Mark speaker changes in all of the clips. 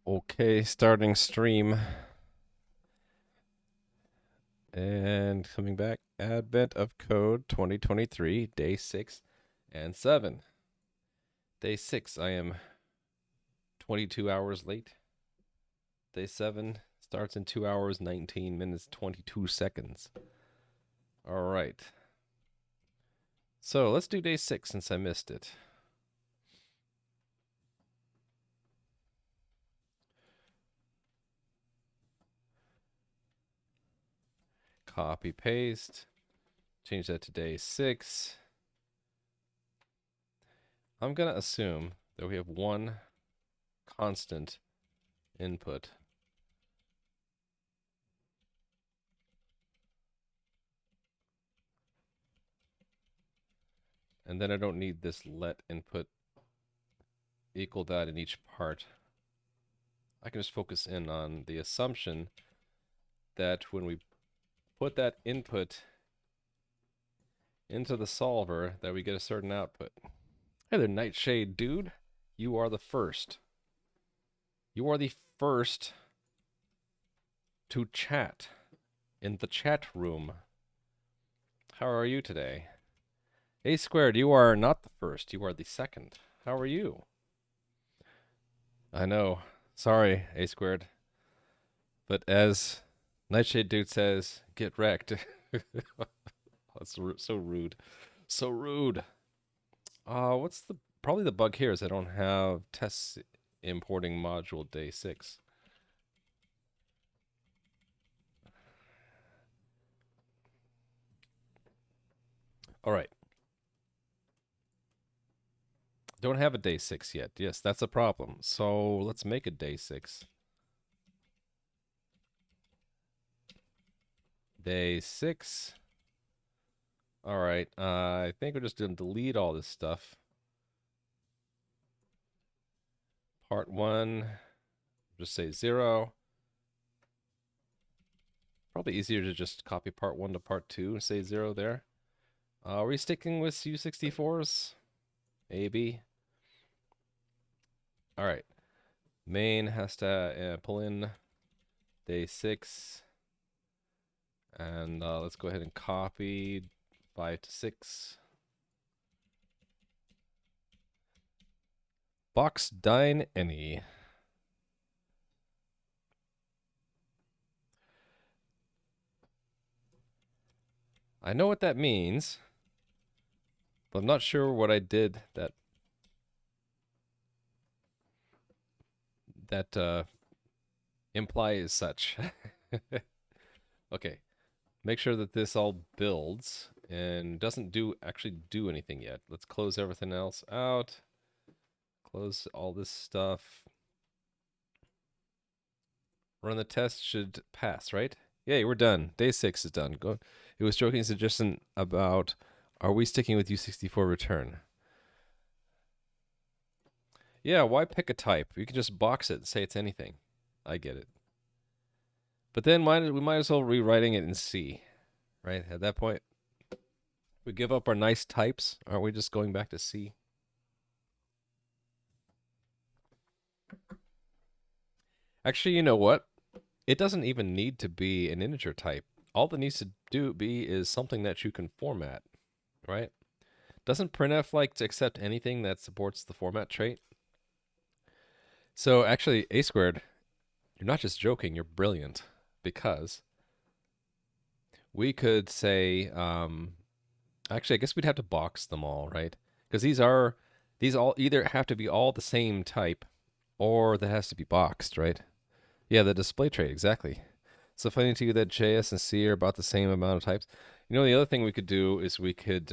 Speaker 1: Okay, starting stream. And coming back, Advent of Code 2023, day 6 and 7. Day 6, I am 22 hours late. Day 7 starts in 2 hours, 19 minutes, 22 seconds. All right. So let's do day 6 since I missed it. Copy, paste. Change that to day 6. I'm going to assume that we have one constant input. And then I don't need this let input equal that in each part. I can just focus in on the assumption that when we put that input into the solver, that we get a certain output. Hey there, Nightshade dude. You are the first. You are the first to chat in the chat room. How are you today? A squared, you are not the first. You are the second. How are you? I know. Sorry, A squared. But as Nightshade dude says, get wrecked. That's so rude. So rude. What's probably the bug here is I don't have tests importing module day 6. All right. Don't have a day 6 yet. Yes, that's a problem. So let's make a day 6. Day 6. All right. I think we're just going to delete all this stuff. Part 1, just say 0. Probably easier to just copy part 1 to part 2 and say 0 there. Are we sticking with U64s? A, B? All right. Main has to pull in day 6. And let's go ahead and copy 5 to 6. Box dine any. I know what that means, but I'm not sure what I did that implies such. Okay, make sure that this all builds and doesn't actually do anything yet. Let's close everything else out. Close all this stuff. Run the test, should pass, right? Yay, we're done. Day 6 is done. It was joking suggestion about, are we sticking with U64 return? Yeah, why pick a type? You can just box it and say it's anything. I get it. But then we might as well rewriting it in C, right? At that point, we give up our nice types. Aren't we just going back to C? Actually, you know what? It doesn't even need to be an integer type. All that needs to be is something that you can format, right? Doesn't printf like to accept anything that supports the format trait? So actually, A squared, you're not just joking, you're brilliant, because we could say, actually, I guess we'd have to box them all, right? Because these all either have to be all the same type, or that has to be boxed, right? Yeah, the display trait, exactly. So funny to you that JS and C are about the same amount of types. You know, the other thing we could do is we could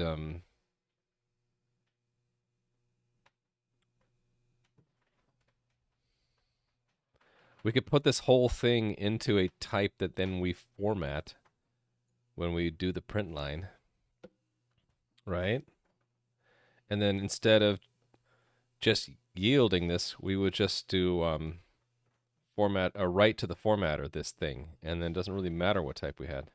Speaker 1: put this whole thing into a type that then we format when we do the print line, right? And then instead of just yielding this, we would just do format a write to the formatter this thing, and then it doesn't really matter what type we had.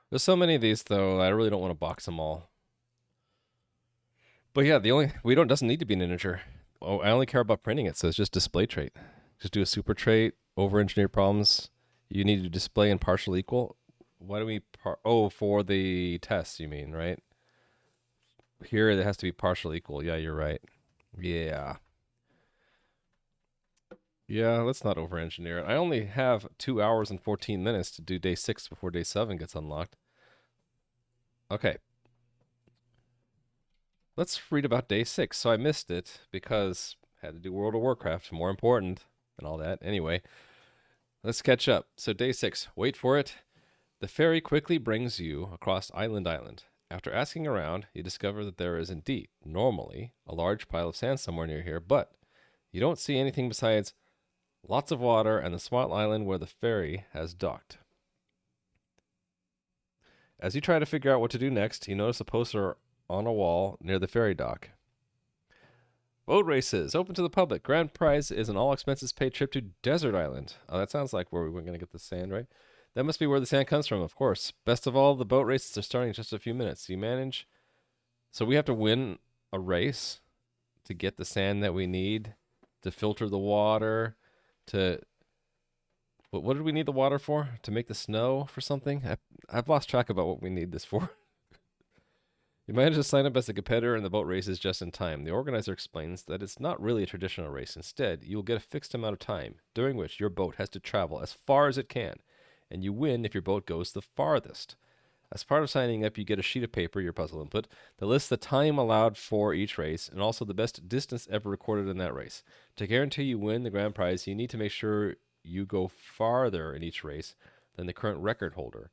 Speaker 1: There's so many of these though, I really don't want to box them all. But yeah, doesn't need to be an integer. Oh, I only care about printing it, so it's just display trait. Just do a super trait, over-engineer problems. You need to display in partial equal. Why do we oh, for the test, you mean, right? Here it has to be partial equal. Yeah, you're right. Yeah. Yeah, let's not over-engineer it. I only have 2 hours and 14 minutes to do day 6 before day 7 gets unlocked. Okay. Let's read about day 6. So I missed it because I had to do World of Warcraft, more important and all that. Anyway, let's catch up. So day 6, wait for it. The ferry quickly brings you across Island Island. After asking around, you discover that there is indeed, normally, a large pile of sand somewhere near here, but you don't see anything besides lots of water and the small island where the ferry has docked. As you try to figure out what to do next, you notice a poster on a wall near the ferry dock. Boat races, open to the public. Grand prize is an all expenses paid trip to Desert Island. Oh, that sounds like where we were going to get the sand, right? That must be where the sand comes from, of course. Best of all, the boat races are starting in just a few minutes. You manage. So we have to win a race to get the sand that we need, to filter the water, to... What did we need the water for? To make the snow for something? I've lost track about what we need this for. You manage to sign up as a competitor in the boat races just in time. The organizer explains that it's not really a traditional race. Instead, you will get a fixed amount of time, during which your boat has to travel as far as it can, and you win if your boat goes the farthest. As part of signing up, you get a sheet of paper, your puzzle input, that lists the time allowed for each race, and also the best distance ever recorded in that race. To guarantee you win the grand prize, you need to make sure you go farther in each race than the current record holder.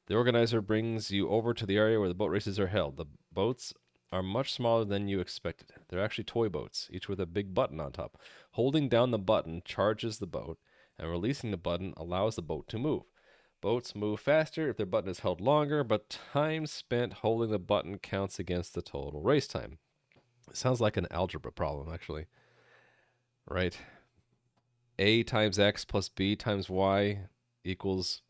Speaker 1: The organizer brings you over to the area where the boat races are held. The boats are much smaller than you expected. They're actually toy boats, each with a big button on top. Holding down the button charges the boat, and releasing the button allows the boat to move. Boats move faster if their button is held longer, but time spent holding the button counts against the total race time. It sounds like an algebra problem, actually. Right? A times X plus B times Y equals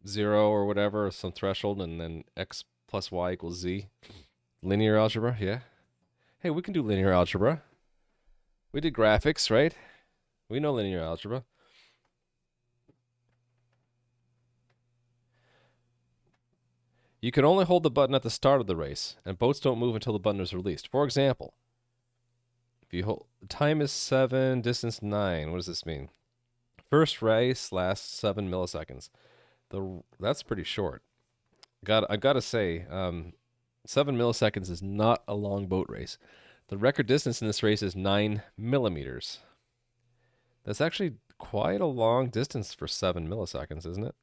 Speaker 1: 0 or whatever, some threshold, and then X plus Y equals Z. Linear algebra, yeah. Hey, we can do linear algebra. We did graphics, right? We know linear algebra. You can only hold the button at the start of the race, and boats don't move until the button is released. For example, if you hold, time is 7, distance 9. What does this mean? First race lasts 7 milliseconds. That's pretty short. I've got to say, 7 milliseconds is not a long boat race. The record distance in this race is 9 millimeters. That's actually quite a long distance for 7 milliseconds, isn't it?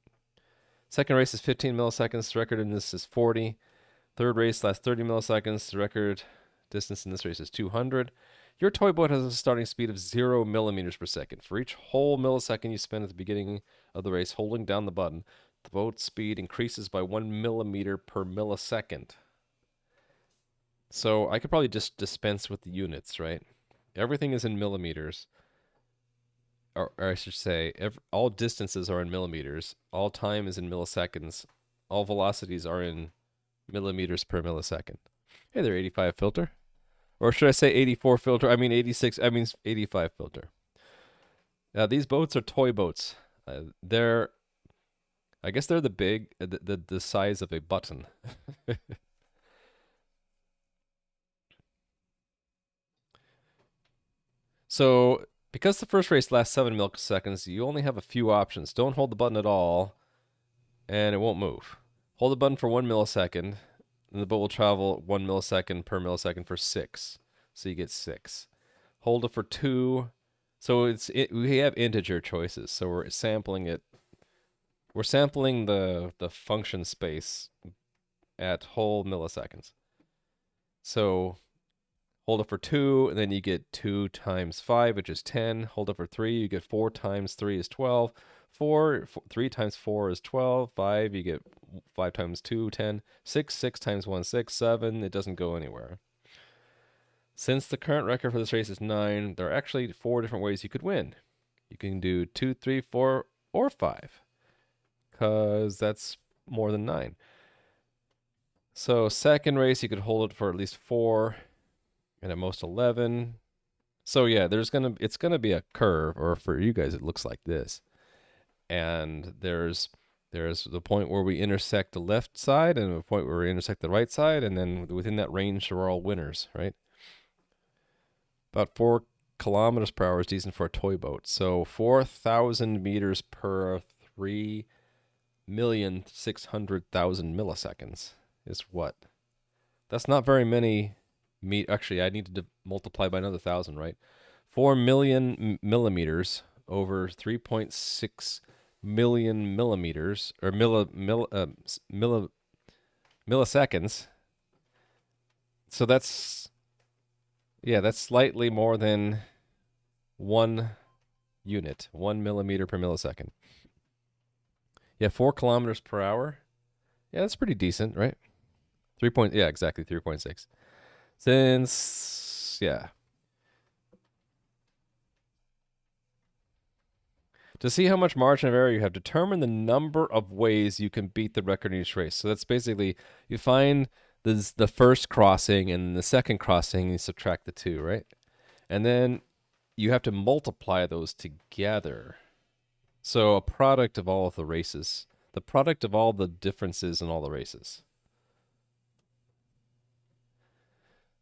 Speaker 1: Second race is 15 milliseconds. The record in this is 40. Third race lasts 30 milliseconds. The record distance in this race is 200. Your toy boat has a starting speed of 0 millimeters per second. For each whole millisecond you spend at the beginning of the race holding down the button, the boat speed increases by 1 millimeter per millisecond. So I could probably just dispense with the units, right? Everything is in millimeters. Or I should say, all distances are in millimeters. All time is in milliseconds. All velocities are in millimeters per millisecond. Hey there, 85 filter. Or should I say 84 filter? I mean 86. I mean 85 filter. Now these boats are toy boats. I guess they're the size of a button. So because the first race lasts 7 milliseconds, you only have a few options. Don't hold the button at all, and it won't move. Hold the button for 1 millisecond, and the boat will travel 1 millisecond per millisecond for 6. So you get 6. Hold it for 2. So we have integer choices. So we're sampling it. We're sampling the function space at whole milliseconds. So hold it for 2, and then you get 2 times 5, which is 10. Hold it for 3, you get 4 times 3 is 12. 3 times 4 is 12. 5, you get 5 times 2, 10. 6 times 1, 6. 7, it doesn't go anywhere. Since the current record for this race is 9, there are actually 4 different ways you could win. You can do 2, 3, 4, or 5, because that's more than 9. So second race, you could hold it for at least 4, and at most 11. So yeah, it's gonna be a curve, or for you guys, it looks like this. And there's the point where we intersect the left side, and a point where we intersect the right side, and then within that range, we're all winners, right? About 4 kilometers per hour is decent for a toy boat. So 4,000 meters per 3,600,000 milliseconds is what? That's not very many. Actually, I need to multiply by another 1,000, right? 4 million millimeters over 3.6 million millimeters, or milliseconds. So that's slightly more than 1 unit, 1 millimeter per millisecond. Yeah, 4 kilometers per hour. Yeah, that's pretty decent, right? Yeah, exactly, 3.6. Yeah. To see how much margin of error you have, determine the number of ways you can beat the record in each race. So that's basically, you find the first crossing and the second crossing, you subtract the two, right? And then you have to multiply those together. So a product of all of the races, the product of all the differences in all the races.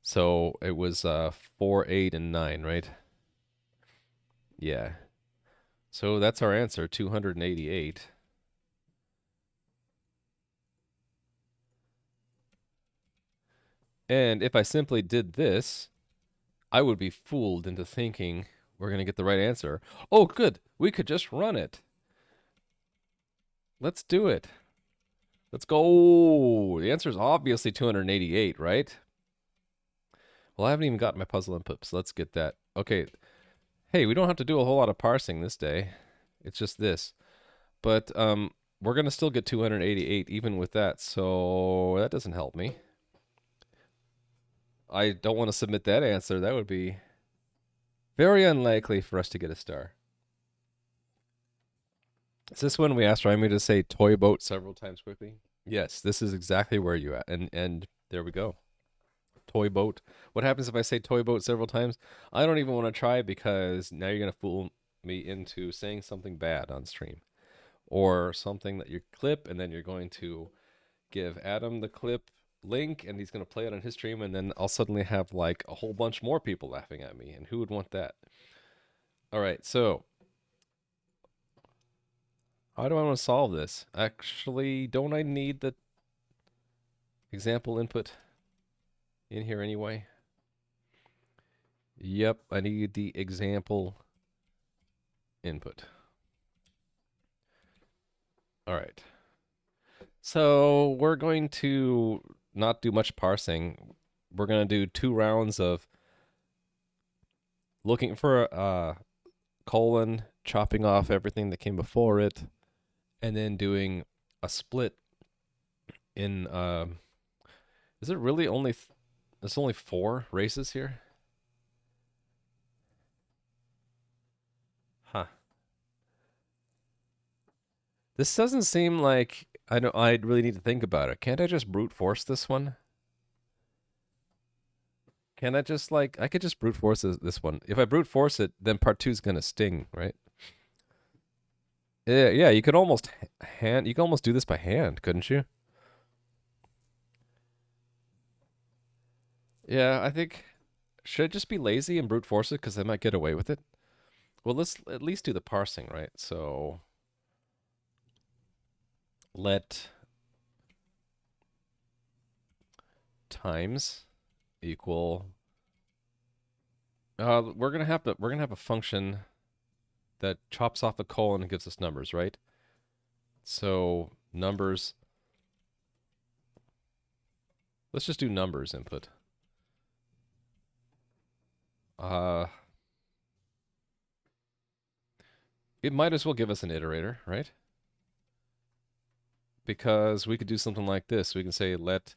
Speaker 1: So it was 4, 8, and 9, right? Yeah. So that's our answer, 288. And if I simply did this, I would be fooled into thinking we're going to get the right answer. Oh, good. We could just run it. Let's do it. Let's go. The answer is obviously 288, right? Well, I haven't even got my puzzle input, so let's get that. Okay. Hey, we don't have to do a whole lot of parsing this day. It's just this. But we're going to still get 288 even with that, so that doesn't help me. I don't want to submit that answer. That would be very unlikely for us to get a star. Is this when we asked Raimi to say toy boat several times quickly? Yes, this is exactly where you at. And there we go. Toy boat. What happens if I say toy boat several times? I don't even want to try, because now you're going to fool me into saying something bad on stream. Or something that you clip, and then you're going to give Adam the clip link, and he's going to play it on his stream, and then I'll suddenly have like a whole bunch more people laughing at me, and who would want that? All right, so how do I want to solve this? Actually, don't I need the example input in here anyway? Yep, I need the example input. All right. So we're going to not do much parsing. We're going to do 2 rounds of looking for a colon, chopping off everything that came before it, and then doing a split in is it really only there's only 4 races here? Huh. This doesn't seem like I'd really need to think about it. Can't I just brute force this one? Can I just I could just brute force this one. If I brute force it, then part 2 is going to sting, right? Yeah, you could almost do this by hand, couldn't you? Yeah, I think, should I just be lazy and brute force it because I might get away with it? Well, let's at least do the parsing, right? So let times equal we're going to have a function that chops off a colon and gives us numbers, right? So numbers, let's just do numbers input. It might as well give us an iterator, right? Because we could do something like this. We can say let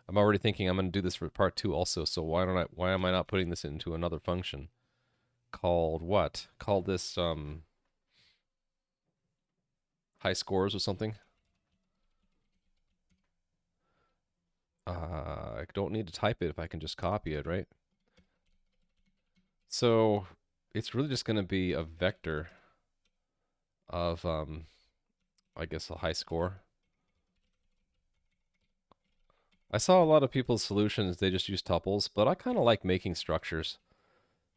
Speaker 1: I'm already thinking I'm going to do this for part 2 also, so why am I not putting this into another function called what? Call this high scores or something? I don't need to type it if I can just copy it, right? So it's really just going to be a vector of, I guess, a high score. I saw a lot of people's solutions, they just use tuples, but I kind of like making structures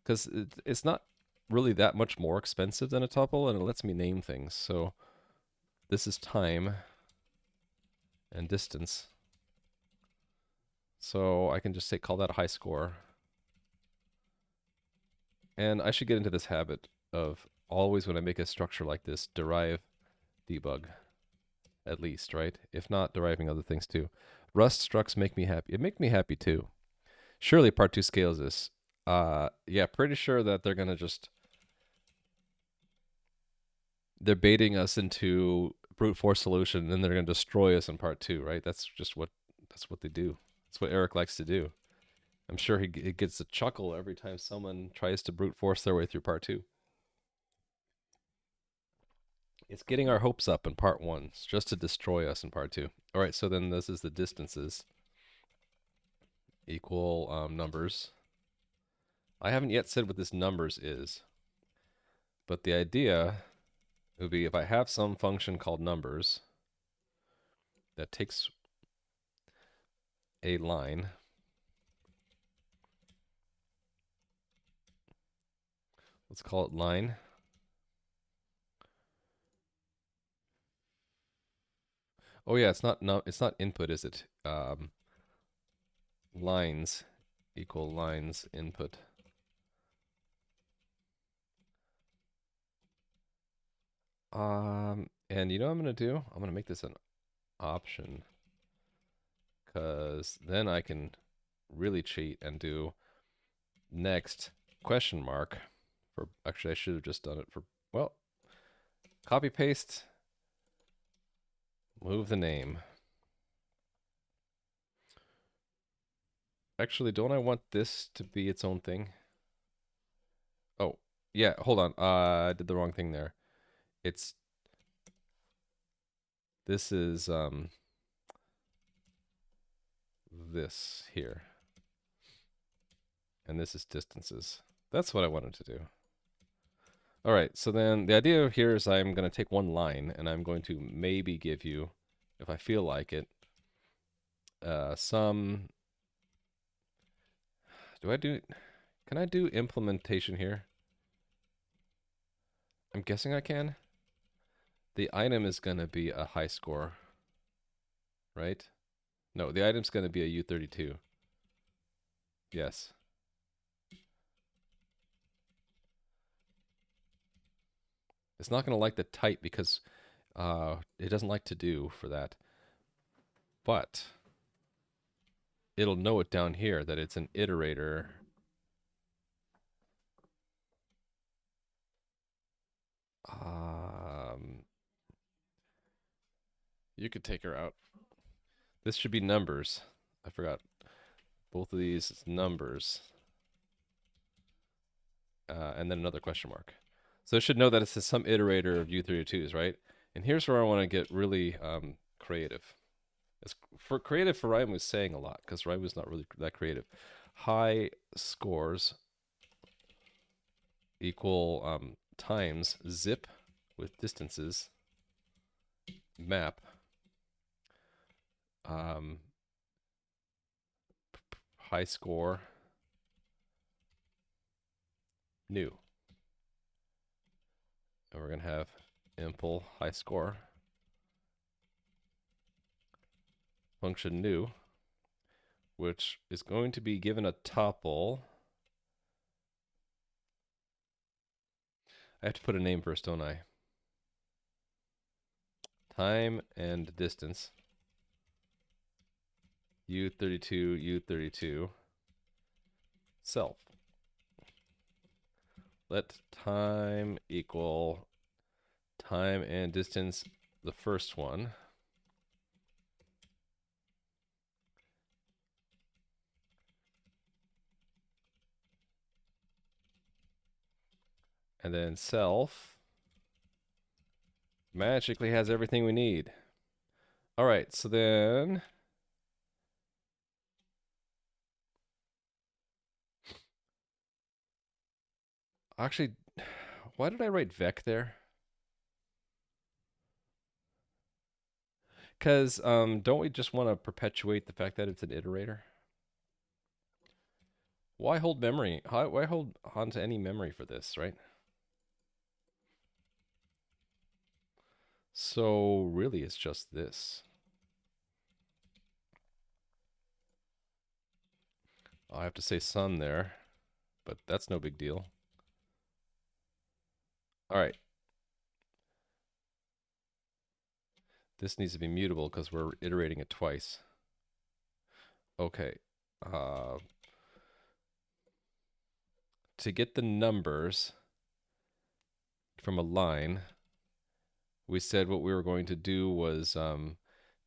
Speaker 1: because it's not really that much more expensive than a tuple, and it lets me name things. So this is time and distance. So I can just say, call that a high score. And I should get into this habit of always when I make a structure like this, derive debug, at least, right? If not, deriving other things too. Rust structs make me happy. It make me happy too. Surely part 2 scales this. Yeah, pretty sure that they're going to just... They're baiting us into brute force solution, and then they're going to destroy us in part 2, right? That's what they do. That's what Eric likes to do. I'm sure he gets a chuckle every time someone tries to brute force their way through part 2. It's getting our hopes up in part 1, just to destroy us in part 2. All right, so then this is the distances equal numbers. I haven't yet said what this numbers is, but the idea would be if I have some function called numbers that takes a line, let's call it line. Oh yeah, it's not input, is it? Lines equal lines input. And you know what I'm gonna do? I'm gonna make this an option, because then I can really cheat and do next question mark. For actually, I should have just done it for, well, copy paste, move the name. Actually, don't I want this to be its own thing? Oh, yeah, hold on. I did the wrong thing there. This is this here. And this is distances. That's what I wanted to do. All right, so then the idea here is I'm going to take one line and I'm going to maybe give you, if I feel like it, some... Can I do implementation here? I'm guessing I can. The item is going to be a high score, right? No, the item's going to be a U32. Yes. It's not going to like the type because it doesn't like to do for that. But it'll know it down here that it's an iterator. You could take her out. This should be numbers. I forgot. Both of these is numbers. And then another question mark. So it should know that it's some iterator of U32s, right? And here's where I want to get really creative. Creative for Ryan was saying a lot, because Ryan was not really that creative. High scores equal times zip with distances map high score new. And we're going to have impl high score function new, which is going to be given a tuple. I have to put a name first, don't I? Time and distance. U32, U32. Self. Let time equal time and distance, the first one. And then self magically has everything we need. All right, so then Actually, why did I write vec there? Because don't we just want to perpetuate the fact that it's an iterator? Why hold memory? Why hold on to any memory for this, right? So really, it's just this. I have to say sun there, but that's no big deal. All right. This needs to be mutable because we're iterating it twice. Okay. Uh, to get the numbers from a line, we said what we were going to do was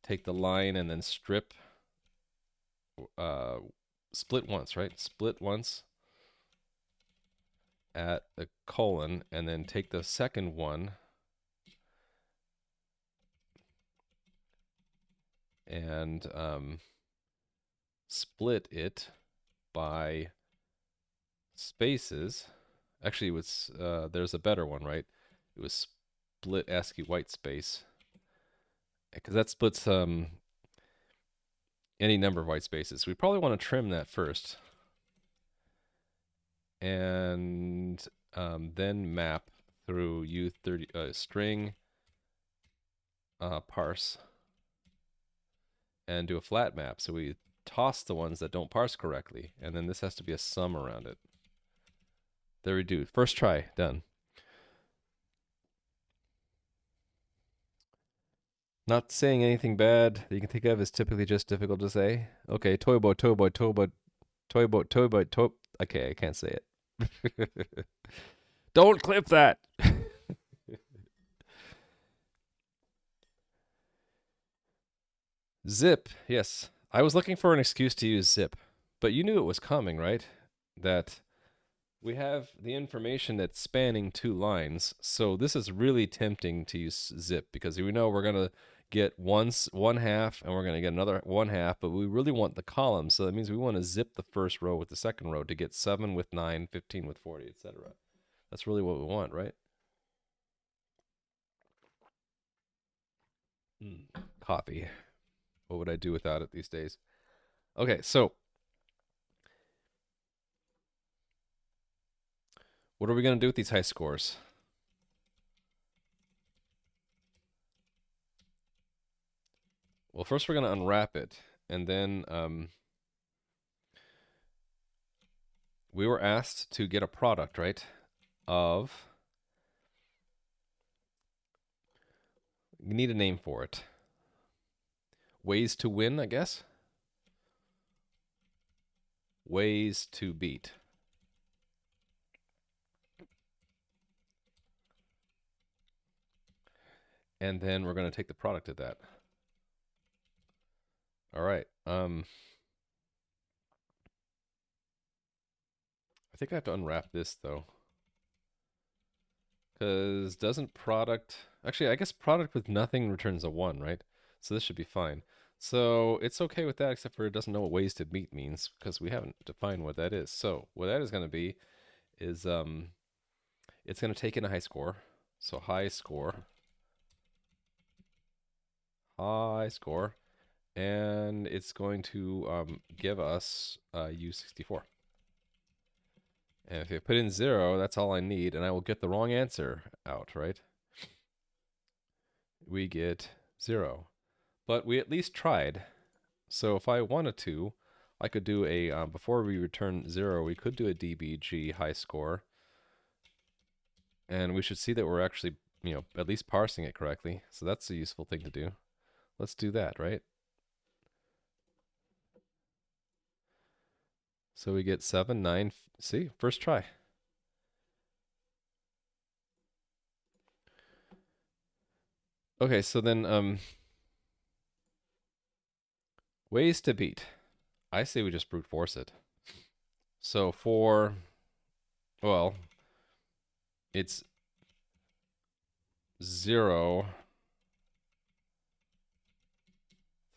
Speaker 1: take the line and then split once, right? Split once at a colon, and then take the second one and split it by spaces. Actually, it was there's a better one, right? It was split ASCII white space, because that splits any number of white spaces. We probably want to trim that first, and then map through U30 string parse and do a flat map. So we toss the ones that don't parse correctly, and then this has to be a sum around it. There we do. First try, done. Not saying anything bad that you can think of is typically just difficult to say. Okay, toy boy, toy boy, toy boy, toy boy, toy boy, toy. Okay, I can't say it. Don't clip that. Zip, yes. I was looking for an excuse to use zip, but you knew it was coming, right? That we have the information that's spanning two lines. So this is really tempting to use zip because we know we're going to get one half and we're going to get another one half, but we really want the column. So that means we want to zip the first row with the second row to get 7 with 9, 15 with 40, etc. That's really what we want, right? Coffee. What would I do without it these days? Okay, so what are we going to do with these high scores? Well, first we're going to unwrap it, and then we were asked to get a product, right, of, you need a name for it. Ways to win, I guess? Ways to beat. And then we're going to take the product of that. All right. I think I have to unwrap this, though. Because doesn't product... Actually, I guess product with nothing returns a 1, right? So this should be fine. So it's okay with that, except for it doesn't know what ways to beat means, because we haven't defined what that is. So what that is going to be is it's going to take in a high score. So high score. High score. And it's going to give us U64. And if you put in 0, that's all I need, and I will get the wrong answer out, right? We get 0. But we at least tried. So if I wanted to, I could do a, before we return 0, we could do a DBG high score. And we should see that we're actually, at least parsing it correctly. So that's a useful thing to do. Let's do that, right? So we get 7, 9, see, first try. Okay, so then ways to beat. I say we just brute force it. So well, it's 0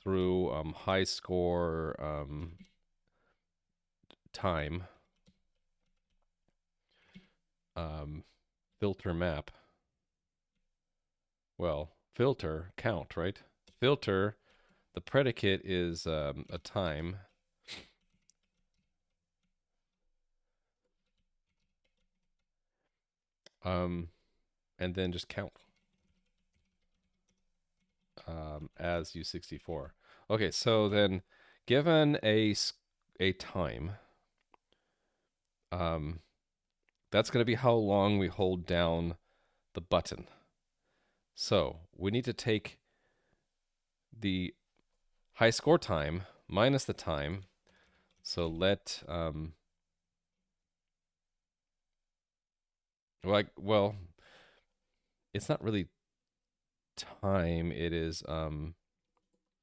Speaker 1: through high score time. um, filter map. Well, filter count, right? Filter, the predicate is a time. And then just count as U64. Okay, so then given a time, um, that's going to be how long we hold down the button. So we need to take the high score time minus the time. So let well, it's not really time. It is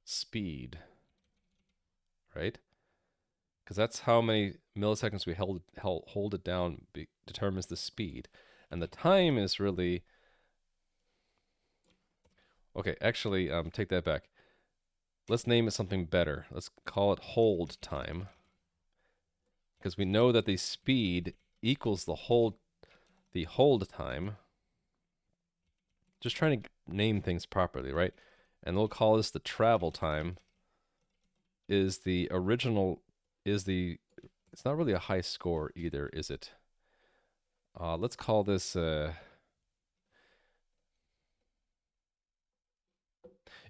Speaker 1: speed, right? Because that's how many milliseconds we hold it down determines the speed, and the time is really okay. Actually, take that back. Let's name it something better. Let's call it hold time, because we know that the speed equals the hold time. Just trying to name things properly, right? And we'll call this the travel time. Is the original is the it's not really a high score either, is it? Let's call this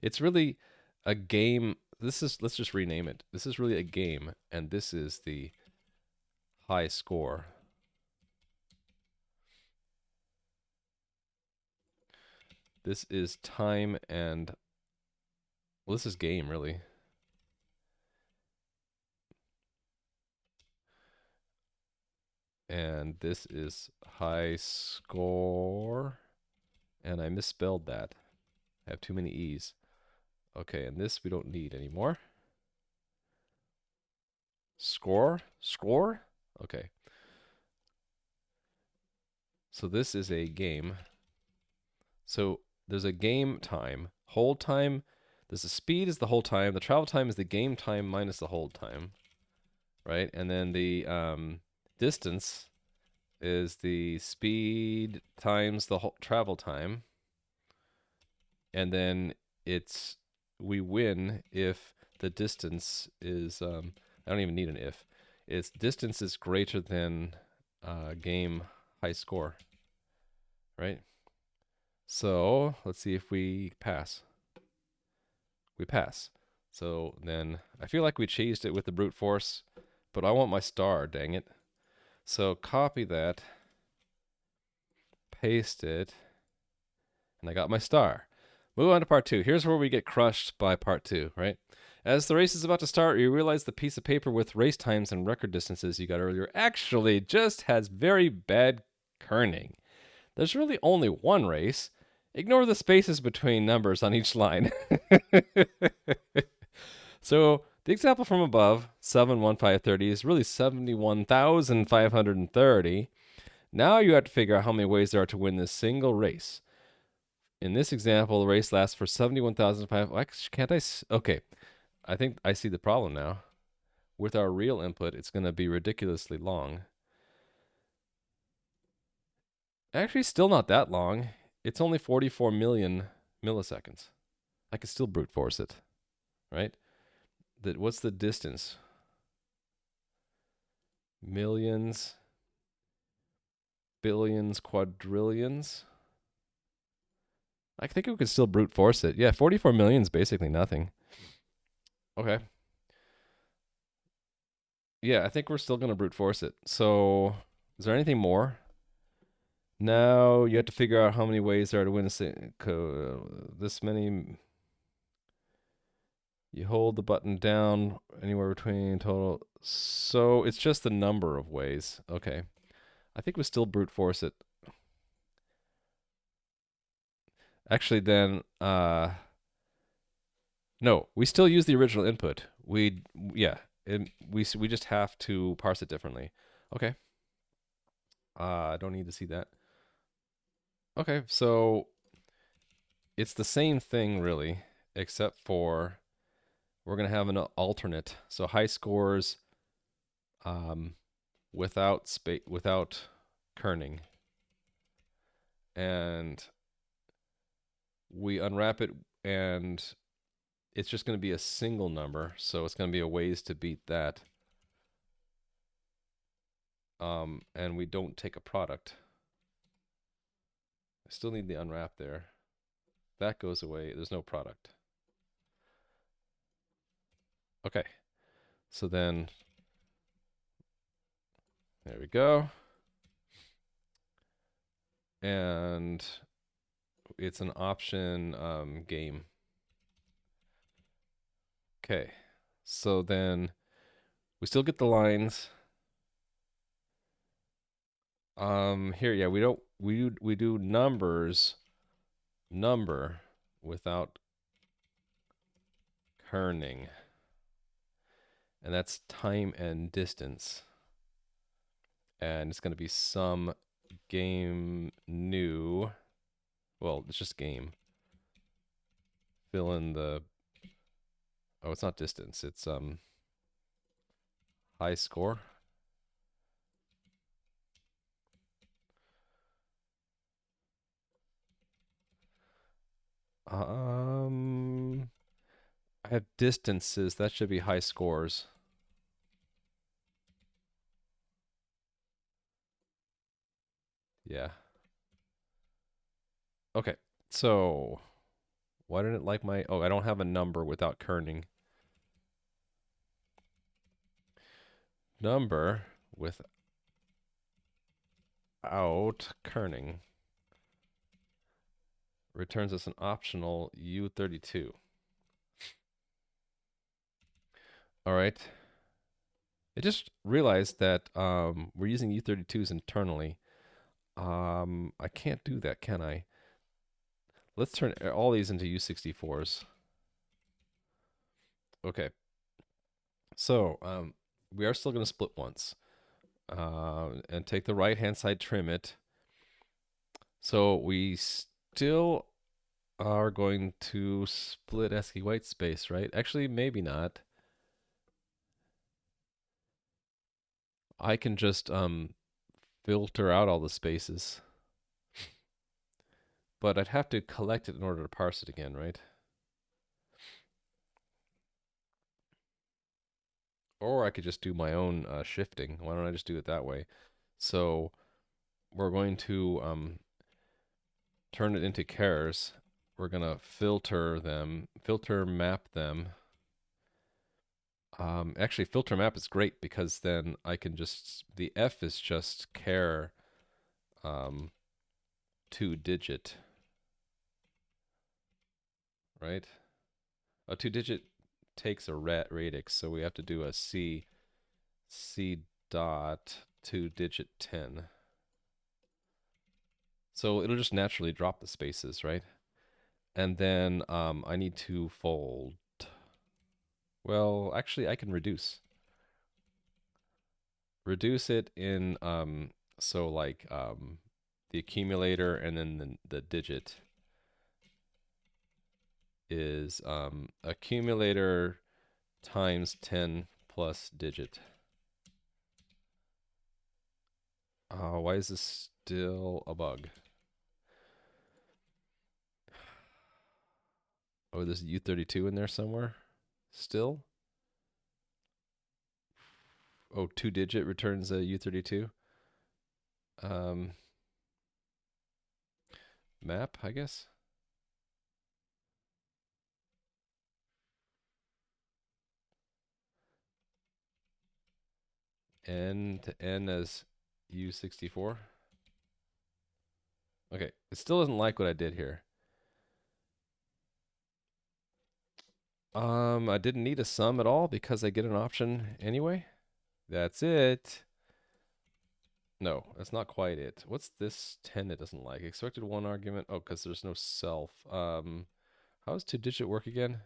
Speaker 1: it's really a game. Let's just rename it. This is really a game, and this is the high score. This is time and well, this is game really. And this is high score. And I misspelled that. I have too many E's. Okay, and this we don't need anymore. Score? Score? Okay. So this is a game. So there's a game time. Hold time. There's the speed is the hold time. The travel time is the game time minus the hold time. Right? And then the distance is the speed times the travel time. And then we win if the distance is I don't even need an if. Its distance is greater than game high score. Right? So let's see if we pass. We pass. So then I feel like we cheesed it with the brute force, but I want my star, dang it. So copy that, paste it, and I got my star. Move on to part 2. Here's where we get crushed by part 2, right? As the race is about to start, you realize the piece of paper with race times and record distances you got earlier actually just has very bad kerning. There's really only one race. Ignore the spaces between numbers on each line. So the example from above, 71530, is really 71,530. Now you have to figure out how many ways there are to win this single race. In this example, the race lasts for 71,500. Can't I? Okay, I think I see the problem now. With our real input, it's going to be ridiculously long. Actually, still not that long. It's only 44 million milliseconds. I could still brute force it, right? What's the distance? Millions, billions, quadrillions. I think we could still brute force it. Yeah, 44 million is basically nothing. Okay. Yeah, I think we're still going to brute force it. So, is there anything more? Now you have to figure out how many ways there are to win this many. You hold the button down anywhere between total. So it's just the number of ways. Okay. I think we still brute force it. Actually, then, no, we still use the original input. Yeah, we just have to parse it differently. Okay. I don't need to see that. Okay, so it's the same thing really, except for we're gonna have an alternate. So high scores, without kerning. and we unwrap it, and it's just going to be a single number, so it's going to be a ways to beat that. And we don't take a product. I still need the unwrap there. That goes away. There's no product. Okay. So then, there we go. And it's an option game. Okay. So then we still get the lines. Here, yeah, we do number without kerning. And that's time and distance. And it's going to be some game new. Well, it's just game. Fill in the, oh, it's not distance. It's high score. I have distances. That should be high scores. Yeah. Okay. So, why didn't it like my... Oh, I don't have a number without kerning. Number without kerning returns us an optional U32. All right. I just realized that we're using U32s internally. I can't do that, can I? Let's turn all these into U64s. Okay. So we are still going to split once. And take the right-hand side, trim it. So we still are going to split ASCII white space, right? Actually, maybe not. I can just filter out all the spaces. But I'd have to collect it in order to parse it again, right? Or I could just do my own shifting. Why don't I just do it that way? So we're going to turn it into chars. We're going to filter map them. Actually, filter map is great because then I can just, the F is just char 2-digit, right? A 2-digit takes a radix, so we have to do a C dot 2-digit 10. So it'll just naturally drop the spaces, right? And then I need to fold. Well, actually, I can reduce. Reduce it in, so like the accumulator and then the digit is accumulator times 10 plus digit. Why is this still a bug? Oh, there's U32 in there somewhere still? Oh, 2-digit returns a U32. Map, I guess. N to N as U64. Okay, it still doesn't like what I did here. I didn't need a sum at all because I get an option anyway. That's it. No, that's not quite it. What's this 10 it doesn't like? Expected one argument. Oh, because there's no self. How does 2-digit work again?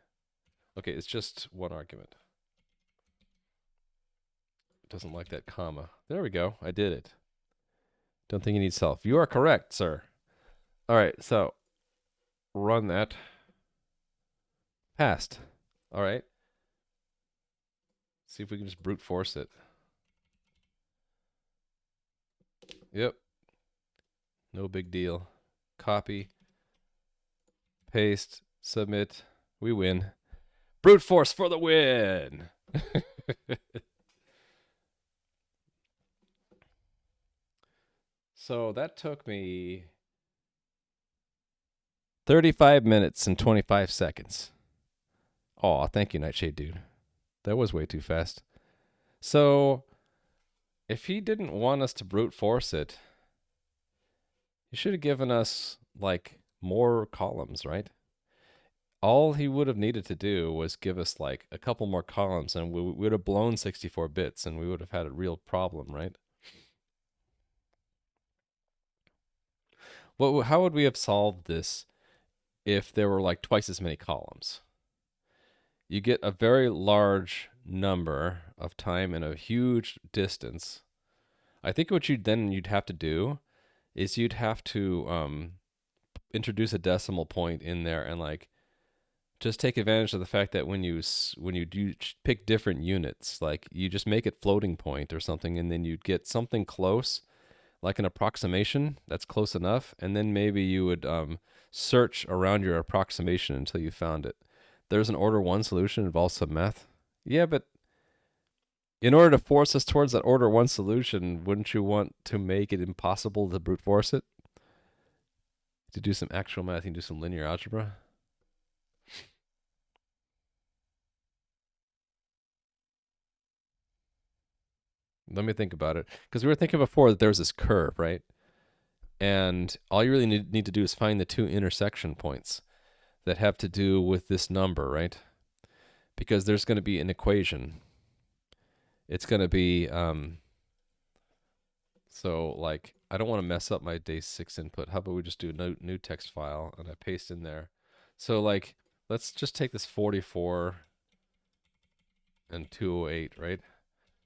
Speaker 1: Okay, it's just one argument. It doesn't like that comma. There we go. I did it. Don't think you need self. You are correct, sir. All right, so run that. Passed. All right. See if we can just brute force it. Yep. No big deal. copy, paste, submit. We win. Brute force for the win. So that took me 35 minutes and 25 seconds. Aw, thank you, Nightshade Dude. That was way too fast. So, if he didn't want us to brute force it, he should have given us, like, more columns, right? All he would have needed to do was give us, like, a couple more columns, and we would have blown 64 bits, and we would have had a real problem, right? How would we have solved this if there were, like, twice as many columns? You get a very large number of time and a huge distance. I think what you'd have to do is you'd have to introduce a decimal point in there and like just take advantage of the fact that when you do pick different units, like you just make it floating point or something, and then you'd get something close, like an approximation that's close enough, and then maybe you would search around your approximation until you found it. There's an order 1 solution, involves some math. Yeah, but in order to force us towards that order 1 solution, wouldn't you want to make it impossible to brute force it? To do some actual math, you can do some linear algebra. Let me think about it. Because we were thinking before that there's this curve, right? And all you really need to do is find the two intersection points that have to do with this number, right? Because there's going to be an equation. It's going to be, so like, I don't want to mess up my day 6 input. How about we just do a new text file and I paste in there. So like, let's just take this 44 and 208, right?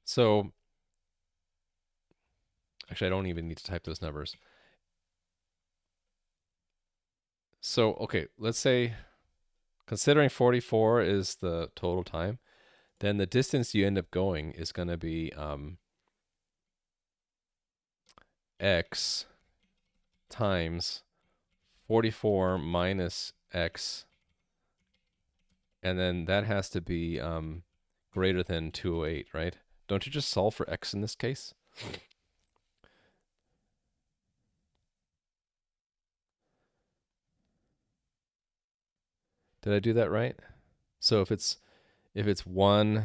Speaker 1: So actually, I don't even need to type those numbers. So, okay, let's say, considering 44 is the total time, then the distance you end up going is going to be x times 44 minus x, and then that has to be greater than 208, right? Don't you just solve for x in this case? Did I do that right? So if it's 1,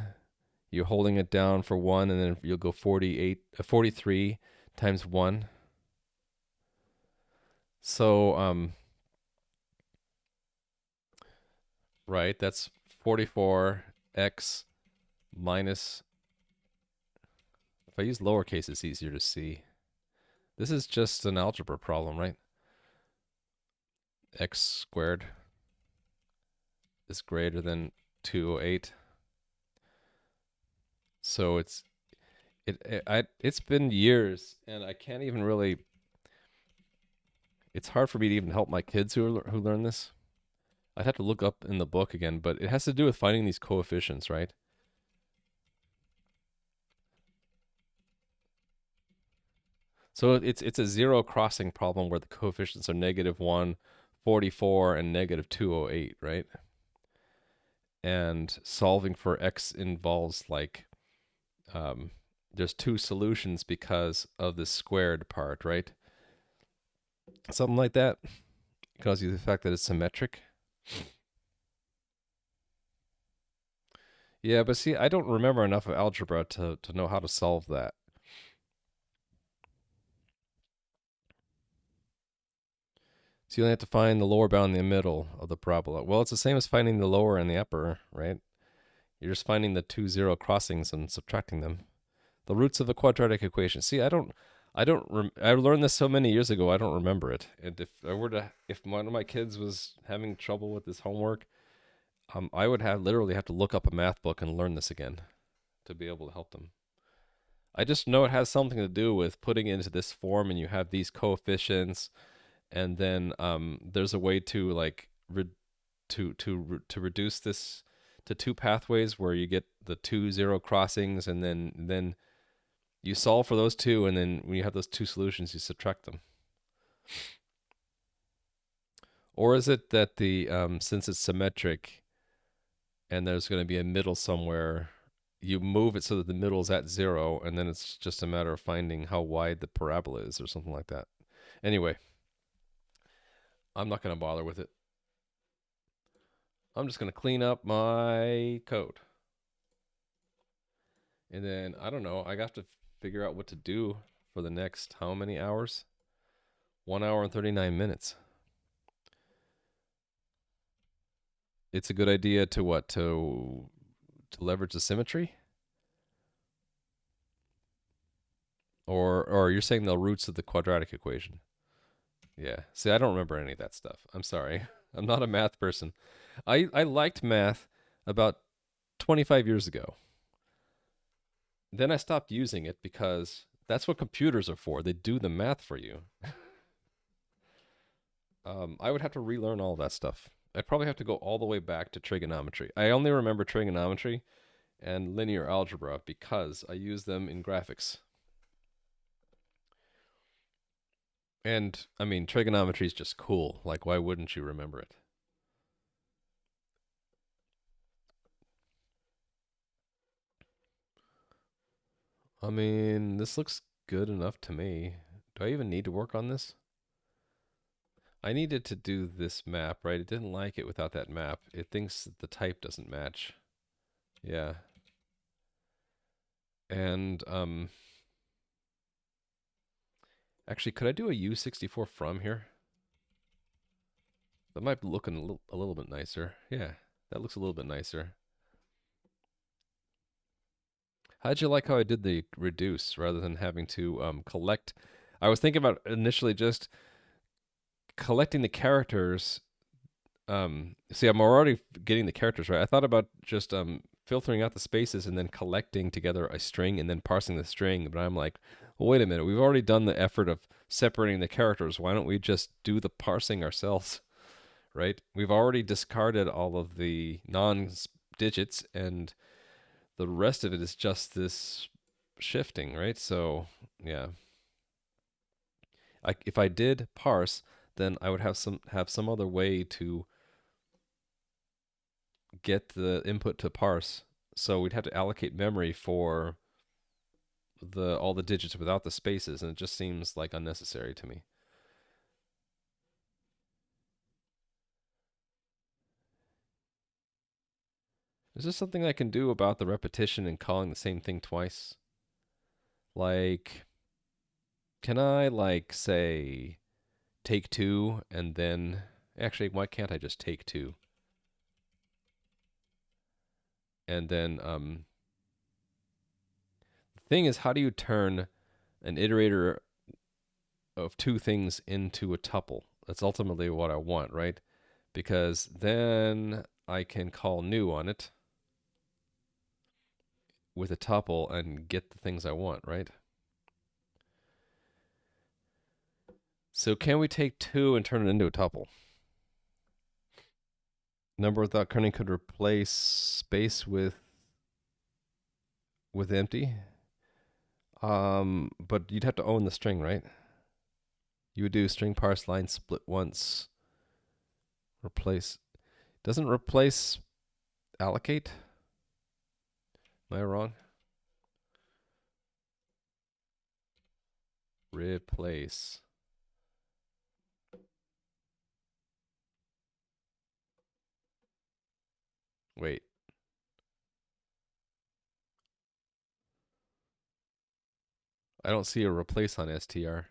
Speaker 1: you're holding it down for 1, and then you'll go 43 times 1. So right, that's 44x minus, if I use lowercase, it's easier to see. This is just an algebra problem, right? X squared is greater than 208. So it's been years, and I can't even really. It's hard for me to even help my kids who learn this. I'd have to look up in the book again, but it has to do with finding these coefficients, right? So it's a zero crossing problem where the coefficients are -1, 44, and -208, right? And solving for x involves like there's two solutions because of the squared part, right? Something like that, because of the fact that it's symmetric. Yeah, but see, I don't remember enough of algebra to know how to solve that. So you only have to find the lower bound in the middle of the parabola. Well, it's the same as finding the lower and the upper, right? You're just finding the two zero crossings and subtracting them. The roots of a quadratic equation. See, I learned this so many years ago, I don't remember it. And if one of my kids was having trouble with his homework, I would literally have to look up a math book and learn this again to be able to help them. I just know it has something to do with putting it into this form, and you have these coefficients, and then there's a way to like to reduce this to two pathways where you get the two zero crossings, and then you solve for those two, and then when you have those two solutions, you subtract them. Or is it that the since it's symmetric and there's going to be a middle somewhere, you move it so that the middle is at 0, and then it's just a matter of finding how wide the parabola is or something like that. Anyway, I'm not going to bother with it. I'm just going to clean up my code. And then, I don't know, I have to figure out what to do for the next how many hours? 1 hour and 39 minutes. It's a good idea to what? To leverage the symmetry? Or you're saying the roots of the quadratic equation? Yeah. See, I don't remember any of that stuff. I'm sorry. I'm not a math person. I liked math about 25 years ago. Then I stopped using it because that's what computers are for. They do the math for you. I would have to relearn all that stuff. I'd probably have to go all the way back to trigonometry. I only remember trigonometry and linear algebra because I use them in graphics. And I mean, trigonometry is just cool. Like, why wouldn't you remember it? I mean, this looks good enough to me. Do I even need to work on this? I needed to do this map, right? It didn't like it without that map. It thinks that the type doesn't match. Yeah. And actually, could I do a U64 from here? That might be looking a little bit nicer. Yeah, that looks a little bit nicer. How'd you like how I did the reduce rather than having to collect? I was thinking about initially just collecting the characters. See, I'm already getting the characters right. I thought about just filtering out the spaces and then collecting together a string and then parsing the string. But I'm like, well, wait a minute. We've already done the effort of separating the characters. Why don't we just do the parsing ourselves? Right? We've already discarded all of the non digits, and the rest of it is just this shifting, right? So, yeah. If I did parse, then I would have some other way to get the input to parse. So we'd have to allocate memory for the all the digits without the spaces, and it just seems like unnecessary to me. Is there something I can do about the repetition and calling the same thing twice? Like, can I like say take two and then actually why can't I just take two and then the thing is, how do you turn an iterator of two things into a tuple? That's ultimately what I want, right? Because then I can call new on it with a tuple and get the things I want, right? So can we take two and turn it into a tuple? Number without kerning could replace space with empty. But you'd have to own the string, right? You would do string parse line split once. Replace. Doesn't replace allocate? Am I wrong? Replace. Wait. I don't see a replace on str. Are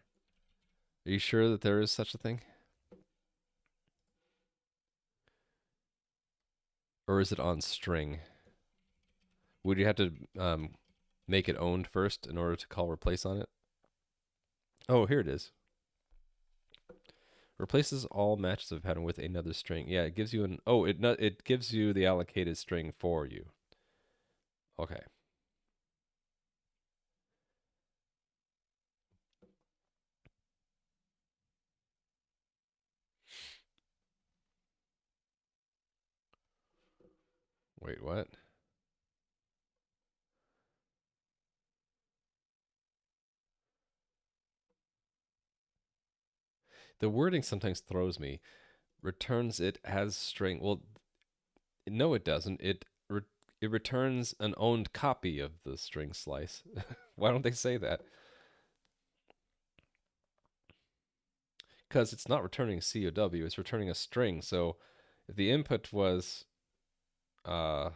Speaker 1: you sure that there is such a thing? Or is it on string? Would you have to make it owned first in order to call replace on it? Oh, here it is. Replaces all matches of pattern with another string. Yeah, it gives you an it gives you the allocated string for you. Okay. Wait, what? The wording sometimes throws me. returns it as string. Well, no, it doesn't. It returns an owned copy of the string slice. Why don't they say that? Because it's not returning COW, it's returning a string. So if the input was uh,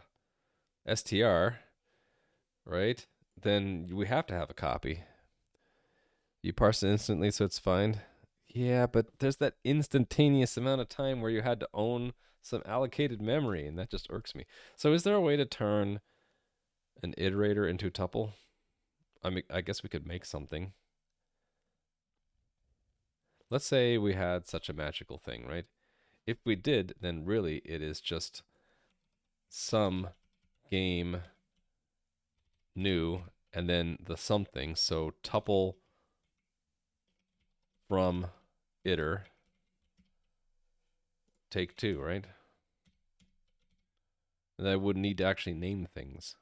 Speaker 1: str, right, then we have to have a copy. You parse it instantly, so it's fine. Yeah, but there's that instantaneous amount of time where you had to own some allocated memory, and that just irks me. So is there a way to turn an iterator into a tuple? I mean, I guess we could make something. Let's say we had such a magical thing, right? If we did, then really it is just some game new and then the something. So tuple from iter take two, right? And I would need to actually name things.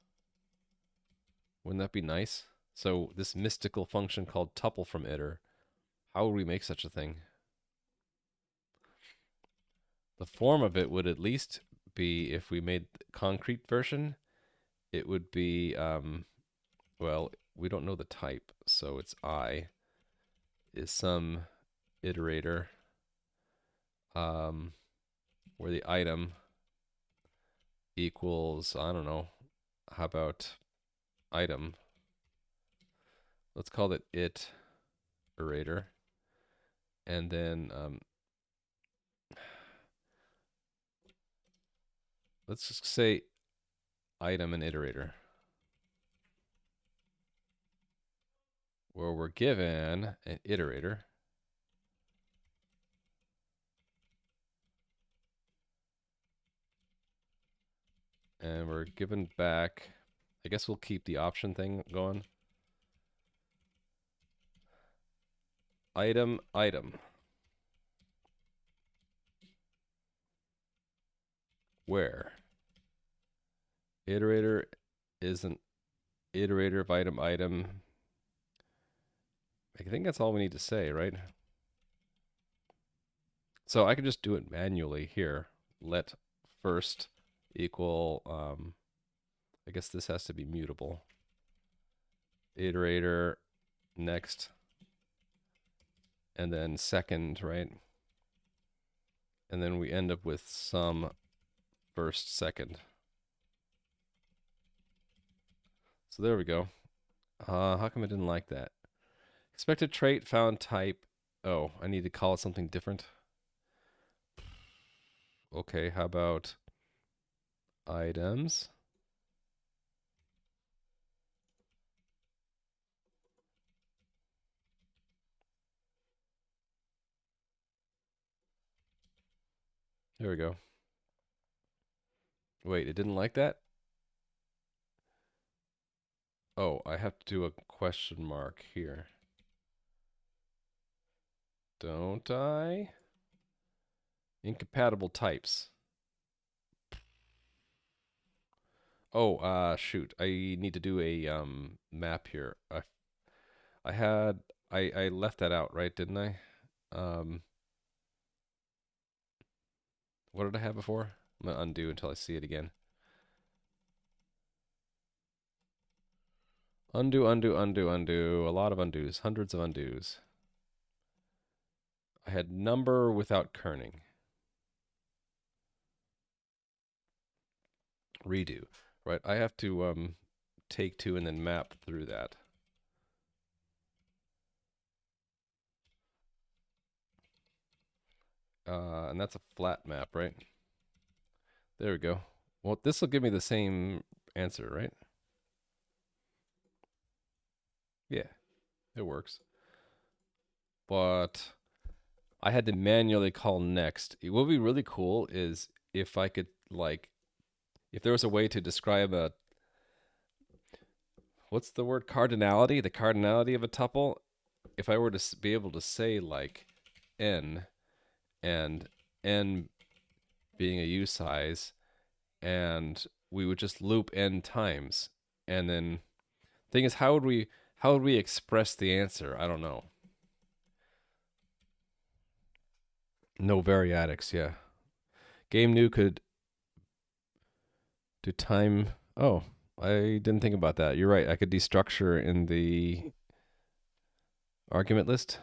Speaker 1: Wouldn't that be nice? So this mystical function called tuple from iter, how would we make such a thing? The form of it would at least be, if we made the concrete version, it would be, well, we don't know the type, so it's I is some iterator, where the item equals, I don't know, how about item? Let's call it iterator. And then let's just say item and iterator, where we're given an iterator. And we're given back, I guess we'll keep the option thing going. Item, item. Where iterator is an iterator of item, item. I think that's all we need to say, right? So I can just do it manually here. Let first equal, I guess this has to be mutable. Iterator, next, and then second, right? And then we end up with some first, second. So there we go. How come I didn't like that? Expected trait, found type. Oh, I need to call it something different. Okay, how about items? There we go. Wait, it didn't like that? Oh, I have to do a question mark here. Don't I? Incompatible types. Oh, shoot. I need to do a map here. I left that out, right? Didn't I? Um, what did I have before? I'm gonna undo until I see it again. Undo, undo, undo, undo. A lot of undos. Hundreds of undos. I had number without kerning. Redo. Right. I have to take two and then map through that. And that's a flat map, right? There we go. Well, this will give me the same answer, right? Yeah, it works. But I had to manually call next. What would be really cool is if I could, like, if there was a way to describe a, what's the word, cardinality? The cardinality of a tuple. If I were to be able to say, like, n, and n being a u size, and we would just loop n times, and then thing is, how would we express the answer? I don't know. No variatics, yeah. Game new could do time. Oh, I didn't think about that. You're right. I could destructure in the argument list.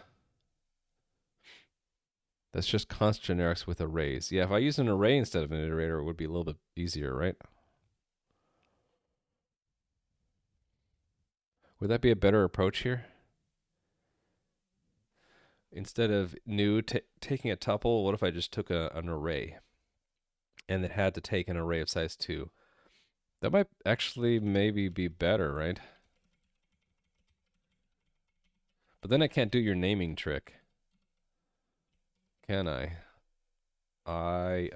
Speaker 1: That's just const generics with arrays. Yeah, if I use an array instead of an iterator, it would be a little bit easier, right? Would that be a better approach here? Instead of new taking a tuple, what if I just took an array and it had to take an array of size 2? That might actually maybe be better, right? But then I can't do your naming trick, can I? I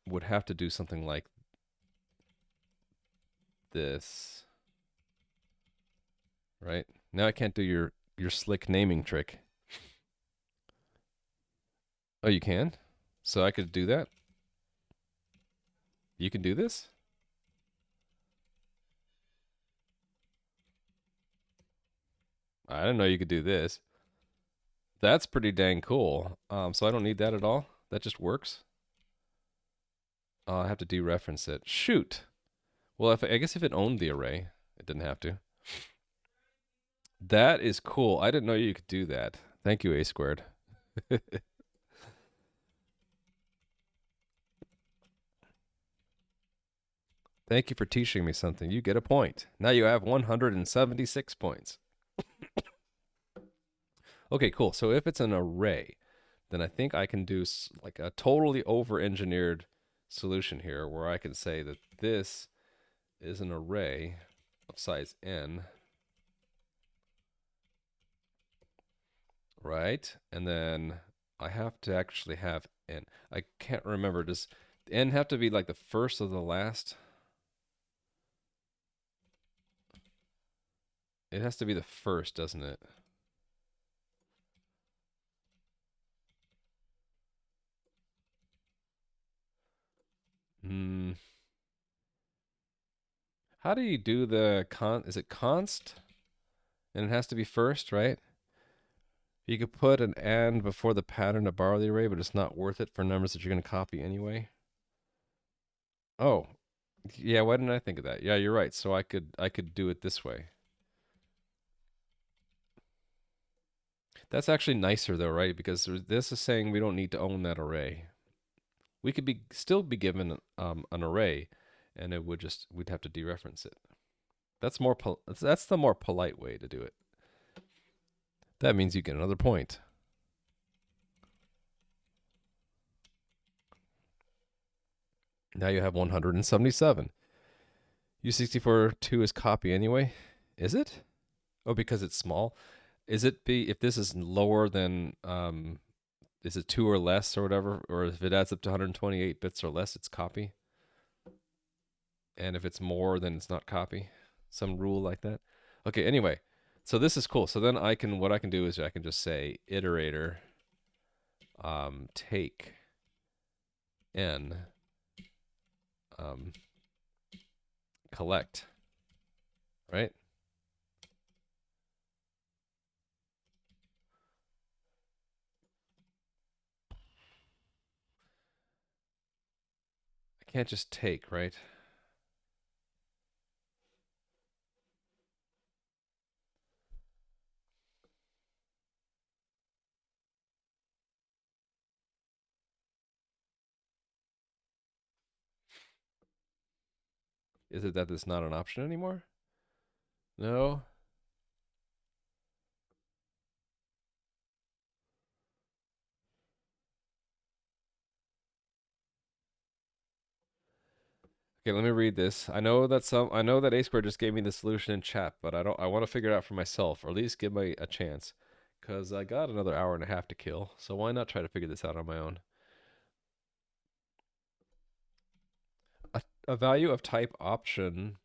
Speaker 1: would have to do something like this, right? Now I can't do your slick naming trick. Oh, you can? So I could do that? You can do this? I didn't know you could do this. That's pretty dang cool. So I don't need that at all. That just works. I have to dereference it. Shoot. Well, if I guess if it owned the array, it didn't have to. That is cool. I didn't know you could do that. Thank you, A squared. Thank you for teaching me something. You get a point. Now you have 176 points. Okay, cool. So if it's an array, then I think I can do like a totally over-engineered solution here where I can say that this is an array of size n, right? And then I have to actually have n. I can't remember. Does n have to be like the first or the last? It has to be the first, doesn't it? Hmm. How do you do the is it const? And it has to be first, right? You could put an and before the pattern to borrow the array, but it's not worth it for numbers that you're going to copy anyway. Oh, yeah. Why didn't I think of that? Yeah, you're right. So I could do it this way. That's actually nicer though, right? Because this is saying we don't need to own that array. We could be still be given an array, and it would just we'd have to dereference it. That's the more polite way to do it. That means you get another point. Now you have 177. U64 2 is copy anyway. Is it? Oh, because it's small. Is it be if this is lower than is it 2 or less or whatever, or if it adds up to 128 bits or less, it's copy, and if it's more, then it's not copy. Some rule like that. Okay. Anyway, so this is cool. So then what I can do is I can just say iterator take n um, collect, right? I can't just take, right? Is it that it's not an option anymore? No. Okay, let me read this. I know that A squared just gave me the solution in chat, but I want to figure it out for myself, or at least give me a chance. Cause I got another hour and a half to kill, so why not try to figure this out on my own? A value of type option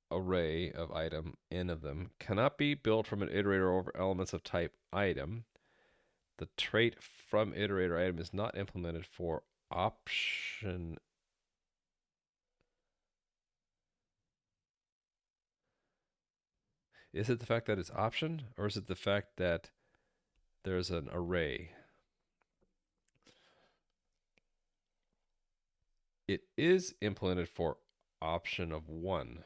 Speaker 1: array of item, n of them, cannot be built from an iterator over elements of type item. The trait from iterator item is not implemented for option. Is it the fact that it's option, or is it the fact that there's an array. It is implemented for option of 1.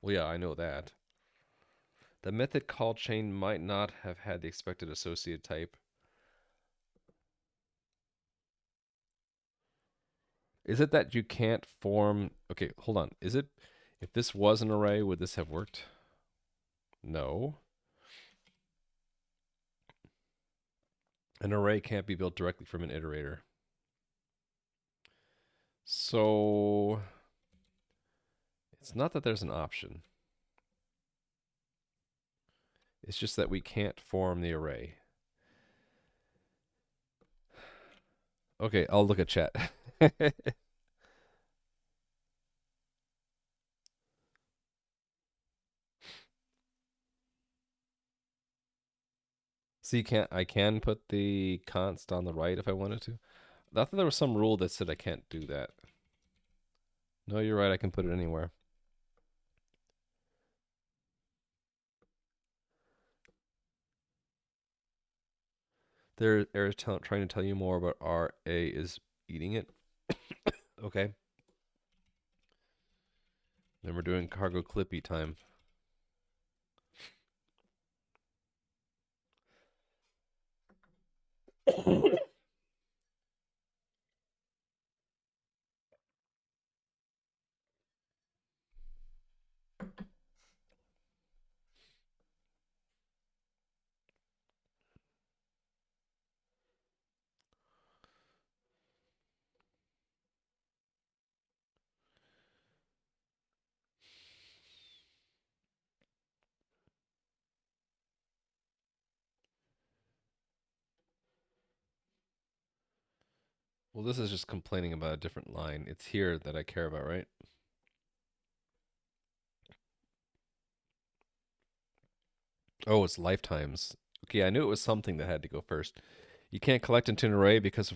Speaker 1: Well, yeah, I know that. The method call chain might not have had the expected associated type. Is it that you can't form... Okay, hold on. Is it... If this was an array, would this have worked? No. An array can't be built directly from an iterator. So... It's not that there's an option. It's just that we can't form the array. Okay, I'll look at chat. So I can put the const on the right if I wanted to. I thought there was some rule that said I can't do that. No, you're right, I can put it anywhere. They're trying to tell you more about RA is eating it. Okay. Then we're doing cargo clippy time. Well, this is just complaining about a different line. It's here that I care about, right? Oh, it's lifetimes. Okay, I knew it was something that had to go first. You can't collect into an array because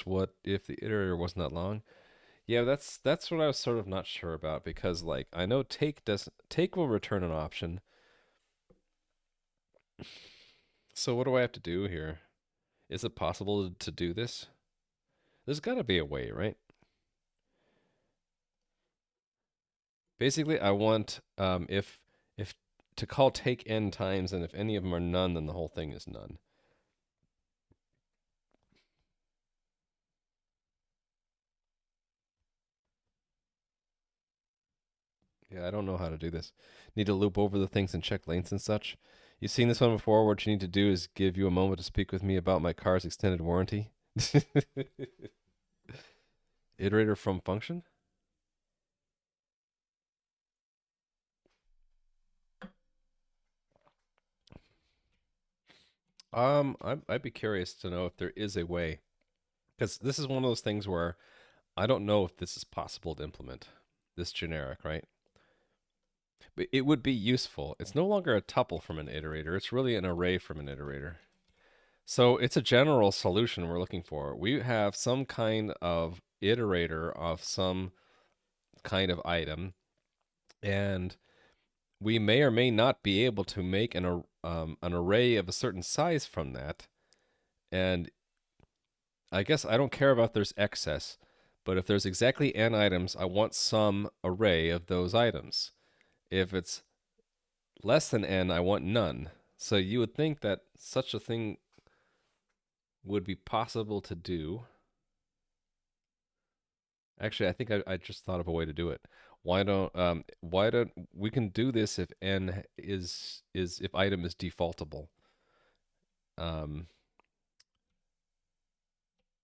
Speaker 1: what if the iterator wasn't that long? Yeah, that's what I was sort of not sure about because like I know take will return an option. So what do I have to do here? Is it possible to do this? There's got to be a way, right? Basically, I want if to call take n times, and if any of them are none, then the whole thing is none. Yeah, I don't know how to do this. Need to loop over the things and check lengths and such. You've seen this one before. What you need to do is give you a moment to speak with me about my car's extended warranty. Iterator from function? I'd be curious to know if there is a way, because this is one of those things where I don't know if this is possible to implement this generic, right? But it would be useful. It's no longer a tuple from an iterator. It's really an array from an iterator. So it's a general solution we're looking for. We have some kind of iterator of some kind of item, and we may or may not be able to make an array of a certain size from that. And I guess I don't care about there's excess, but if there's exactly n items, I want some array of those items. If it's less than n, I want none. So you would think that such a thing would be possible to do. Actually, I think I just thought of a way to do it. Why don't we can do this if n is if item is defaultable. Um,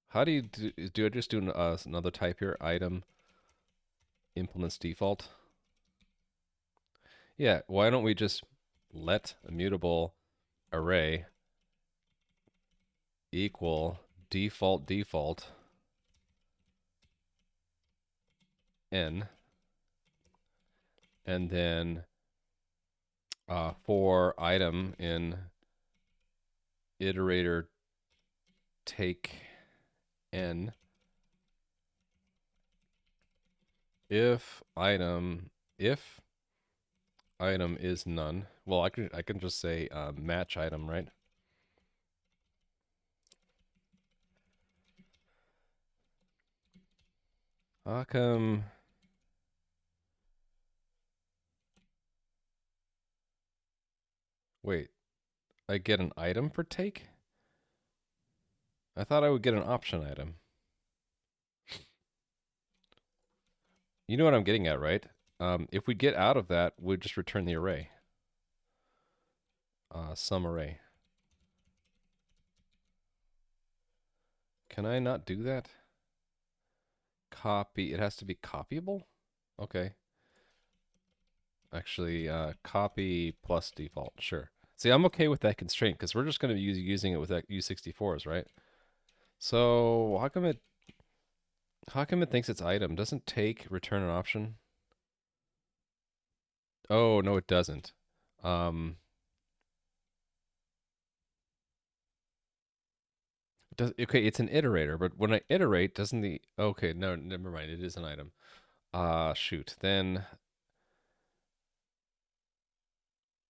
Speaker 1: how do you do I just do another type here? Item implements default. Yeah, why don't we just let a mutable array equal default n, and then for item in iterator take n, if item is none. Well, I can just say match item, right? How come? Wait, I get an item per take? I thought I would get an option item. You know what I'm getting at, right? If we get out of that, we just return the array. Sum array. Can I not do that? Copy. It has to be copyable? Okay. Actually, copy plus default. Sure. See, I'm okay with that constraint because we're just going to be using it with U64s, right? So how come it thinks it's item? Doesn't take return an option? Oh, no, it doesn't. Okay, it's an iterator, but when I iterate, doesn't the okay, no, never mind, it is an item. Shoot. Then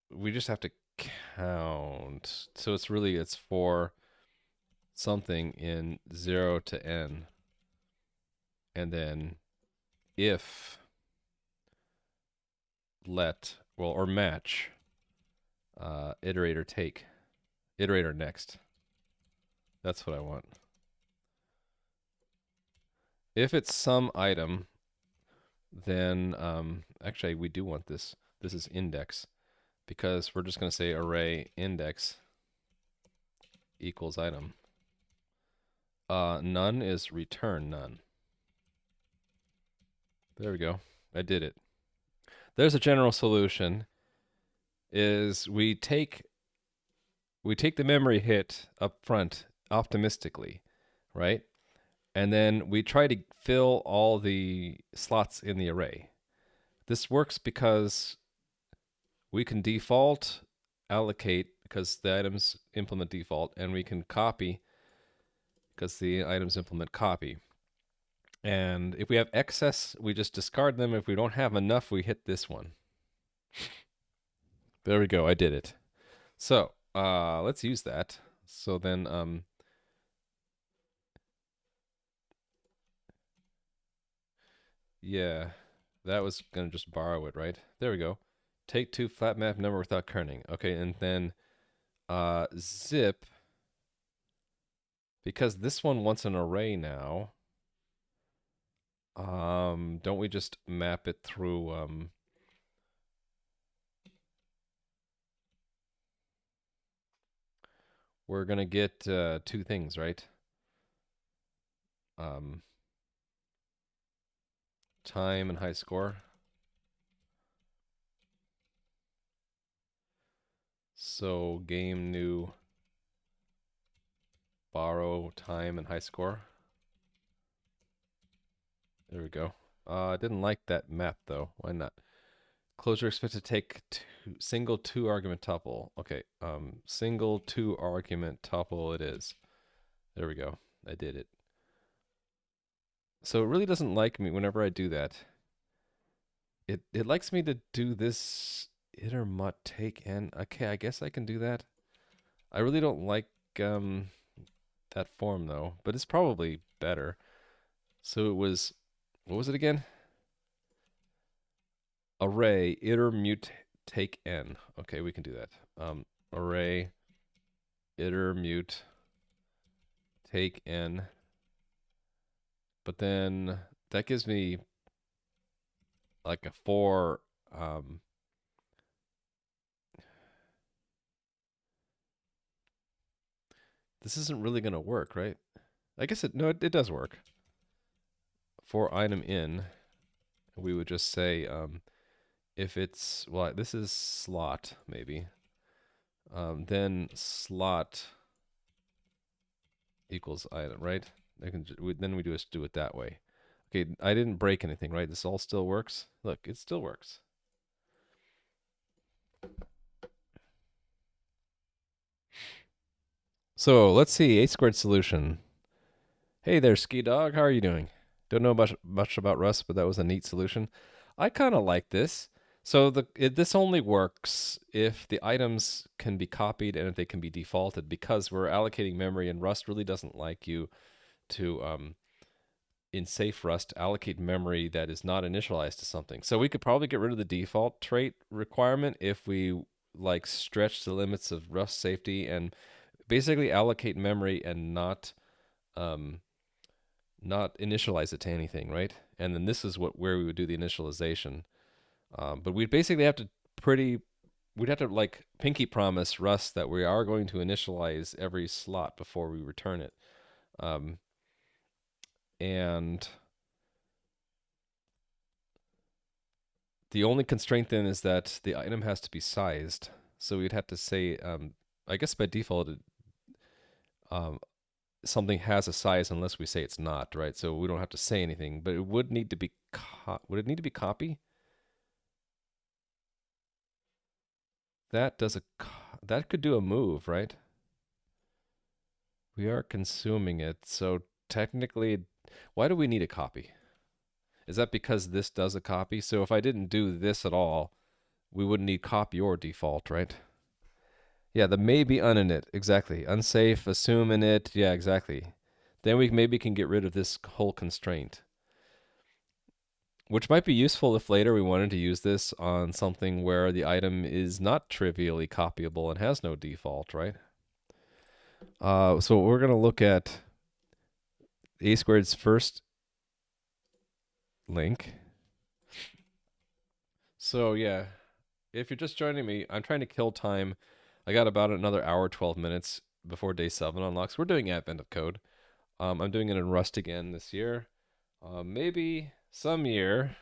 Speaker 1: we just have to count. So it's for something in 0 to n, and then if let well or match iterator take iterator next. That's what I want. If it's some item, then actually we do want this. This is index because we're just going to say array index equals item. None is return none. There we go. I did it. There's a general solution. Is we take the memory hit up front optimistically, right? And then we try to fill all the slots in the array. This works because we can default allocate because the items implement default, and we can copy because the items implement copy. And if we have excess, we just discard them. If we don't have enough, we hit this one. There we go. I did it. So let's use that. So then yeah, that was going to just borrow it, right? There we go. Take two flat map number without kerning. Okay, and then zip, because this one wants an array now. Don't we just map it through we're gonna get two things, right? Time and high score. So game new borrow time and high score. There we go. I didn't like that map though. Why not? Closure expected to take single two argument tuple. Okay, single two argument tuple it is. There we go. I did it. So it really doesn't like me whenever I do that. It likes me to do this iter mut take n. Okay, I guess I can do that. I really don't like that form though, but it's probably better. So it was, what was it again? Array iter mut take n. Okay, we can do that. Array iter mut take n. But then that gives me like a 4 this isn't really going to work, right? I guess it does work. For item in, we would just say if it's, well, this is slot maybe, then slot equals item, right? Then we just do it that way. Okay, I didn't break anything, right? This all still works. Look, it still works. So let's see, A squared solution. Hey there, Ski Dog. How are you doing? Don't know much about Rust, but that was a neat solution. I kind of like this. So this only works if the items can be copied and if they can be defaulted, because we're allocating memory, and Rust really doesn't like you to in safe Rust, allocate memory that is not initialized to something. So we could probably get rid of the default trait requirement if we like stretch the limits of Rust safety and basically allocate memory and um, not initialize it to anything, right? And then this is where we would do the initialization. But we'd basically have to pretty we'd have to like pinky promise Rust that we are going to initialize every slot before we return it. Um, and the only constraint then is that the item has to be sized. So we'd have to say, I guess by default, um, something has a size unless we say it's not, right? So we don't have to say anything, but it would need to be. Would it need to be copy? That does that could do a move, right? We are consuming it, so technically, why do we need a copy? Is that because this does a copy? So if I didn't do this at all, we wouldn't need copy or default, right? Yeah, the maybe uninit, exactly. Unsafe, assume init, yeah, exactly. Then we maybe can get rid of this whole constraint, which might be useful if later we wanted to use this on something where the item is not trivially copyable and has no default, right? So we're going to look at A squared's first link. So yeah, if you're just joining me, I'm trying to kill time. I got about another hour, 12 minutes before day 7 unlocks. We're doing Advent of Code. I'm doing it in Rust again this year. Maybe some year,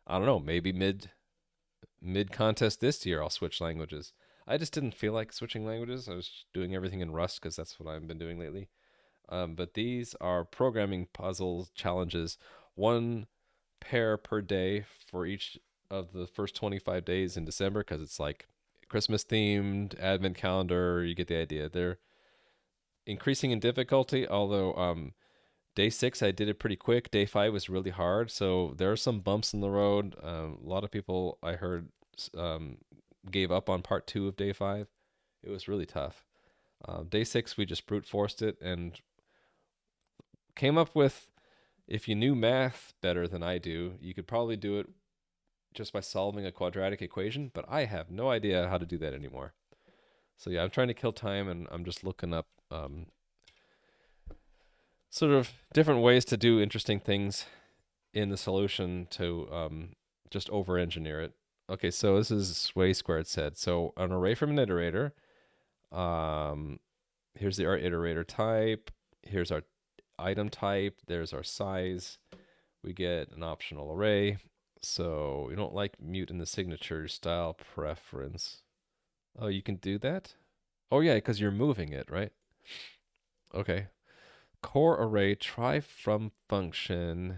Speaker 1: I don't know, maybe mid contest this year I'll switch languages. I just didn't feel like switching languages. I was doing everything in Rust because that's what I've been doing lately. But these are programming puzzle challenges, one pair per day for each of the first 25 days in December because it's like Christmas themed, Advent calendar. You get the idea. They're increasing in difficulty, although day 6 I did it pretty quick. Day 5 was really hard, so there are some bumps in the road. A lot of people I heard um, gave up on part 2 of day 5. It was really tough. Day 6 we just brute forced it and came up with, if you knew math better than I do, you could probably do it just by solving a quadratic equation, but I have no idea how to do that anymore. So yeah, I'm trying to kill time and I'm just looking up sort of different ways to do interesting things in the solution to just over engineer it. Okay, so this is way squared said. So an array from an iterator. Here's our iterator type. Here's our item type. There's our size. We get an optional array. So we don't like mute in the signature style preference. Oh, you can do that? Oh yeah, because you're moving it, right? Okay. Core array try from function.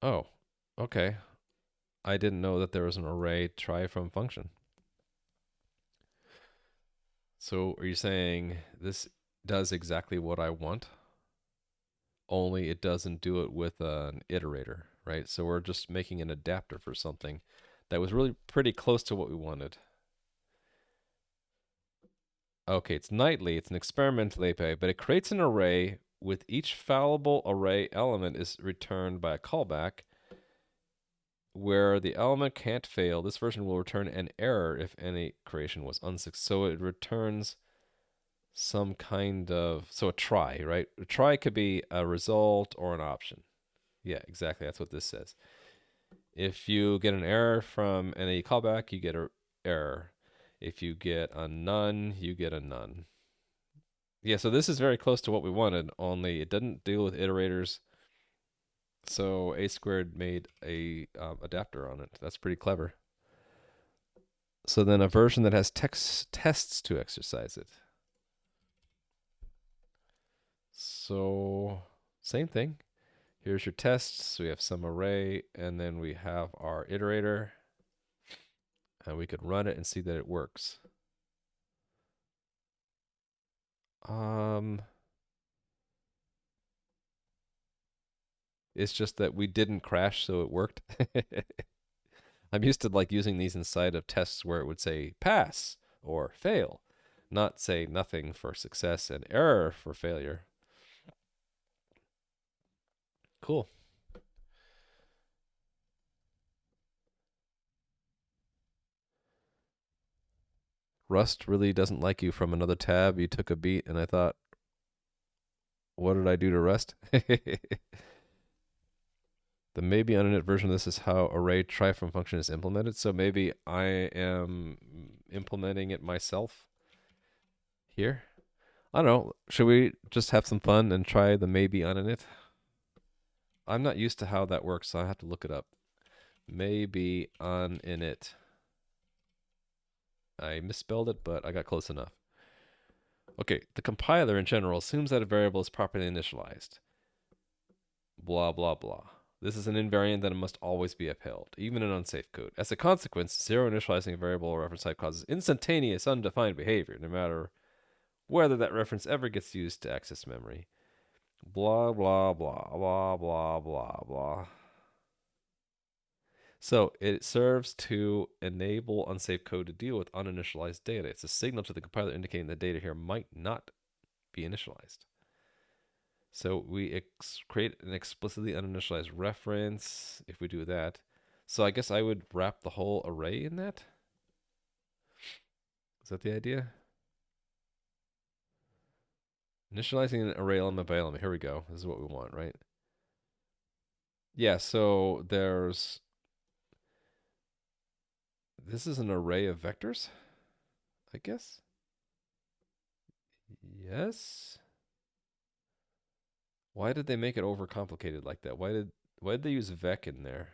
Speaker 1: Oh, okay. I didn't know that there was an array try from function. So are you saying this does exactly what I want? Only it doesn't do it with an iterator, right? So we're just making an adapter for something that was really pretty close to what we wanted. Okay, it's nightly. It's an experimental API, but it creates an array with each fallible array element is returned by a callback where the element can't fail. This version will return an error if any creation was unsuccessful. So it returns some kind of, so a try, right? A try could be a result or an option. Yeah, exactly. That's what this says. If you get an error from any callback, you get an error. If you get a none, you get a none. Yeah, so this is very close to what we wanted, only it didn't deal with iterators. So A squared made a adapter on it. That's pretty clever. So then a version that has tests to exercise it. So same thing. Here's your tests. So we have some array, and then we have our iterator, and we could run it and see that it works. It's just that we didn't crash, so it worked. I'm used to like using these inside of tests where it would say pass or fail, not say nothing for success and error for failure. Cool. Rust really doesn't like you from another tab. You took a beat, and I thought, what did I do to Rust? The maybe uninit version of this is how array try from function is implemented. So maybe I am implementing it myself here. I don't know. Should we just have some fun and try the maybe uninit? I'm not used to how that works, so I have to look it up. Maybe uninit. I misspelled it, but I got close enough. Okay, the compiler in general assumes that a variable is properly initialized. Blah, blah, blah. This is an invariant that must always be upheld, even in unsafe code. As a consequence, zero initializing a variable or reference type causes instantaneous, undefined behavior, no matter whether that reference ever gets used to access memory. Blah, blah, blah, blah, blah, blah, blah. So it serves to enable unsafe code to deal with uninitialized data. It's a signal to the compiler indicating the data here might not be initialized. So we create an explicitly uninitialized reference if we do that. So I guess I would wrap the whole array in that. Is that the idea? Initializing an array element by element. Here we go. This is what we want, right? Yeah, so this is an array of vectors, I guess. Yes. Why did they make it overcomplicated like that? Why did they use vec in there?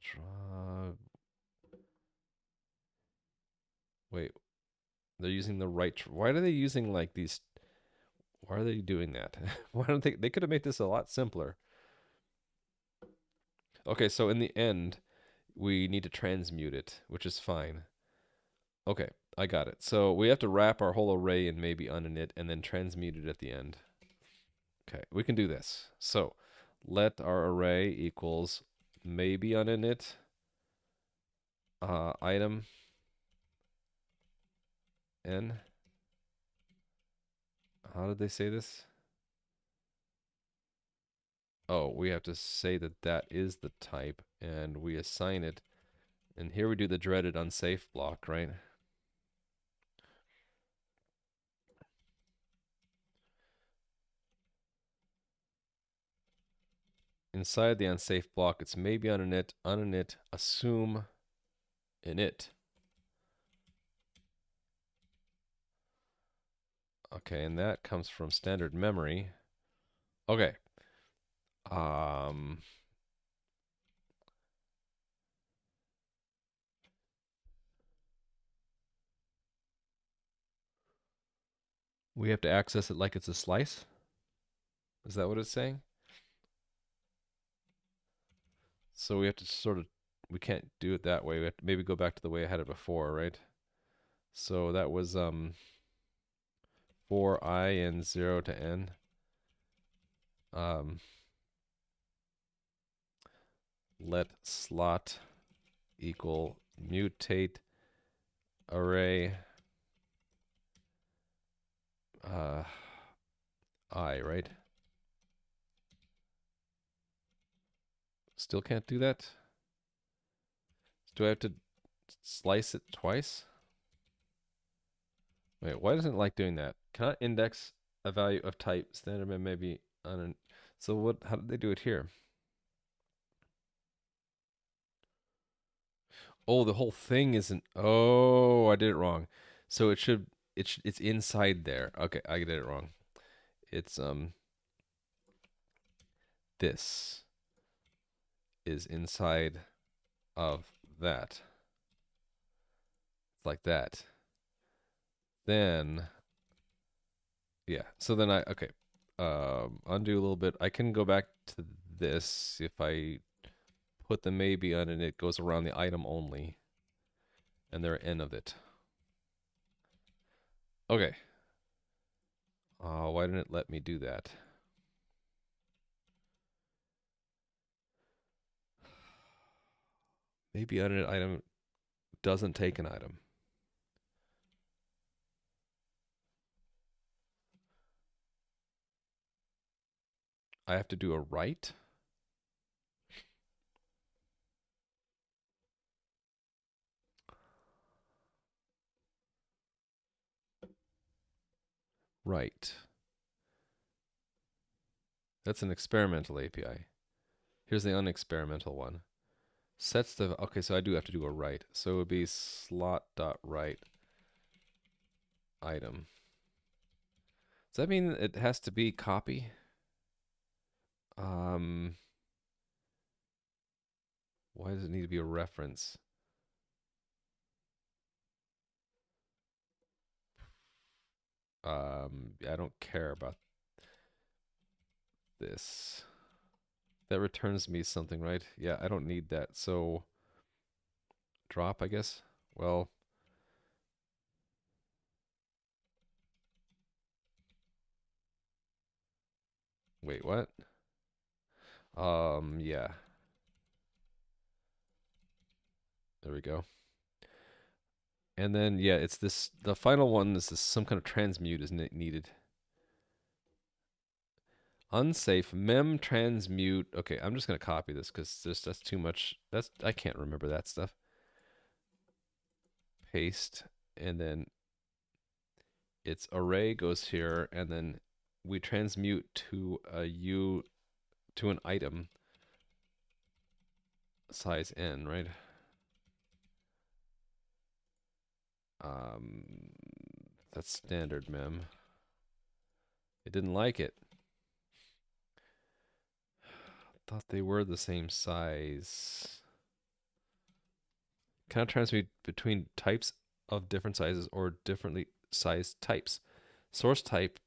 Speaker 1: Draw. Wait, they're using the right. Why are they using like these? Why are they doing that? Why don't they could have made this a lot simpler. Okay, so in the end, we need to transmute it, which is fine. Okay, I got it. So we have to wrap our whole array in maybe uninit and then transmute it at the end. Okay, we can do this. So let our array equals maybe uninit item n. How did they say this? Oh, we have to say that that is the type, and we assign it. And here we do the dreaded unsafe block, right? Inside the unsafe block, it's maybe uninit, assume init. Okay, and that comes from standard memory. Okay. Um, we have to access it like it's a slice. Is that what it's saying? So we have to sort of, we can't do it that way. We have to maybe go back to the way I had it before, right? So that was for I and 0 to n. Um, let slot equal mutate array I, right? Still can't do that? Do I have to slice it twice? Wait, why doesn't it like doing that? Can I index a value of type standard mem maybe on an, so what, how did they do it here? Oh, the whole thing isn't, oh, I did it wrong. So it should, it's inside there. Okay, I did it wrong. It's, this is inside of that. It's like that. Then, yeah, so then okay. Undo a little bit. I can go back to this if I put the maybe on and it goes around the item only. And they're n of it. Okay. Why didn't it let me do that? Maybe on an item doesn't take an item. I have to do a write. Write. That's an experimental API. Here's the unexperimental one. Sets the, okay, so I do have to do a write. So it would be slot.write item. Does that mean it has to be copy? Why does it need to be a reference? I don't care about this. That returns me something, right? Yeah, I don't need that. So drop, I guess. Well, wait, what? Yeah. There we go. And then yeah, it's this. The final one is this. Some kind of transmute is needed. Unsafe mem transmute. Okay, I'm just gonna copy this because that's too much. That's I can't remember that stuff. Paste, and then its array goes here, and then we transmute to a u to an item size n, right? Um, that's standard mem. It didn't like it. Thought they were the same size. Cannot transmute between types of different sizes or differently sized types. Source type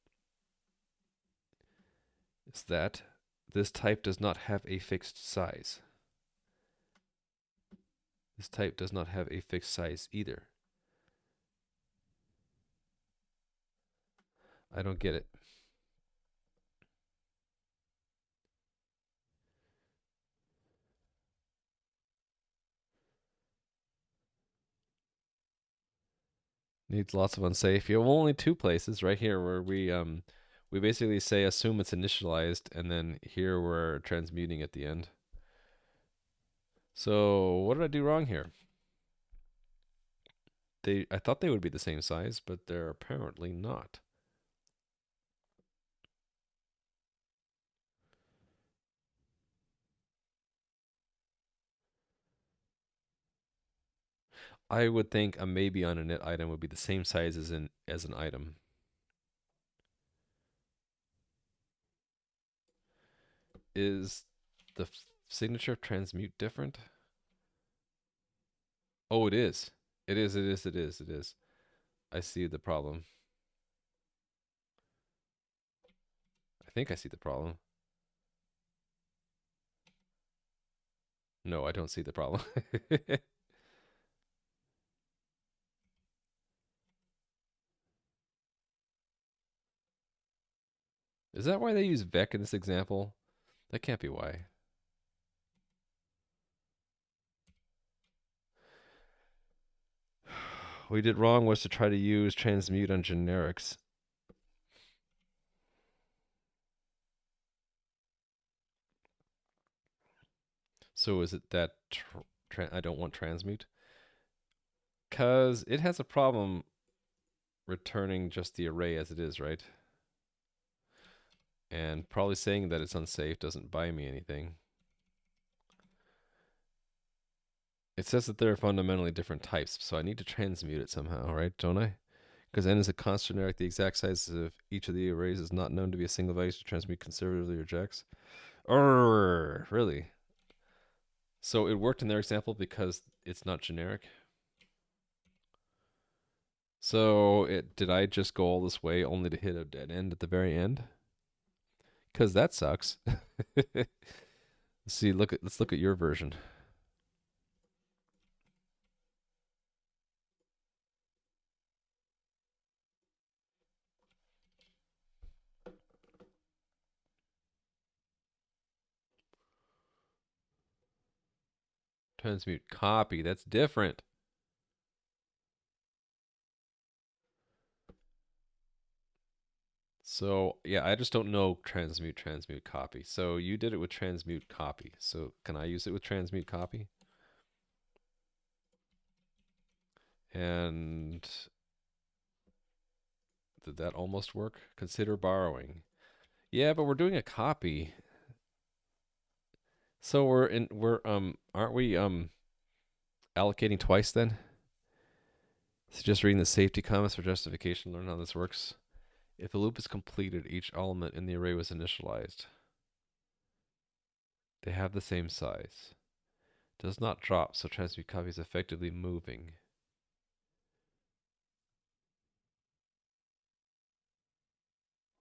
Speaker 1: is that this type does not have a fixed size. This type does not have a fixed size either. I don't get it. Needs lots of unsafe. You have only two places right here where we basically say assume it's initialized, and then here we're transmuting at the end. So what did I do wrong here? I thought they would be the same size, but they're apparently not. I would think a maybe on a init item would be the same size as an item. Is the signature of transmute different? Oh, it is. It is. It is. It is. It is. I see the problem. I think I see the problem. No, I don't see the problem. Is that why they use vec in this example? That can't be why. We did wrong was to try to use transmute on generics. So is it that I don't want transmute? Because it has a problem returning just the array as it is, right? And probably saying that it's unsafe doesn't buy me anything. It says that there are fundamentally different types, so I need to transmute it somehow, right? Don't I? Because n is a constant generic, the exact size of each of the arrays is not known to be a single value, so transmute conservatively rejects. Really? So it worked in their example because it's not generic? So did I just go all this way only to hit a dead end at the very end? Because that sucks. See, let's look at your version. Transmute copy. That's different. So yeah, I just don't know transmute copy. So you did it with transmute copy. So can I use it with transmute copy? And did that almost work? Consider borrowing. Yeah, but we're doing a copy. So we're aren't we allocating twice then? So just reading the safety comments for justification, learn how this works. If a loop is completed, each element in the array was initialized. They have the same size. Does not drop, so transmute copy is effectively moving.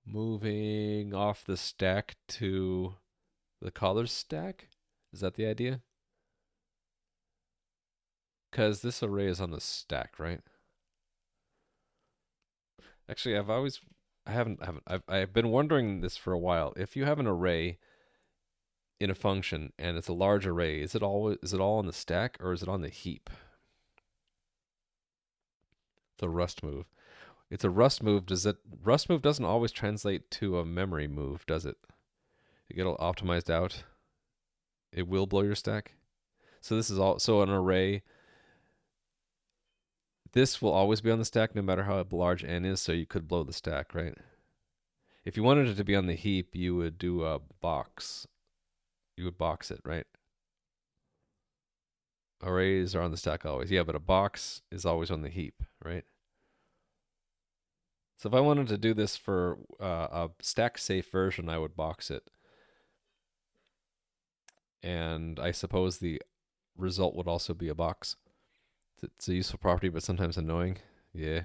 Speaker 1: Moving off the stack to the caller's stack? Is that the idea? Because this array is on the stack, right? Actually, I've been wondering this for a while. If you have an array in a function and it's a large array, is it all on the stack or is it on the heap? The rust move. It's a rust move. Rust move doesn't always translate to a memory move, does it? You get all optimized out. It will blow your stack. So this is also an array. This will always be on the stack no matter how large n is, so you could blow the stack, right? If you wanted it to be on the heap, you would do a box. You would box it, right? Arrays are on the stack always. Yeah, but a box is always on the heap, right? So if I wanted to do this for a stack safe version, I would box it. And I suppose the result would also be a box. It's a useful property, but sometimes annoying. Yeah.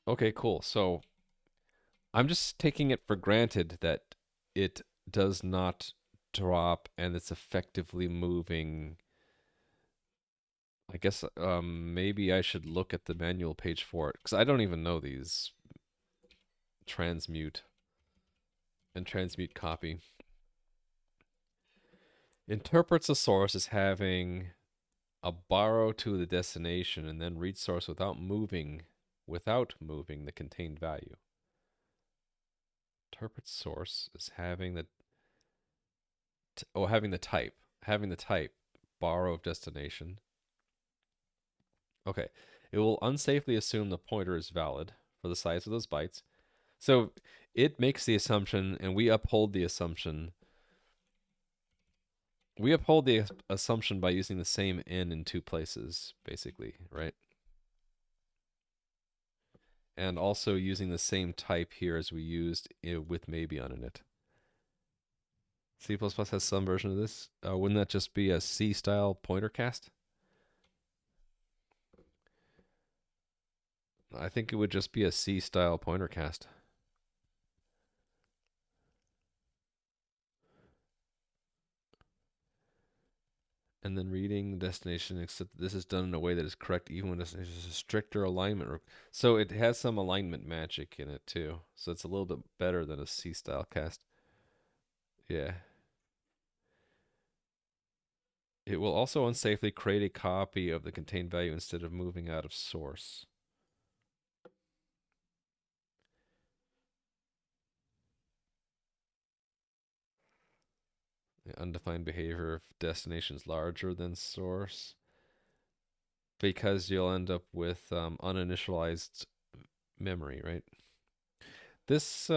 Speaker 1: Okay, cool. So I'm just taking it for granted that it does not drop and it's effectively moving. I guess maybe I should look at the manual page for it because I don't even know these transmute and transmute copy. Interprets a source as having a borrow to the destination and then read source without moving the contained value. Interprets source as having having the type borrow of destination. Okay. It will unsafely assume the pointer is valid for the size of those bytes. So it makes the assumption, and we uphold the assumption. We uphold the assumption by using the same n in two places, basically, right? And also using the same type here as we used with maybe on init. C++ has some version of this. Wouldn't that just be a C-style pointer cast? I think it would just be a C-style pointer cast. And then reading the destination, except this is done in a way that is correct even when destination is a stricter alignment. So it has some alignment magic in it too. So it's a little bit better than a C-style cast. Yeah. It will also unsafely create a copy of the contained value instead of moving out of source. The undefined behavior if destination is larger than source. Because you'll end up with uninitialized memory, right? This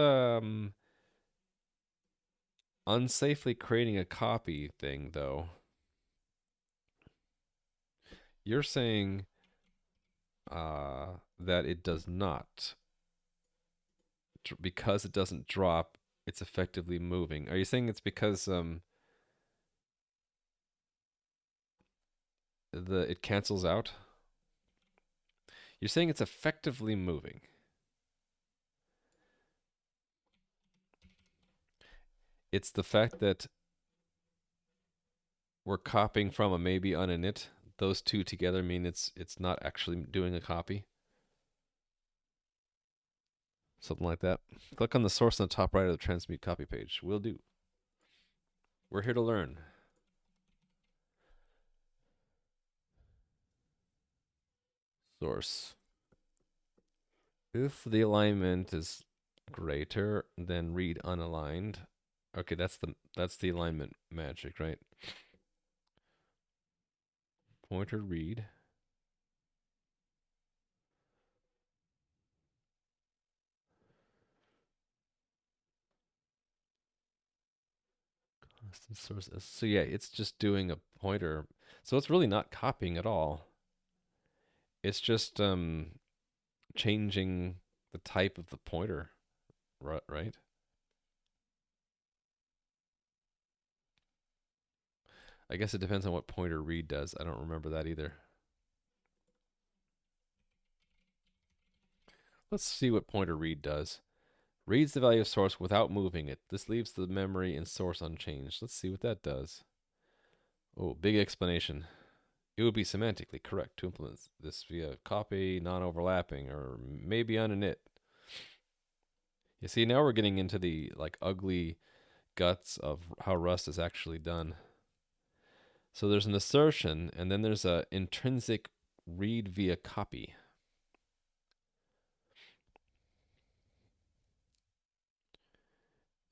Speaker 1: unsafely creating a copy thing, though, you're saying that it does not, because it doesn't drop, it's effectively moving. Are you saying it's because it cancels out? You're saying it's effectively moving. It's the fact that we're copying from a maybe on init. Those two together mean it's not actually doing a copy. Something like that. Click on the source on the top right of the transmute copy page. Will do. We're here to learn. Source. If the alignment is greater than read unaligned. Okay, that's the alignment magic, right? Pointer read. Constant source. So yeah, it's just doing a pointer. So it's really not copying at all. It's just changing the type of the pointer, right? I guess it depends on what pointer read does. I don't remember that either. Let's see what pointer read does. Reads the value of source without moving it. This leaves the memory in source unchanged. Let's see what that does. Oh, big explanation. It would be semantically correct to implement this via copy, non-overlapping, or maybe uninit. You see, now we're getting into the like ugly guts of how Rust is actually done. So there's an assertion, and then there's a intrinsic read via copy.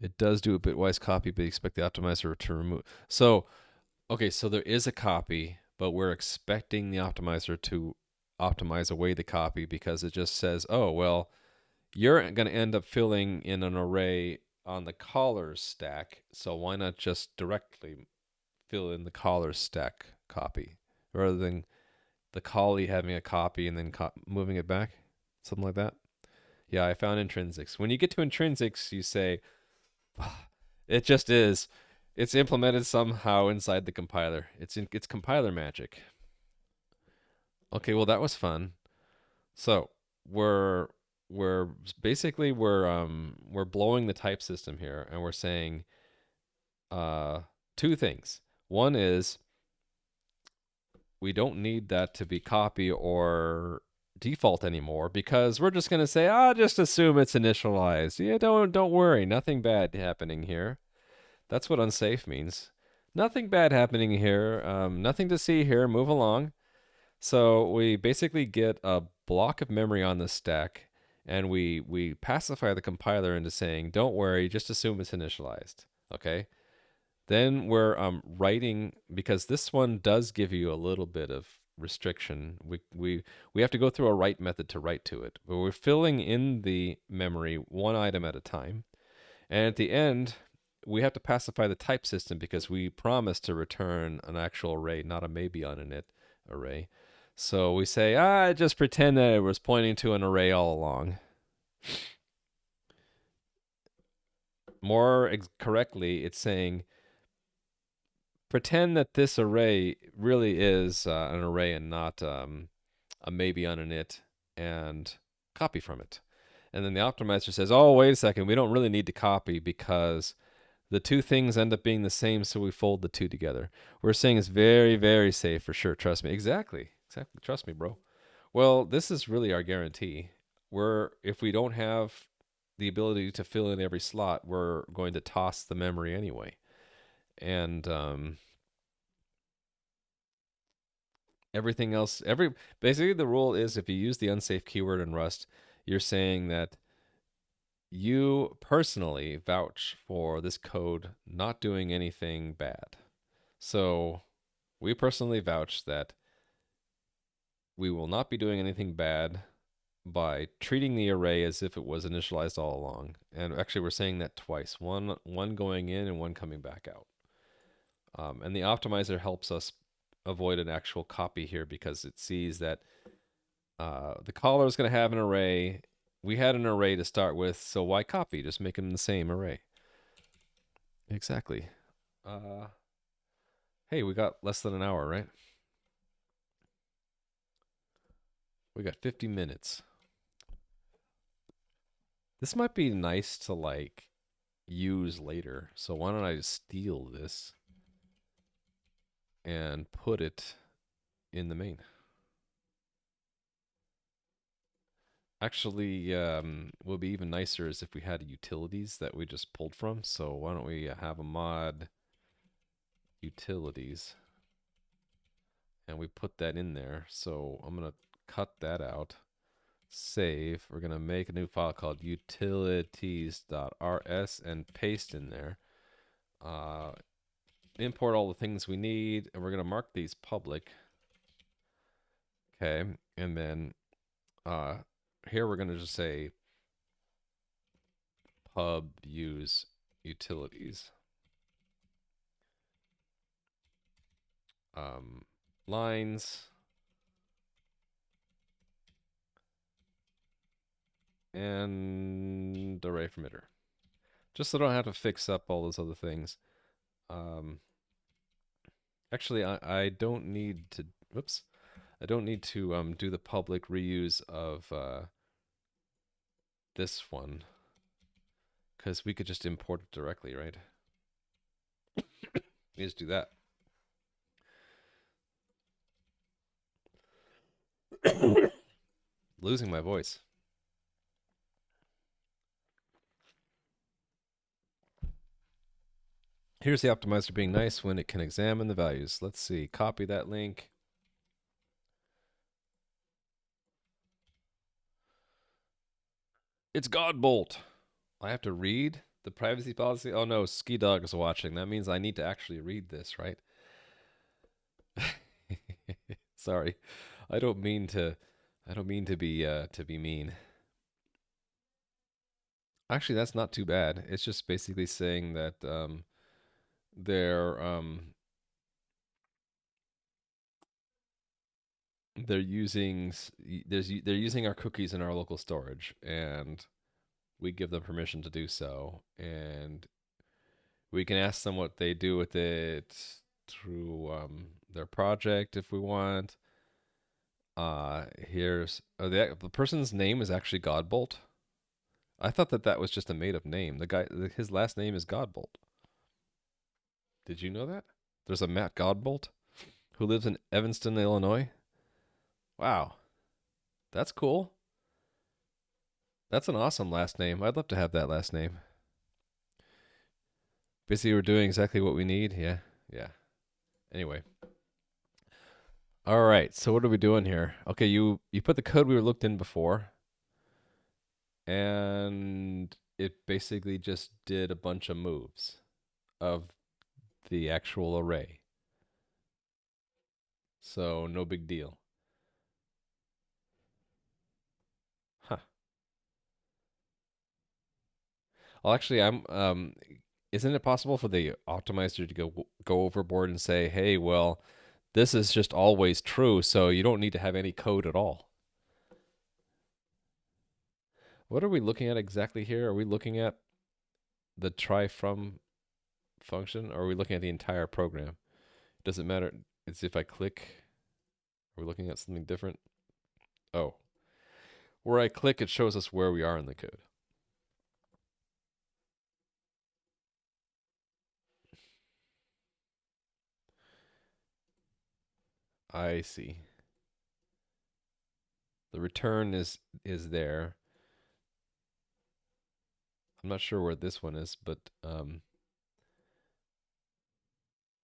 Speaker 1: It does do a bitwise copy, but you expect the optimizer to remove. So, okay, so there is a copy, but we're expecting the optimizer to optimize away the copy because it just says, oh, well, you're going to end up filling in an array on the callers stack, so why not just directly fill in the callers stack copy rather than the callee having a copy and then moving it back? Something like that. Yeah, I found intrinsics. When you get to intrinsics, you say, it just is. It's implemented somehow inside the compiler. It's compiler magic. Okay, well that was fun. So we're we're basically we're blowing the type system here, and we're saying uh two things. One is we don't need that to be copy or default anymore because we're just going to say, just assume it's initialized. Yeah, don't worry, nothing bad happening here. That's what unsafe means. Nothing bad happening here. Nothing to see here. Move along. So we basically get a block of memory on the stack, and we pacify the compiler into saying, "Don't worry, just assume it's initialized." Okay. Then we're writing because this one does give you a little bit of restriction. We have to go through a write method to write to it, but we're filling in the memory one item at a time. And at the end, we have to pacify the type system because we promised to return an actual array, not a maybe on init array. So we say, just pretend that it was pointing to an array all along. More correctly, it's saying, pretend that this array really is an array and not a maybe on init, and copy from it. And then the optimizer says, oh, wait a second, we don't really need to copy because the two things end up being the same, so we fold the two together. We're saying it's very, very safe for sure. Trust me. Exactly. Trust me, bro. Well, this is really our guarantee. If we don't have the ability to fill in every slot, we're going to toss the memory anyway. And everything else, basically the rule is if you use the unsafe keyword in Rust, you're saying that you personally vouch for this code not doing anything bad. So we personally vouch that we will not be doing anything bad by treating the array as if it was initialized all along. And actually, we're saying that twice, one going in and one coming back out. And the optimizer helps us avoid an actual copy here because it sees that the caller is going to have an array. We had an array to start with, so why copy? Just make them the same array. Exactly. Hey, we got less than an hour, right? We got 50 minutes. This might be nice to like use later. So why don't I just steal this and put it in the main? Actually, would be even nicer is if we had utilities that we just pulled from. So why don't we have a mod utilities and we put that in there. So I'm going to cut that out. save. We're going to make a new file called utilities.rs and paste in there. Import all the things we need, and we're going to mark these public. Okay, and then here we're going to just say pub use utilities. Lines and array emitter. Just so I don't have to fix up all those other things. Actually, I don't need to, whoops. I don't need to do the public reuse of this one, because we could just import it directly, right? We just do that. Losing my voice. Here's the optimizer being nice when it can examine the values. Let's see. Copy that link. It's Godbolt. I have to read the privacy policy. Oh no, Ski Dog is watching. That means I need to actually read this, right? Sorry, I don't mean to. I don't mean to be mean. Actually, that's not too bad. It's just basically saying that they're they're using they're using our cookies in our local storage, and we give them permission to do so, and we can ask them what they do with it through their project if we want. Here's the person's name is actually Godbolt. I thought that that was just a made up name. The guy, his last name is Godbolt. Did you know that? There's a Matt Godbolt who lives in Evanston, Illinois. Wow, that's cool. That's an awesome last name. I'd love to have that last name. Basically, we're doing exactly what we need. Yeah, yeah. Anyway. All right. So what are we doing here? Okay, you put the code we were looked in before, and it basically just did a bunch of moves of the actual array. So no big deal. Huh. Well, actually, isn't it possible for the optimizer to go overboard and say, "Hey, well, this is just always true, so you don't need to have any code at all." What are we looking at exactly here? Are we looking at the try from function, or are we looking at the entire program? Does it matter? It's if I click, are we looking at something different? Oh, where I click, it shows us where we are in the code. I see. The return is there. I'm not sure where this one is, but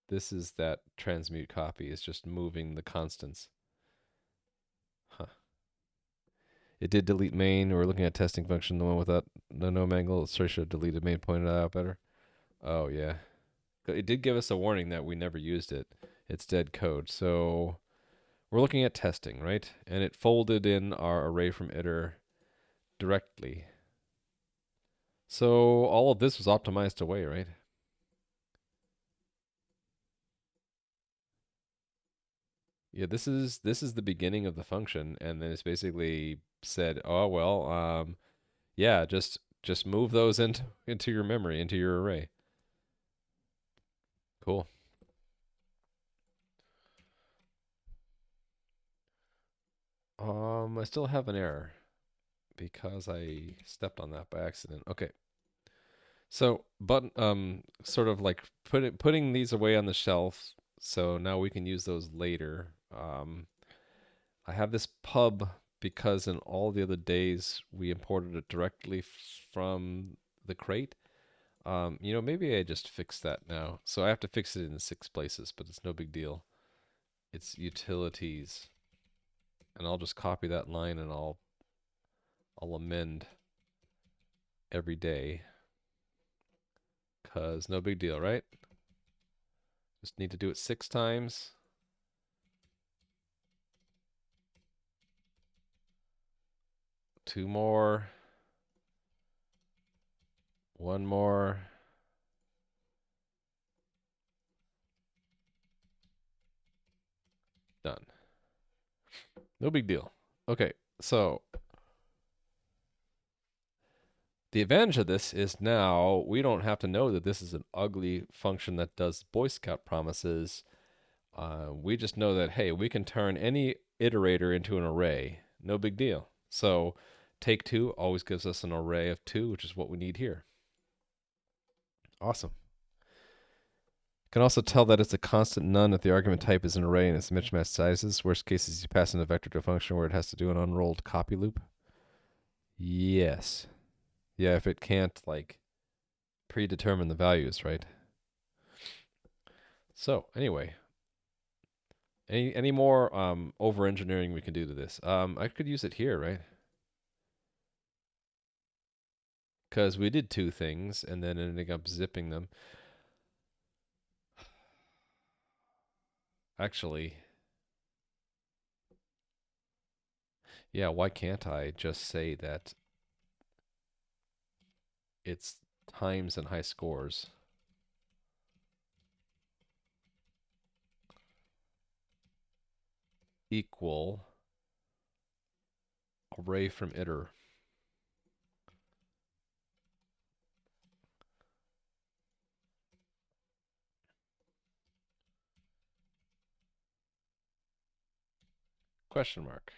Speaker 1: this is that transmute copy. It's just moving the constants. Huh. It did delete main. We're looking at testing function, the one without no mangle. Sorry, should have deleted main, pointed out better. Oh, yeah. It did give us a warning that we never used it. It's dead code. So we're looking at testing, right? And it folded in our array from iter directly. So all of this was optimized away, right? Yeah, this is the beginning of the function, and then it's basically said, oh well, yeah, just move those into your memory, into your array. Cool. I still have an error because I stepped on that by accident. Okay. So, but sort of like putting these away on the shelf, so now we can use those later. I have this pub because in all the other days we imported it directly from the crate. Maybe I just fix that now. So I have to fix it in 6 places, but it's no big deal. It's utilities. And I'll just copy that line and I'll I'll amend every day. Because no big deal, right? Just need to do it 6 times. Two more. One more. Done. No big deal. Okay, so the advantage of this is now we don't have to know that this is an ugly function that does Boy Scout promises. We just know that, hey, we can turn any iterator into an array. No big deal. So take 2 always gives us an array of 2, which is what we need here. Awesome. Can also tell that it's a constant none if the argument type is an array and its mismatched sizes. Worst case is you pass in a vector to a function where it has to do an unrolled copy loop. Yes. Yeah, if it can't, like, predetermine the values, right? So, anyway. Any more over engineering we can do to this? I could use it here, right? Because we did 2 things and then ending up zipping them. Actually, yeah, why can't I just say that it's times and high scores equal array from iter? Question mark.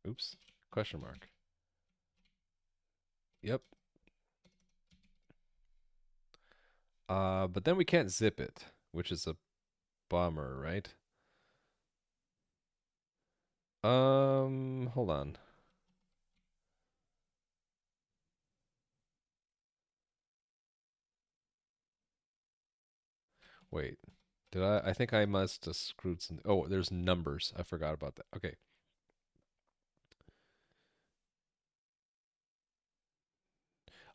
Speaker 1: Oops. Question mark. Yep. But then we can't zip it, which is a bummer, right? Hold on. Wait. Did I think I must have screwed some. Oh, there's numbers. I forgot about that. Okay.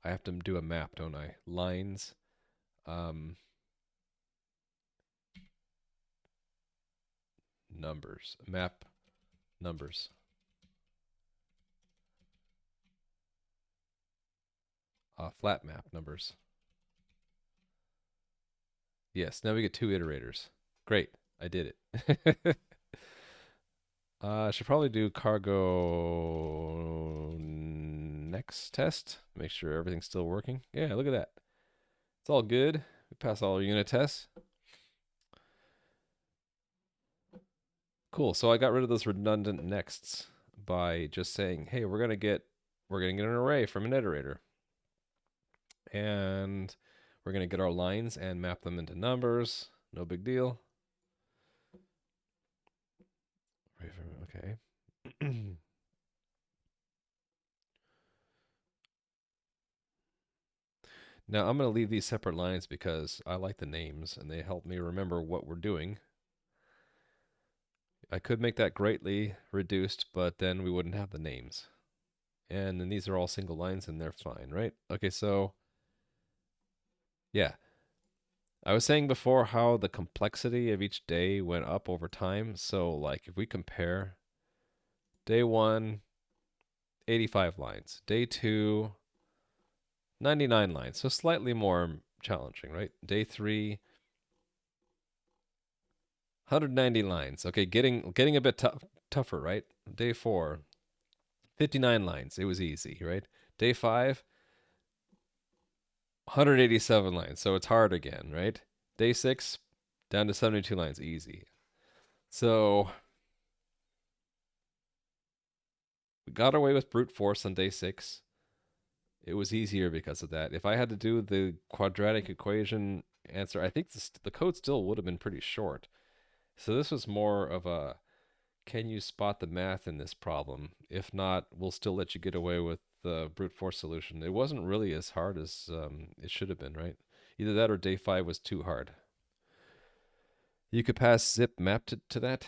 Speaker 1: I have to do a map, don't I? Lines. Um, numbers. Map numbers. Flat map numbers. Yes, now we get 2 iterators. Great. I did it. I should probably do cargo next test. Make sure everything's still working. Yeah, look at that. It's all good. We pass all our unit tests. Cool. So I got rid of those redundant nexts by just saying, hey, we're gonna get an array from an iterator. And we're gonna get our lines and map them into numbers. No big deal. Okay. Now I'm going to leave these separate lines because I like the names and they help me remember what we're doing. I could make that greatly reduced, but then we wouldn't have the names. And then these are all single lines and they're fine, right? Okay, so yeah. I was saying before how the complexity of each day went up over time. So like if we compare day 1, 85 lines, day 2, 99 lines. So slightly more challenging, right? Day 3, 190 lines. Okay, getting a bit tougher, right? Day 4, 59 lines. It was easy, right? Day 5, 187 lines. So it's hard again, right? Day 6, down to 72 lines. Easy. So we got away with brute force on day 6. It was easier because of that. If I had to do the quadratic equation answer, I think the code still would have been pretty short. So this was more of a, can you spot the math in this problem? If not, we'll still let you get away with the brute force solution. It wasn't really as hard as it should have been, right? Either that or day 5 was too hard. You could pass zip map to that?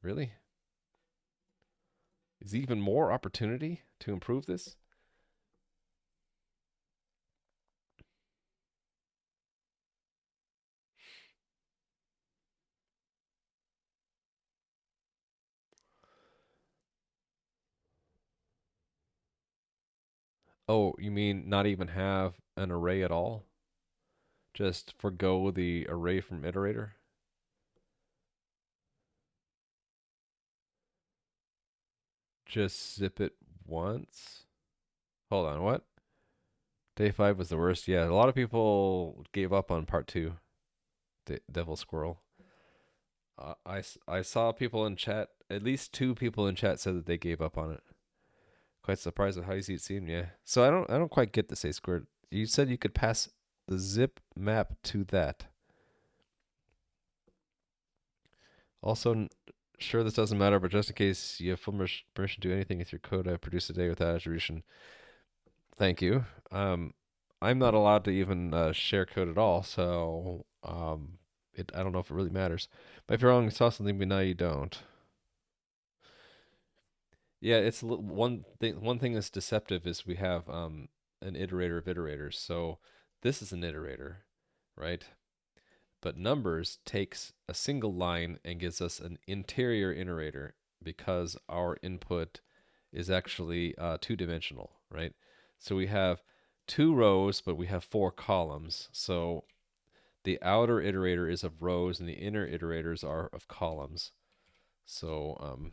Speaker 1: Really? Is even more opportunity to improve this? Oh, you mean not even have an array at all? Just forgo the array from iterator? Just zip it once? Hold on, what? Day 5 was the worst. Yeah, a lot of people gave up on part 2, Devil Squirrel. I saw people in chat, at least 2 people in chat said that they gave up on it. Quite surprised at how easy it seemed, yeah. So I don't quite get this A squared. You said you could pass the zip map to that. Also, sure this doesn't matter, but just in case you have full permission to do anything with your code I produced today without attribution, thank you. I'm not allowed to even share code at all, so I don't know if it really matters. But if you're wrong, you saw something, but now you don't. Yeah, it's one thing. One thing that's deceptive is we have an iterator of iterators. So this is an iterator, right? But numbers takes a single line and gives us an interior iterator because our input is actually two-dimensional, right? So we have 2 rows, but we have 4 columns. So the outer iterator is of rows, and the inner iterators are of columns. So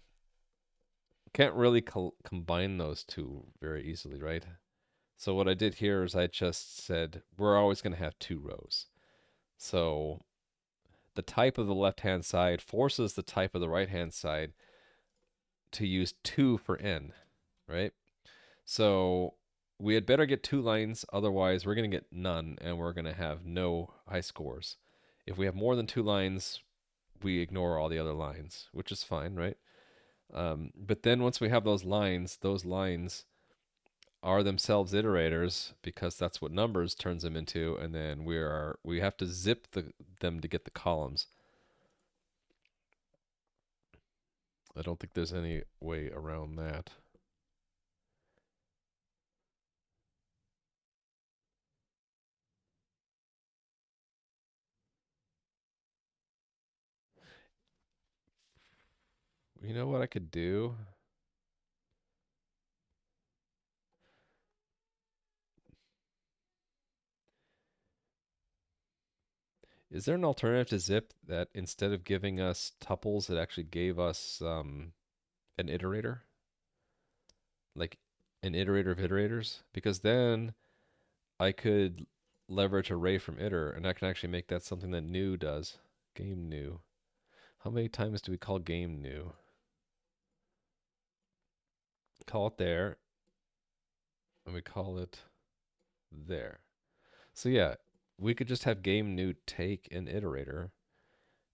Speaker 1: can't really combine those two very easily, right? So what I did here is I just said we're always going to have 2 rows. So the type of the left-hand side forces the type of the right-hand side to use 2 for n, right? So we had better get 2 lines, otherwise we're going to get none, and we're going to have no high scores. If we have more than 2 lines, we ignore all the other lines, which is fine, right? But then once we have those lines are themselves iterators because that's what numbers turns them into, and then we have to zip them to get the columns. I don't think there's any way around that. You know what I could do? Is there an alternative to zip that instead of giving us tuples, it actually gave us an iterator? Like an iterator of iterators? Because then I could leverage array from iter, and I can actually make that something that new does. Game new. How many times do we call game new? Call it there, and we call it there. So yeah, we could just have game new take an iterator,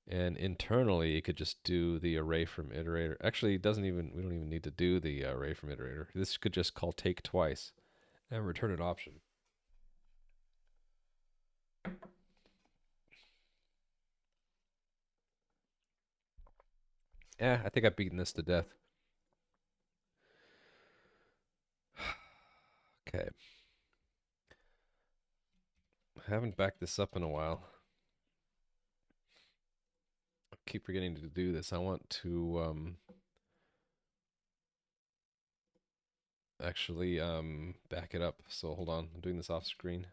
Speaker 1: and internally it could just do the array from iterator. Actually, it doesn't even we don't even need to do the array from iterator. This could just call take twice and return an option. I think I've beaten this to death. Okay, I haven't backed this up in a while. I keep forgetting to do this. I want to actually back it up. So hold on, I'm doing this off screen.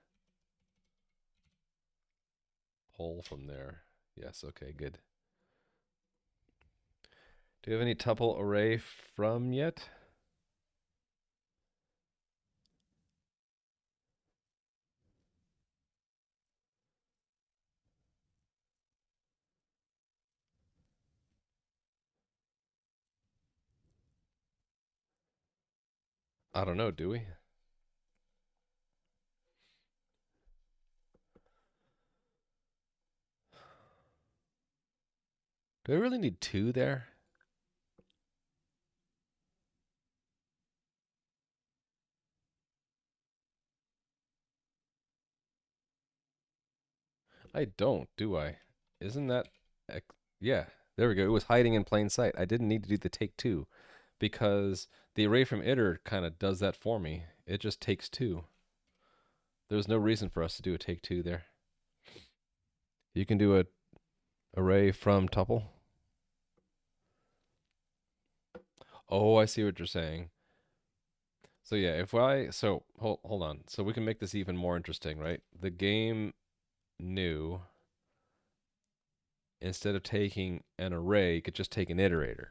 Speaker 1: Pull from there. Yes, okay, good. Do you have any tuple array from yet? I don't know, do we? Do I really need 2 there? I don't, do I? Isn't that... Yeah, there we go. It was hiding in plain sight. I didn't need to do the take 2 because The array from iter kind of does that for me. It just takes two. There's no reason for us to do a take two there. You can do a array from tuple. Oh, I see what you're saying. So yeah, if I so hold on. So we can make this even more interesting, right? The game new, instead of taking an array, could just take an iterator.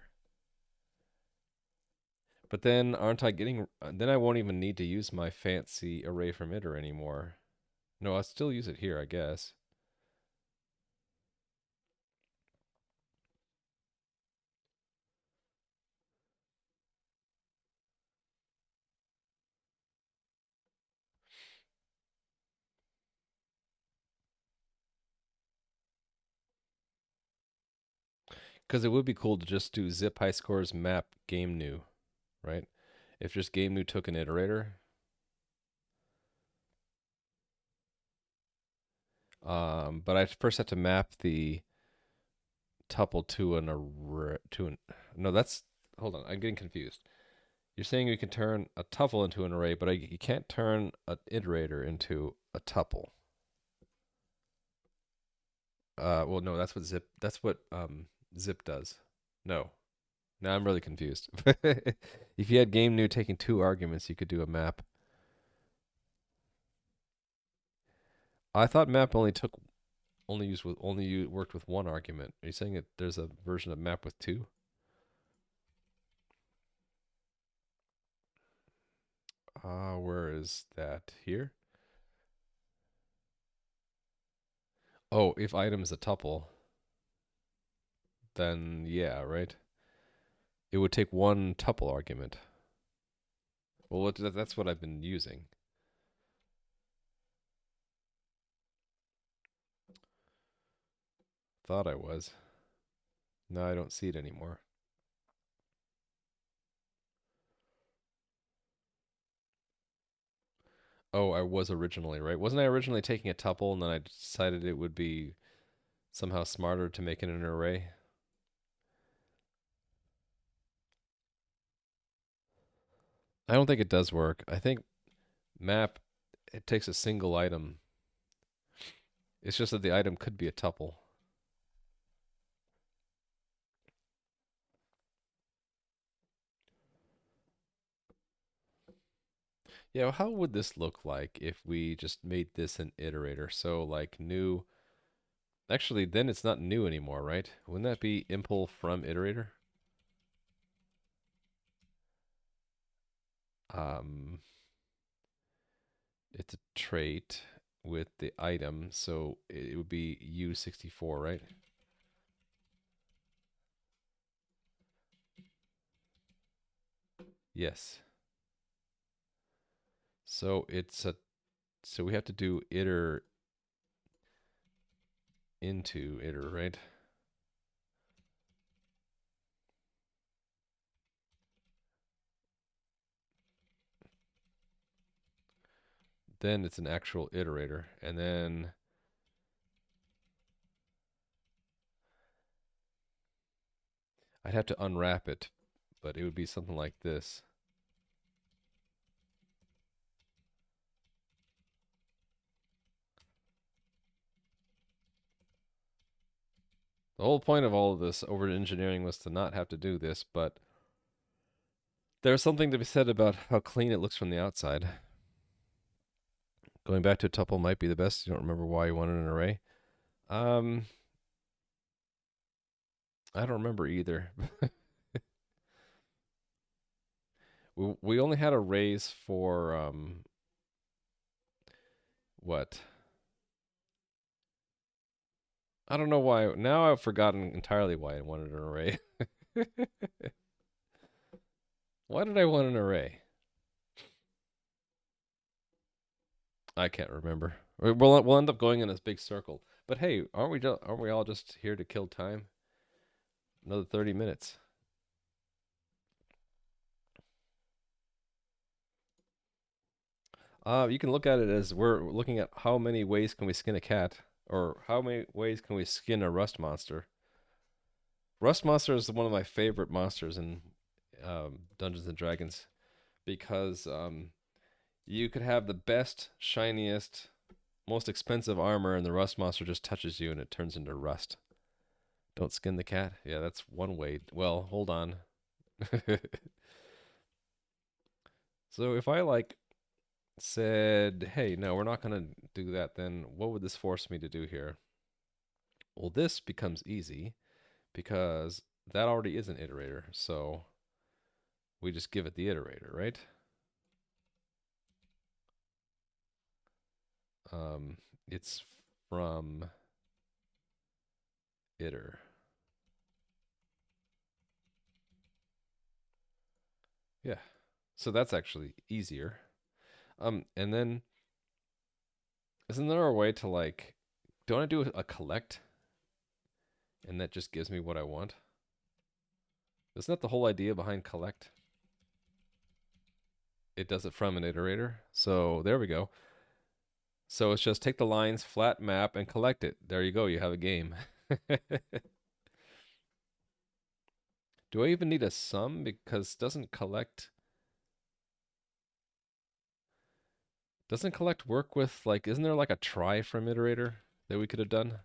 Speaker 1: But then aren't I getting then I won't even need to use my fancy array from iter anymore. No, I'll still use it here, I guess. Because it would be cool to just do zip high scores map game new, right? If just game new took an iterator. But I first have to map the tuple to an array to an no, that's hold on, I'm getting confused. You're saying you can turn a tuple into an array, but you can't turn an iterator into a tuple. Well, no, that's what zip does. No, now I'm really confused. If you had game new taking two arguments, you could do a map. I thought map only worked with one argument. Are you saying that there's a version of map with two? Where is that? Here? Oh, if item is a tuple, then yeah, right? It would take one tuple argument. Well, that's what I've been using. Thought I was. Now I don't see it anymore. Oh, I was originally, right? Wasn't I originally taking a tuple and then I decided it would be somehow smarter to make it an array? I don't think it does work. I think map, it takes a single item. It's just that the item could be a tuple. Yeah, well, how would this look like if we just made this an iterator? So like new, actually then it's not new anymore, right? Wouldn't that be impl from iterator? Um, it's a trait with the item, so it would be U64, right? Yes. So so we have to do iter into iter, right? Then it's an actual iterator, and then I'd have to unwrap it, but it would be something like this. The whole point of all of this over engineering was to not have to do this, but there's something to be said about how clean it looks from the outside. Going back to a tuple might be the best. You don't remember why you wanted an array. Um, I don't remember either. We only had arrays for what? I don't know why. Now I've forgotten entirely why I wanted an array. Why did I want an array? I can't remember. We'll end up going in this big circle. But hey, aren't we all just here to kill time? Another 30 minutes. You can look at it as we're looking at how many ways can we skin a cat, or how many ways can we skin a rust monster. Rust monster is one of my favorite monsters Dungeons and Dragons because you could have the best, shiniest, most expensive armor, and the rust monster just touches you and it turns into rust. Don't skin the cat. Yeah, that's one way. Well, hold on. So if I like said, hey, no, we're not gonna do that, then what would this force me to do here? Well, this becomes easy because that already is an iterator, so we just give it the iterator, right? Um, it's from iter. Yeah. So that's actually easier. And then isn't there a way to like, don't I do a collect and that just gives me what I want? Isn't that the whole idea behind collect? It does it from an iterator. So there we go. So it's just take the lines, flat map, and collect it. There you go. You have a game. Do I even need a sum? Because doesn't collect work with like isn't there like a try from iterator that we could have done?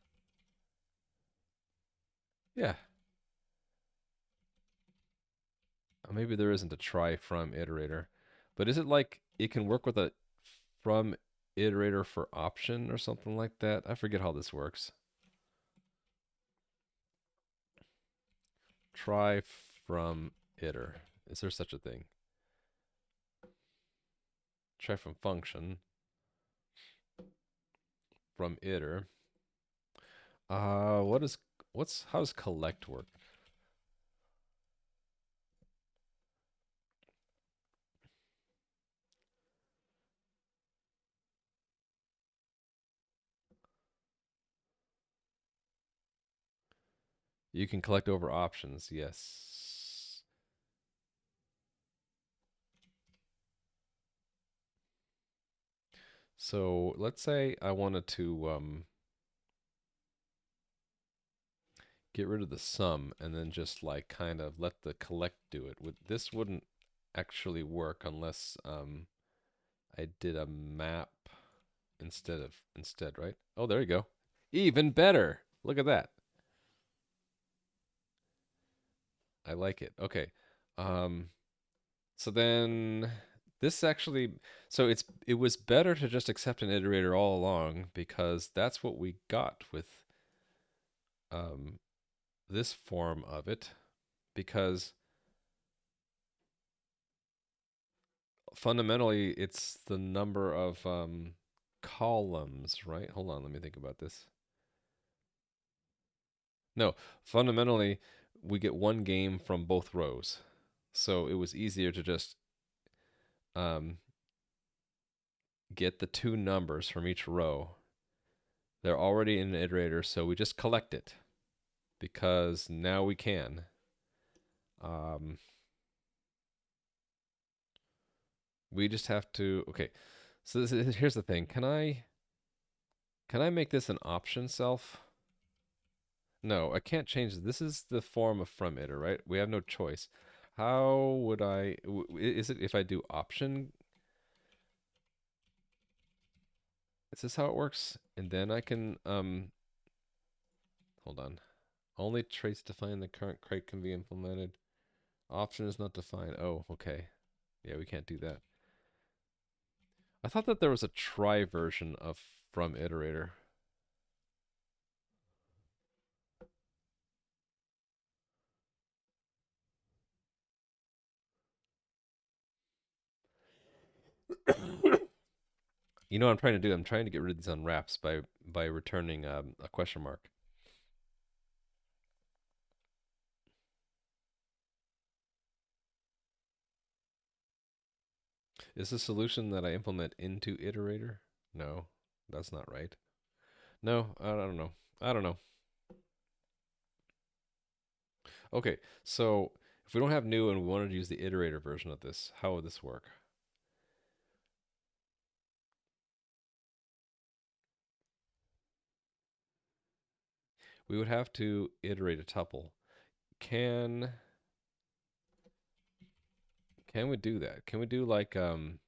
Speaker 1: Yeah. Maybe there isn't a try from iterator. But is it like it can work with a from iterator for option or something like that? I forget how this works. Try from iter. Is there such a thing? Try from function from iter. What is what's how does collect work? You can collect over options. Yes. So let's say I wanted to get rid of the sum and then just like kind of let the collect do it. This wouldn't actually work unless I did a map instead, right? Oh, there you go. Even better. Look at that. I like it. Okay. Um, so then this actually so it was better to just accept an iterator all along because that's what we got with um this form of it because fundamentally it's the number of columns, right? Hold on, let me think about this. No, fundamentally we get one game from both rows. So it was easier to just um, get the two numbers from each row. They're already in an iterator, so we just collect it because now we can. Um, we just have to. Okay, so here's the thing. Can I make this an option self? No, I can't change this. This is the form of from iter, right? We have no choice. How would is it if I do option? Is this how it works? And then I can hold on. Only trace defined the current crate can be implemented. Option is not defined. Oh, okay. Yeah, we can't do that. I thought that there was a try version of from iterator. You know what I'm trying to do? I'm trying to get rid of these unwraps by returning a question mark. Is the solution that I implement into iterator? No, that's not right. No, I don't know. I don't know. Okay, so if we don't have new and we wanted to use the iterator version of this, how would this work? We would have to iterate a tuple. Can Can we do that? Can we do like can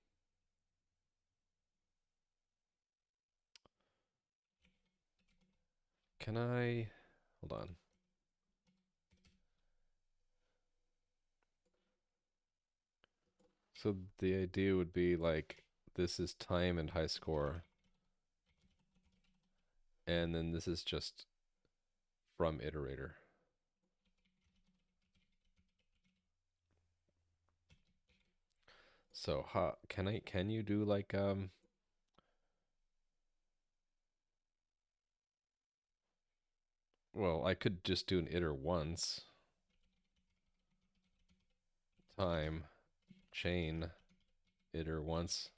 Speaker 1: I hold on. So the idea would be like this is time and high score, and then this is just from iterator. So can you do like well, I could just do an iter once, time, chain, iter once,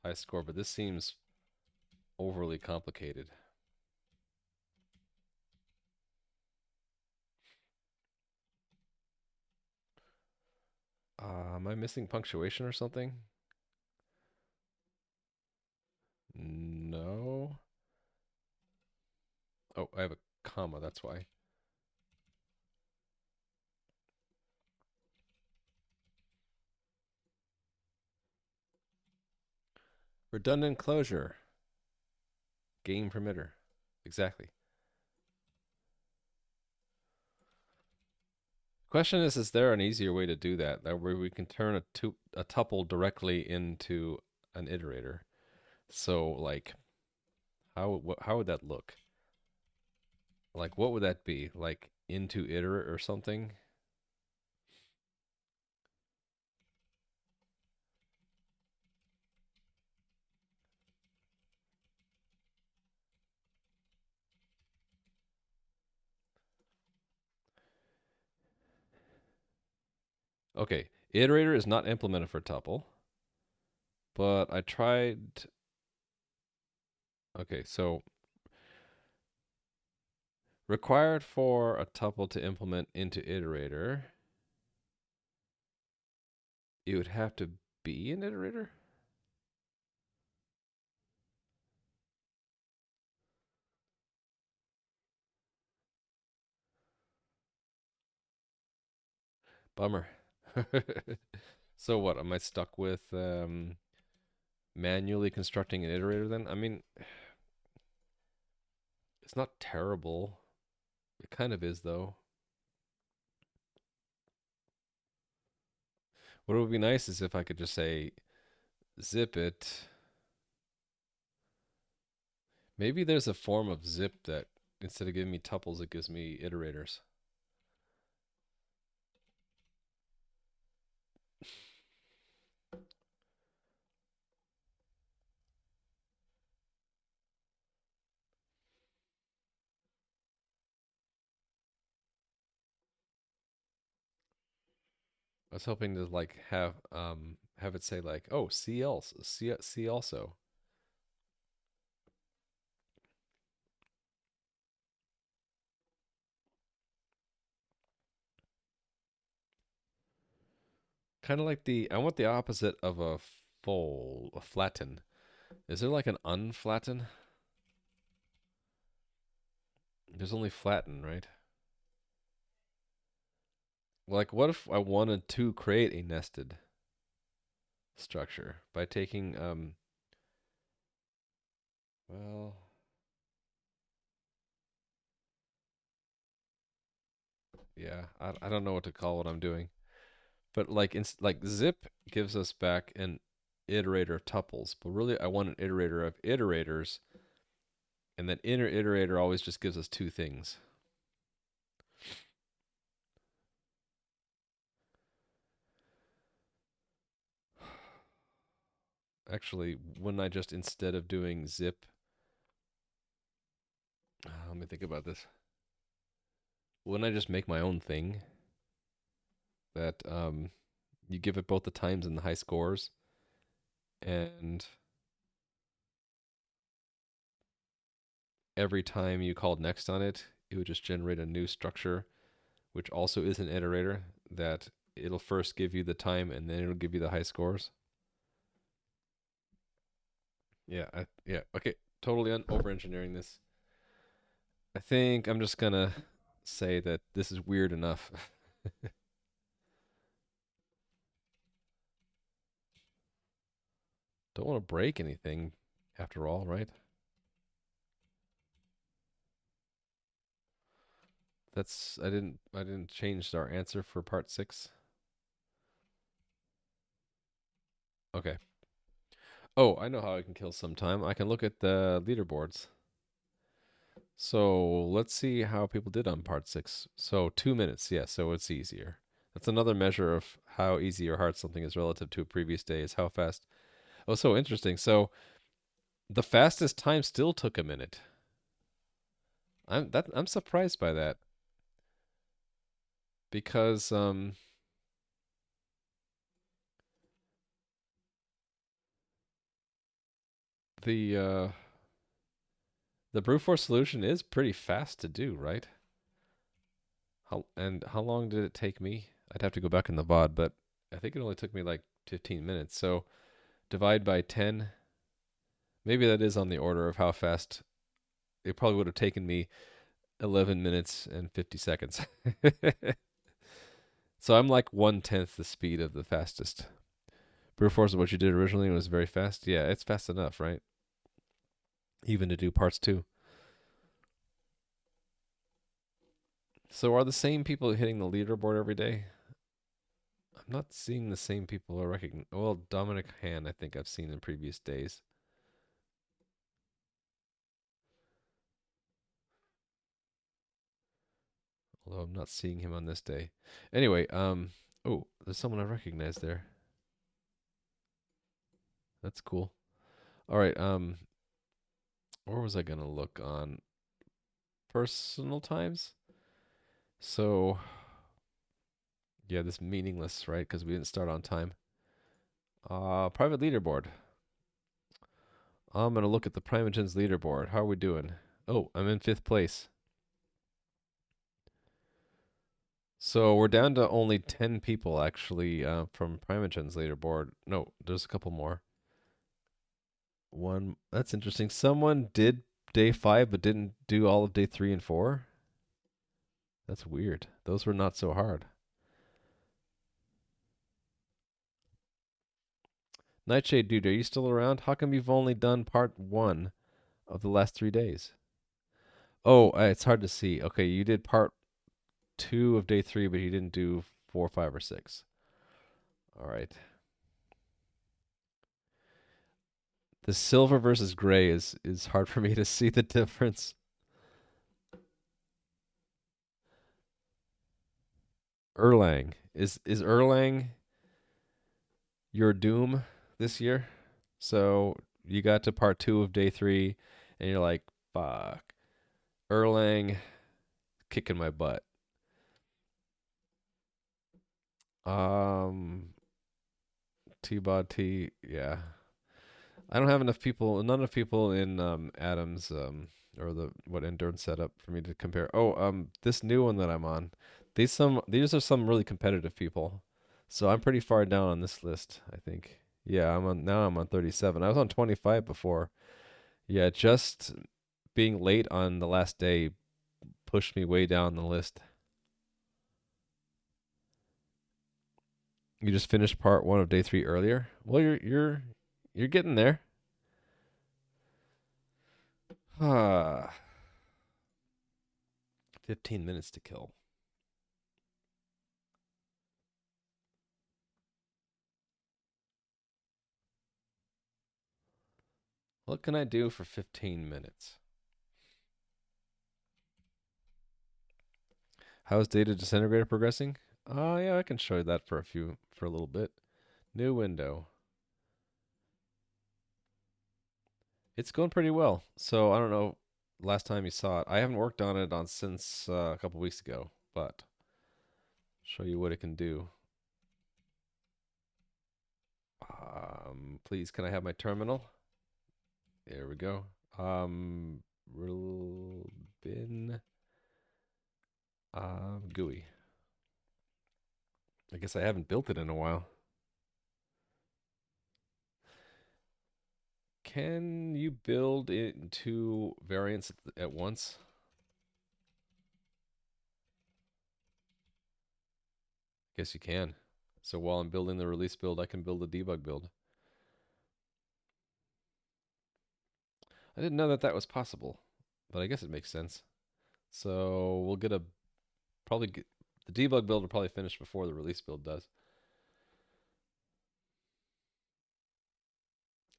Speaker 1: high score, but this seems overly complicated. Am I missing punctuation or something? No. Oh, I have a comma, that's why. Redundant closure. Game permitter. Exactly. Question is there an easier way to do that? That where we can turn a tuple directly into an iterator. So like how would that look? Like what would that be? Like into iter or something? Okay, iterator is not implemented for tuple, but I tried. Okay, so required for a tuple to implement into iterator, it would have to be an iterator. Bummer. So what? Am I stuck with manually constructing an iterator then? I mean, it's not terrible. It kind of is though. What would be nice is if I could just say zip it. Maybe there's a form of zip that instead of giving me tuples, it gives me iterators. I was hoping to like have it say like, oh, see else, see also. Kind of like I want the opposite of a flatten. Is there like an unflatten? There's only flatten, right? Like, what if I wanted to create a nested structure by taking, well, yeah, I don't know what to call what I'm doing, but like, like zip gives us back an iterator of tuples, but really I want an iterator of iterators, and that inner iterator always just gives us two things. Actually, wouldn't I just instead of doing zip, let me think about this. Wouldn't I just make my own thing that you give it both the times and the high scores, and every time you called next on it, it would just generate a new structure, which also is an iterator that it'll first give you the time and then it'll give you the high scores. Yeah, yeah, okay, totally over engineering this. I think I'm just gonna say that this is weird enough. Don't want to break anything after all, right? That's I didn't change our answer for part 6. Okay. Oh, I know how I can kill some time. I can look at the leaderboards. So let's see how people did on part 6. So 2 minutes, yeah, so it's easier. That's another measure of how easy or hard something is relative to a previous day, is how fast. Oh, so interesting. So the fastest time still took a minute. I'm surprised by that because the uh the brute force solution is pretty fast to do, right? How long did it take me? I'd have to go back in the VOD, but I think it only took me like 15 minutes. So divide by 10. Maybe that is on the order of how fast. It probably would have taken me 11 minutes and 50 seconds. So I'm like 1/10 the speed of the fastest. Brute force is what you did originally and was very fast. Yeah, it's fast enough, right? Even to do parts 2. So are the same people hitting the leaderboard every day? I'm not seeing the same people I recognize. Well, Dominic Han, I think I've seen in previous days. Although I'm not seeing him on this day. Anyway, oh, there's someone I recognize there. That's cool. All right, where was I gonna look on personal times? So, yeah, this meaningless, right? Because we didn't start on time. Private leaderboard. I'm gonna look at the Primogen's leaderboard. How are we doing? Oh, I'm in 5th place. So we're down to only 10 people actually from Primogen's leaderboard. No, there's a couple more. One, that's interesting. Someone did day 5 but didn't do all of day 3 and 4. That's weird. Those were not so hard. Nightshade Dude, are you still around? How come you've only done part 1 of the last 3 days? Oh, it's hard to see. Okay, you did part 2 of day 3, but you didn't do 4, 5, or 6. All right. The silver versus gray is hard for me to see the difference. Erlang. Is Erlang your doom this year? So you got to part 2 of day 3 and you're like, fuck. Erlang kicking my butt. Um T-Bod T, yeah. I don't have enough people, not enough people in Adams or the what endurance setup for me to compare. Oh, this new one that I'm on. These are some really competitive people. So I'm pretty far down on this list, I think. Yeah, I'm on 37. I was on 25 before. Yeah, just being late on the last day pushed me way down the list. You just finished part 1 of day 3 earlier? Well, you're getting there. Ah, 15 minutes to kill. What can I do for 15 minutes? How's Data Disintegrator progressing? Oh, yeah, I can show you that for a little bit. New window. It's going pretty well. So I don't know last time you saw it. I haven't worked on it on since a couple weeks ago, but show you what it can do. Please, can I have my terminal? There we go. Bin GUI. I guess I haven't built it in a while. Can you build it in 2 variants at once? Guess you can. So while I'm building the release build, I can build a debug build. I didn't know that that was possible, but I guess it makes sense. So we'll get a probably get, the debug build will probably finish before the release build does.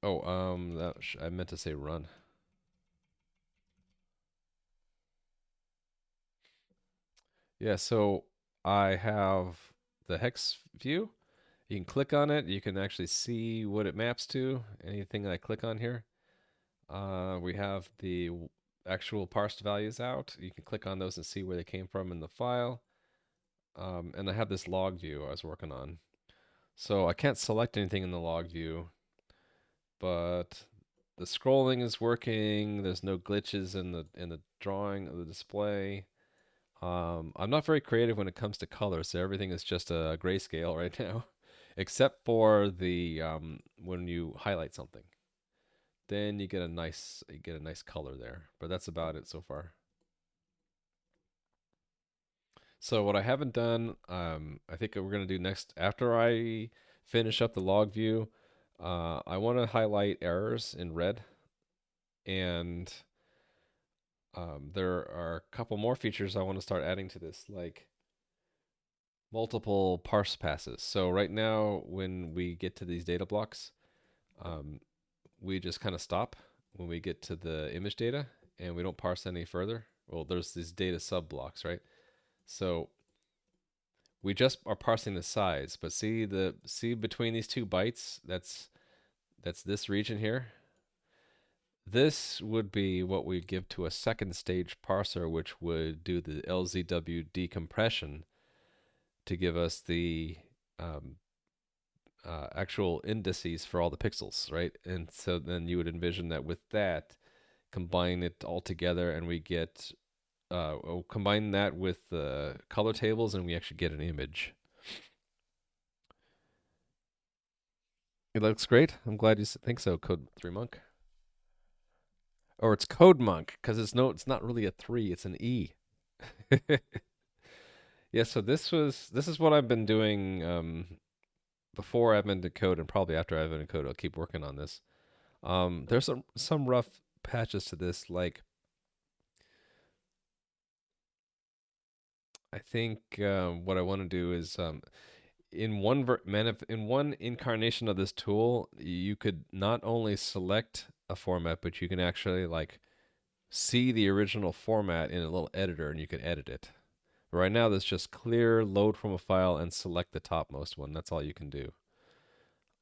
Speaker 1: Oh, I meant to say run. Yeah, so I have the hex view. You can click on it. You can actually see what it maps to. Anything I click on here. We have the actual parsed values out. You can click on those and see where they came from in the file. And I have this log view I was working on. So I can't select anything in the log view, but the scrolling is working. There's no glitches in the drawing of the display. I'm not very creative when it comes to color, so everything is just a grayscale right now, except for the when you highlight something, then you get a nice color there. But that's about it so far. So what I haven't done, I think we're gonna do next after I finish up the log view. I want to highlight errors in red, and there are a couple more features I want to start adding to this, like multiple parse passes. So right now, when we get to these data blocks, um, we just kind of stop when we get to the image data, and we don't parse any further. Well, there's these data sub blocks, right? So we just are parsing the size, but see between these two bytes, that's this region here. This would be what we give to a second stage parser, which would do the LZW decompression to give us the um, actual indices for all the pixels, right? And so then you would envision that with that, combine it all together, and we get we'll combine that with the color tables, and we actually get an image. It looks great. I'm glad you think so, Code 3 Monk. Or it's Code Monk, because it's not really a 3, it's an E. Yeah, so this is what I've been doing before Advent to Code, and probably after Advent to Code. I'll keep working on this. There's some rough patches to this. Like I think what I want to do is in in one incarnation of this tool, you could not only select a format, but you can actually like see the original format in a little editor, and you can edit it. But right now, there's just clear load from a file and select the topmost one. That's all you can do.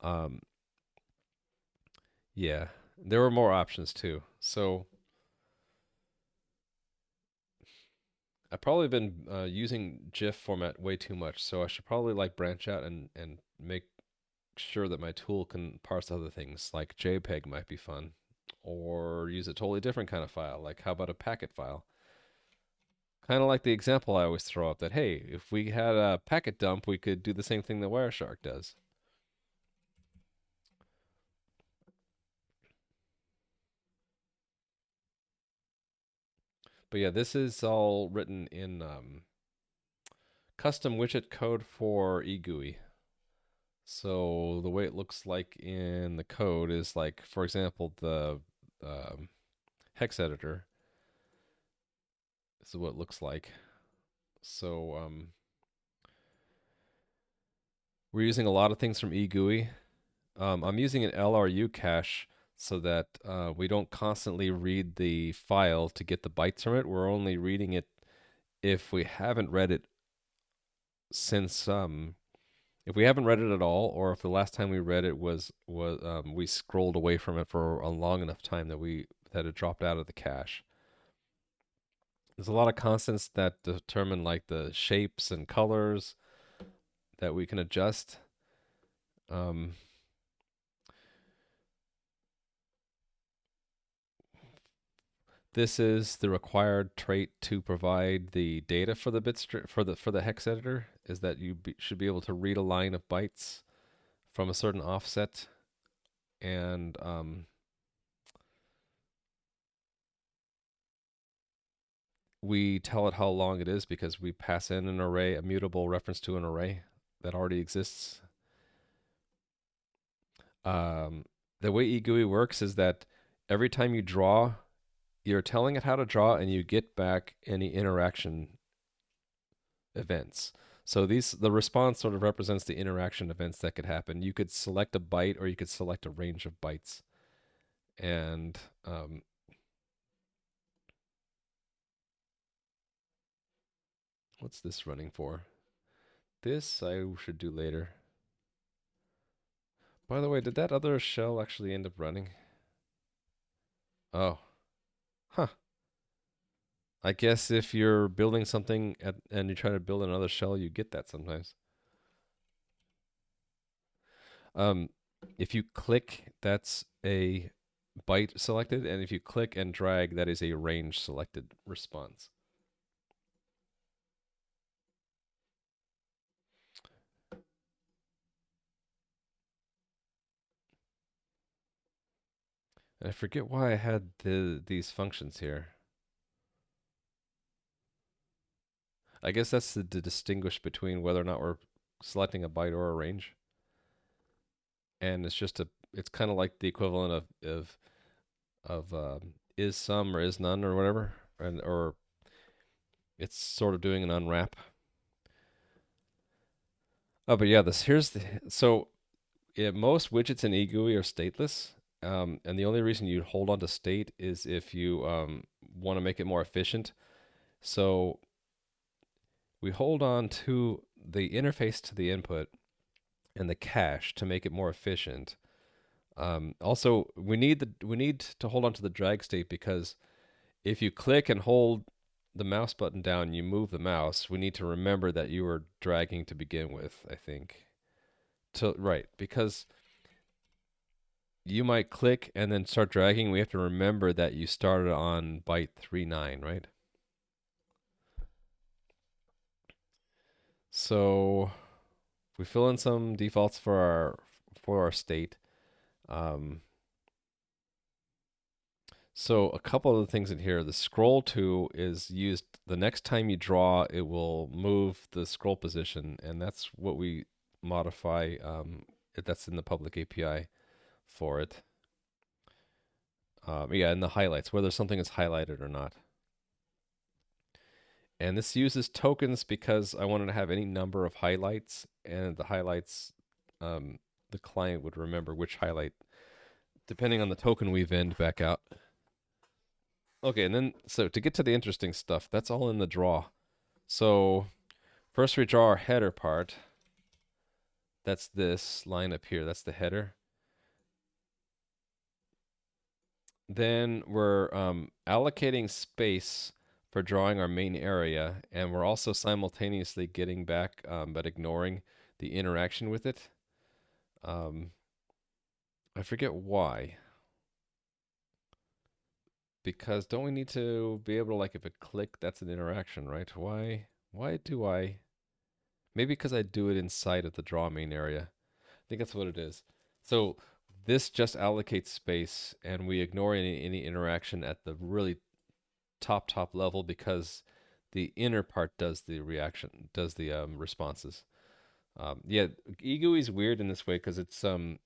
Speaker 1: Um, yeah, there were more options too. So I've probably been using GIF format way too much. So I should probably like branch out and make sure that my tool can parse other things. Like JPEG might be fun, or use a totally different kind of file. Like how about a packet file? Kind of like the example I always throw up that hey, if we had a packet dump, we could do the same thing that Wireshark does. But yeah, this is all written in custom widget code for eGUI. So the way it looks like in the code is like, for example, the um, hex editor. This is what it looks like. So we're using a lot of things from eGUI. I'm using an LRU cache so that we don't constantly read the file to get the bytes from it. We're only reading it if we haven't read it since if we haven't read it at all, or if the last time we read it was we scrolled away from it for a long enough time that it dropped out of the cache. There's a lot of constants that determine like the shapes and colors that we can adjust. Um, this is the required trait to provide the data for the for the hex editor. Is that should be able to read a line of bytes from a certain offset, and we tell it how long it is because we pass in an array, a mutable reference to an array that already exists. The way eGUI works is that every time you draw, you're telling it how to draw, and you get back any interaction events. So the response sort of represents the interaction events that could happen. You could select a byte, or you could select a range of bytes. And what's this running for? This I should do later. By the way, did that other shell actually end up running? Oh, huh. I guess if you're building something and you try to build another shell, you get that sometimes. Um, if you click, that's a byte selected, and if you click and drag, that is a range selected response. And I forget why I had these functions here. I guess that's to distinguish between whether or not we're selecting a byte or a range. And it's kind of like the equivalent of is some or is none or whatever, and or it's sort of doing an unwrap. Oh, but yeah, here's the so yeah, most widgets in eGUI are stateless, and the only reason you hold on to state is if you want to make it more efficient. So we hold on to the interface to the input and the cache to make it more efficient. Also, we need to hold on to the drag state because if you click and hold the mouse button down, you move the mouse. We need to remember that you were dragging to begin with. I think right, because you might click and then start dragging. We have to remember that you started on byte 39, right? So we fill in some defaults for our state. Um, so a couple of the things in here, the scroll to is used the next time you draw, it will move the scroll position, and that's what we modify. That's in the public API for it. Yeah, and the highlights, whether something is highlighted or not. And this uses tokens because I wanted to have any number of highlights, and the highlights, the client would remember which highlight, depending on the token we vend back out. Okay, and then, so to get to the interesting stuff, that's all in the draw. So first we draw our header part. That's this line up here. That's the header. Then we're allocating space for drawing our main area, and we're also simultaneously getting back, but ignoring the interaction with it. I forget why. Because don't we need to be able to, like, if it click, that's an interaction, right? Why do I? Maybe because I do it inside of the draw main area. I think that's what it is. So this just allocates space, and we ignore any interaction at the really top level because the inner part does the reaction, does the responses. Yeah, eGUI is weird in this way because it's an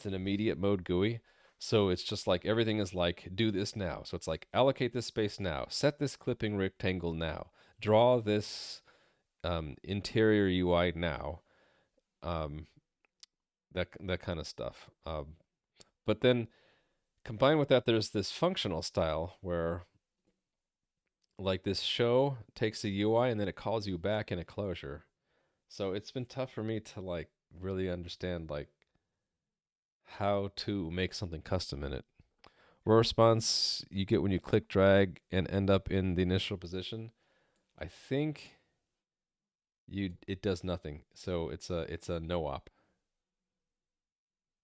Speaker 1: immediate mode GUI. So it's just like everything is like do this now. So it's like allocate this space now, set this clipping rectangle now, draw this interior UI now, um, that kind of stuff. But then combined with that, there's this functional style where like this show takes a UI and then it calls you back in a closure. So it's been tough for me to like really understand like how to make something custom in it. Raw response you get when you click drag and end up in the initial position. I think it does nothing. So it's a no op.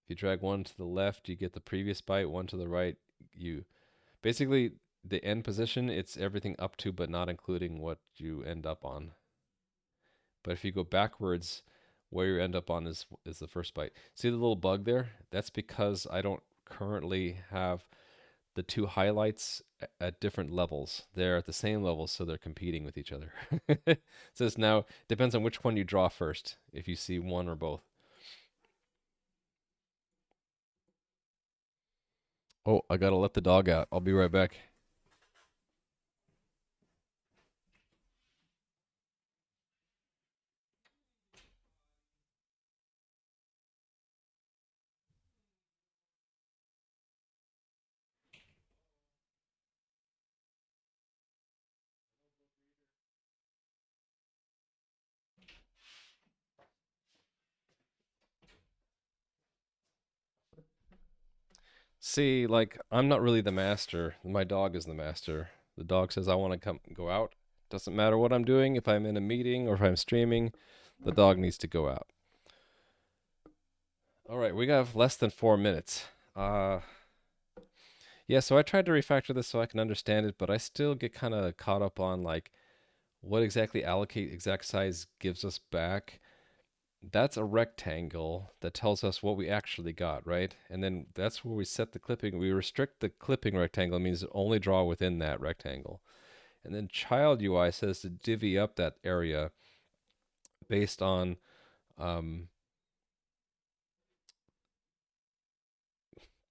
Speaker 1: If you drag one to the left, you get the previous byte, one to the right, you basically the end position, it's everything up to but not including what you end up on. But if you go backwards, where you end up on is the first byte. See the little bug there? That's because I don't currently have the two highlights at different levels. They're at the same level, so they're competing with each other. So it's now depends on which one you draw first, if you see one or both. Oh, I gotta let the dog out. I'll be right back. See, like, I'm not really the master. My dog is the master. The dog says I want to come go out. Doesn't matter what I'm doing. If I'm in a meeting or if I'm streaming, the dog needs to go out. All right, we got less than 4 minutes. Uh, yeah, so I tried to refactor this so I can understand it, but I still get kind of caught up on like what exactly allocate exact size gives us back. That's a rectangle that tells us what we actually got, right? And then that's where we set the clipping. We restrict the clipping rectangle, it means only draw within that rectangle. And then child UI says to divvy up that area based on um,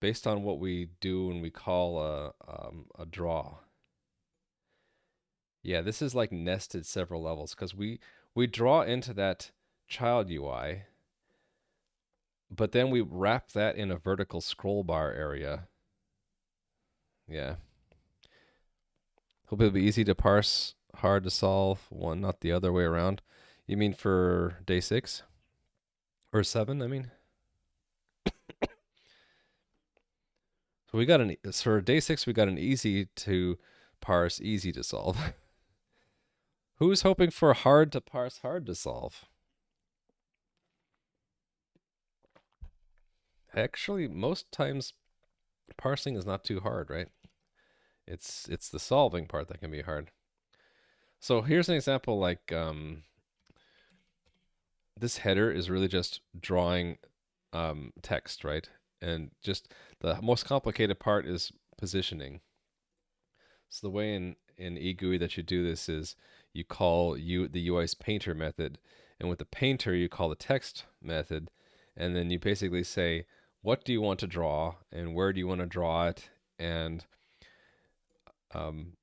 Speaker 1: what we do when we call a draw. Yeah, this is like nested several levels because we draw into that child UI, but then we wrap that in a vertical scroll bar area. Yeah. Hope it'll be easy to parse, hard to solve, one, not the other way around. You mean for day 6? Or 7, I mean? So we got for day 6 we got an easy to parse, easy to solve. Who's hoping for hard to parse, hard to solve? Actually, most times parsing is not too hard, right? It's the solving part that can be hard. So here's an example like this header is really just drawing text, right? And just the most complicated part is positioning. So the way in eGUI that you do this is you call the UI's painter method, and with the painter you call the text method, and then you basically say what do you want to draw and where do you want to draw it, and um,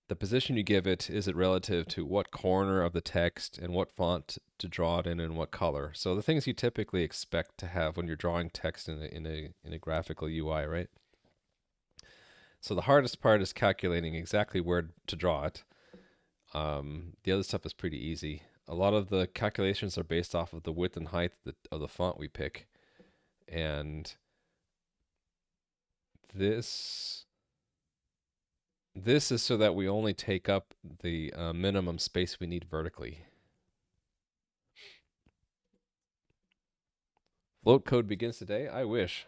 Speaker 1: the position you give it, is it relative to what corner of the text and what font to draw it in and what color. So the things you typically expect to have when you're drawing text in a graphical UI, right? So the hardest part is calculating exactly where to draw it. The other stuff is pretty easy. A lot of the calculations are based off of the width and height of the font we pick. And this is so that we only take up the minimum space we need vertically. Float code begins today? I wish.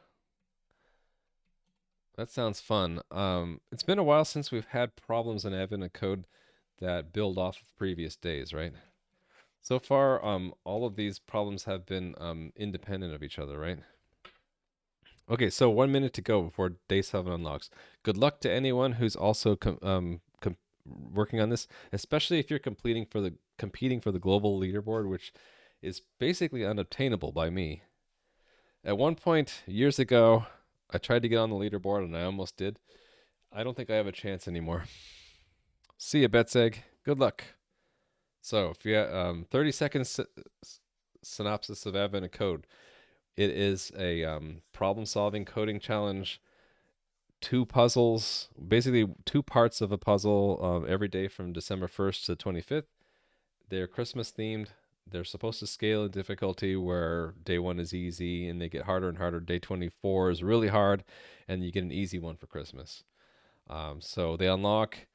Speaker 1: That sounds fun. It's been a while since we've had problems in Evan and code that build off of previous days, right? So far, all of these problems have been independent of each other, right? Okay, so 1 minute to go before day 7 unlocks. Good luck to anyone who's also working on this, especially if you're competing for the global leaderboard, which is basically unobtainable by me. At one point years ago, I tried to get on the leaderboard and I almost did. I don't think I have a chance anymore. See ya, Betsegg. Good luck. So, if you 30 seconds synopsis of Evan and code. It is a problem-solving coding challenge. 2 puzzles, basically 2 parts of a puzzle every day from December 1st to 25th. They're Christmas themed. They're supposed to scale in difficulty where day 1 is easy and they get harder and harder. Day 24 is really hard and you get an easy one for Christmas. So they unlock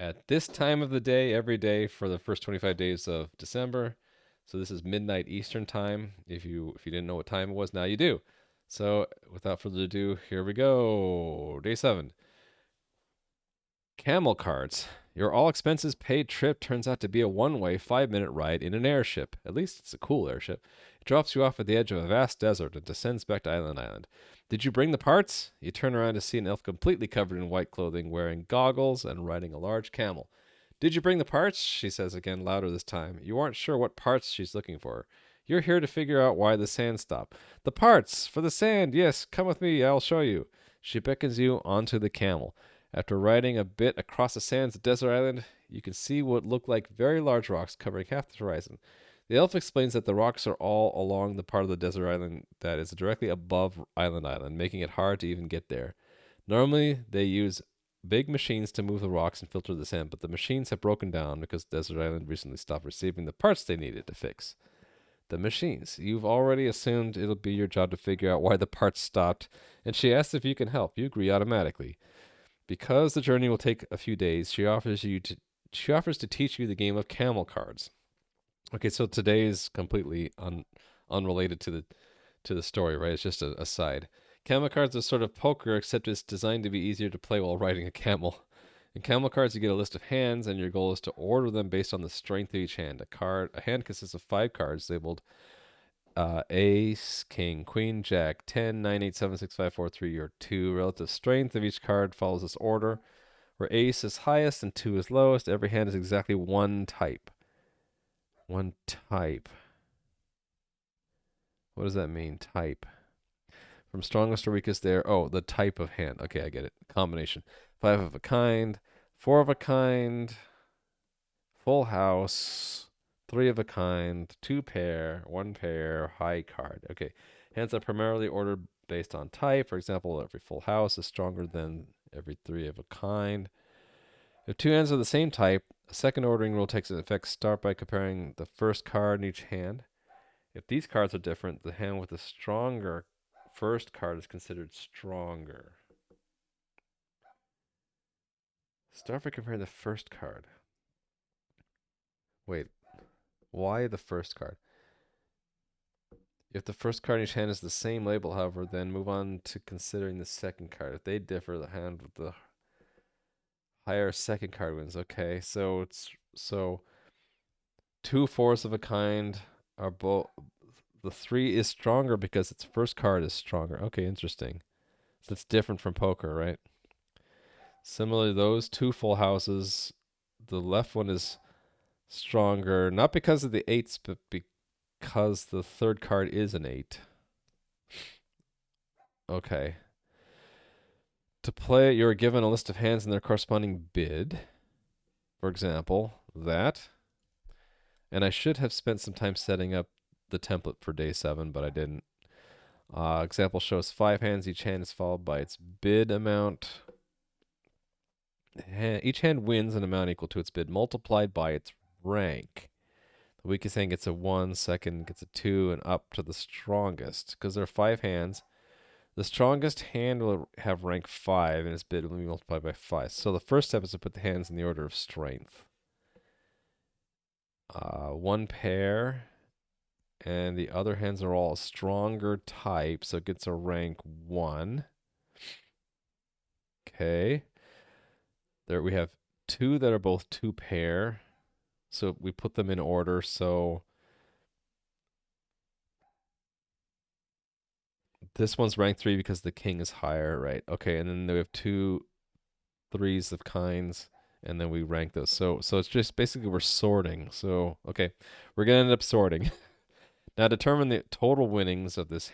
Speaker 1: at this time of the day every day for the first 25 days of December. So this is midnight Eastern time. If you didn't know what time it was, now you do. So without further ado, here we go. Day 7. Camel carts. Your all expenses paid trip turns out to be a one-way 5-minute ride in an airship. At least it's a cool airship. It drops you off at the edge of a vast desert and descends back to Island. Did you bring the parts? You turn around to see an elf completely covered in white clothing, wearing goggles and riding a large camel. Did you bring the parts? She says again, louder this time. You aren't sure what parts she's looking for. You're here to figure out why the sand stopped. The parts! For the sand! Yes, come with me, I'll show you. She beckons you onto the camel. After riding a bit across the sands of Desert Island, you can see what look like very large rocks covering half the horizon. The elf explains that the rocks are all along the part of the desert island that is directly above Island, making it hard to even get there. Normally, they use big machines to move the rocks and filter the sand, but the machines have broken down because Desert Island recently stopped receiving the parts they needed to fix. The machines. You've already assumed it'll be your job to figure out why the parts stopped, and she asks if you can help. You agree automatically. Because the journey will take a few days, she offers to teach you the game of camel cards. Okay, so today is completely unrelated to the story, right? It's just a side. Camel cards are sort of poker, except it's designed to be easier to play while riding a camel. In camel cards, you get a list of hands, and your goal is to order them based on the strength of each hand. A hand consists of 5 cards labeled Ace, King, Queen, Jack, 10, 9, 8, 7, 6, 5, 4, 3, or 2. Relative strength of each card follows this order, where Ace is highest and 2 is lowest. Every hand is exactly one type. One type. What does that mean? Type. From strongest to weakest there. Oh, the type of hand. Okay, I get it. Combination. 5 of a kind, 4 of a kind, full house, 3 of a kind, 2 pair, 1 pair, high card. Okay. Hands are primarily ordered based on type. For example, every full house is stronger than every 3 of a kind. If 2 hands are the same type, a second ordering rule takes effect. Start by comparing the first card in each hand. If these cards are different, the hand with the stronger first card is considered stronger. Start by comparing the first card. Wait, why the first card? If the first card in each hand is the same label, however, then move on to considering the second card. If they differ, the hand with the higher second card wins. Okay, so 2 fours of a kind are both. The 3 is stronger because its first card is stronger. Okay, interesting. So it's different from poker, right? Similarly, those 2 full houses, the left one is stronger, not because of the 8s, but because the third card is an 8. Okay. To play it, you're given a list of hands and their corresponding bid. For example, that. And I should have spent some time setting up the template for day 7, but I didn't. Example shows 5 hands. Each hand is followed by its bid amount. Each hand wins an amount equal to its bid multiplied by its rank. The weakest hand gets a 1, second gets a 2, and up to the strongest. Because there are 5 hands, the strongest hand will have rank 5, and its bid will be multiplied by 5. So the first step is to put the hands in the order of strength. 1 pair, and the other hands are all stronger type, so it gets a rank 1. Okay. There we have 2 that are both 2 pair. So we put them in order. So this one's rank 3 because the king is higher, right? Okay, and then we have 2 3s of kinds, and then we rank those. So it's just basically we're sorting. So okay, we're gonna end up sorting. Now determine the total winnings of this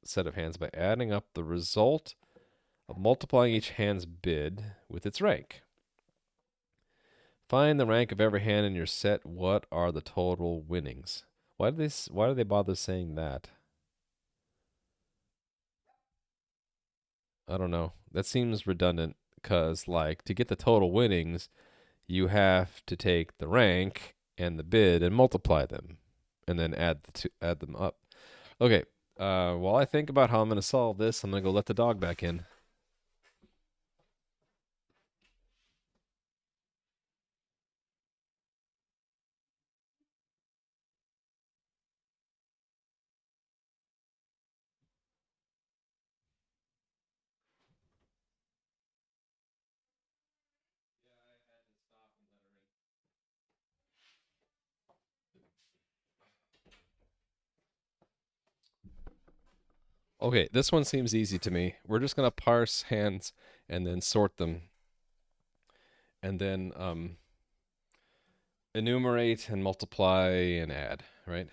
Speaker 1: set of hands by adding up the result of multiplying each hand's bid with its rank. Find the rank of every hand in your set. What are the total winnings? Why do they bother saying that? I don't know. That seems redundant because, like, to get the total winnings, you have to take the rank and the bid and multiply them, and then add them up. Okay. While I think about how I'm going to solve this, I'm going to go let the dog back in. Okay, this one seems easy to me. We're just going to parse hands and then sort them, and then enumerate and multiply and add, right?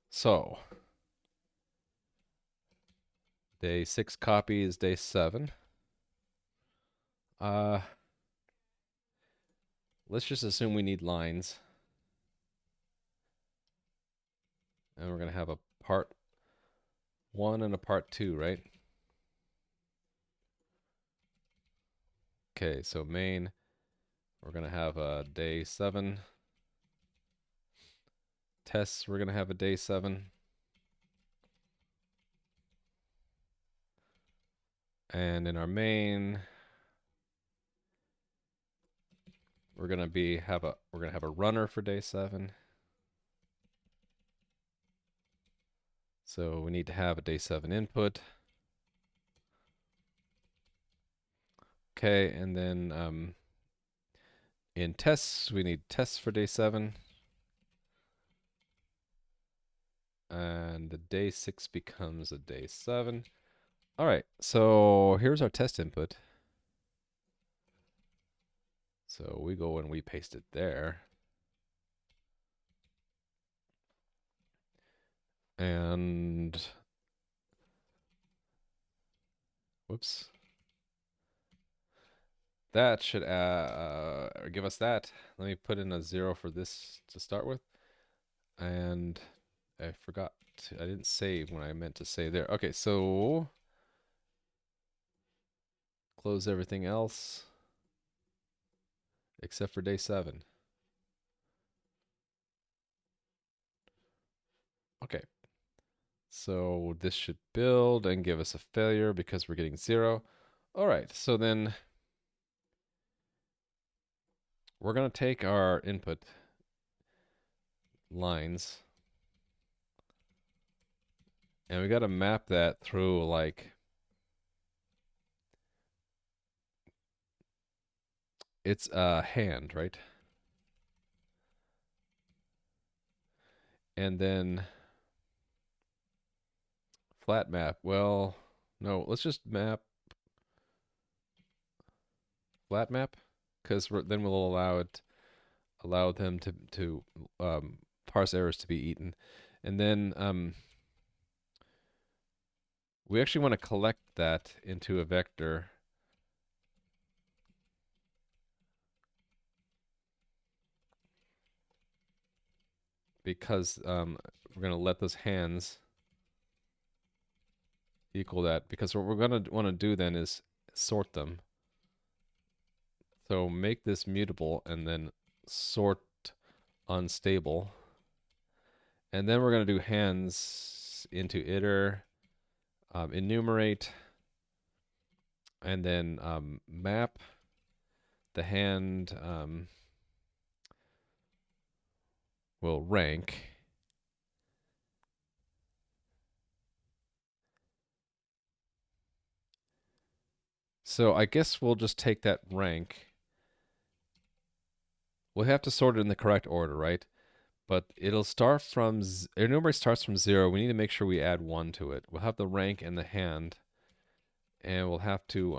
Speaker 1: So Day 6 copy is day 7. Uh, let's just assume we need lines. And we're going to have a part 1 and a part 2, right? Okay, so main, we're going to have a day 7. Tests, we're going to have a day 7. And in our main, we're going to have a runner for day 7. So we need to have a day 7 input. Okay, and then in tests, we need tests for day 7. And the day 6 becomes a day 7. All right, so here's our test input. So we go and we paste it there. And whoops. That should give us that. Let me put in a 0 for this to start with. And I forgot. I didn't save when I meant to save there. Okay, so close everything else except for day 7. Okay. So this should build and give us a failure because we're getting 0. All right, so then we're going to take our input lines and we got to map that through like it's a hand, right? And then flat map. Well, no, let's just map flat map because then we'll allow them to parse errors to be eaten, and then we actually want to collect that into a vector. Because we're going to let those hands equal that. Because what we're going to want to do then is sort them. So make this mutable and then sort unstable. And then we're going to do hands into iter, enumerate, and then map the hand will rank. So I guess we'll just take that rank. We'll have to sort it in the correct order, right? But it'll start from, enumerate starts from 0. We need to make sure we add 1 to it. We'll have the rank and the hand. And we'll have to,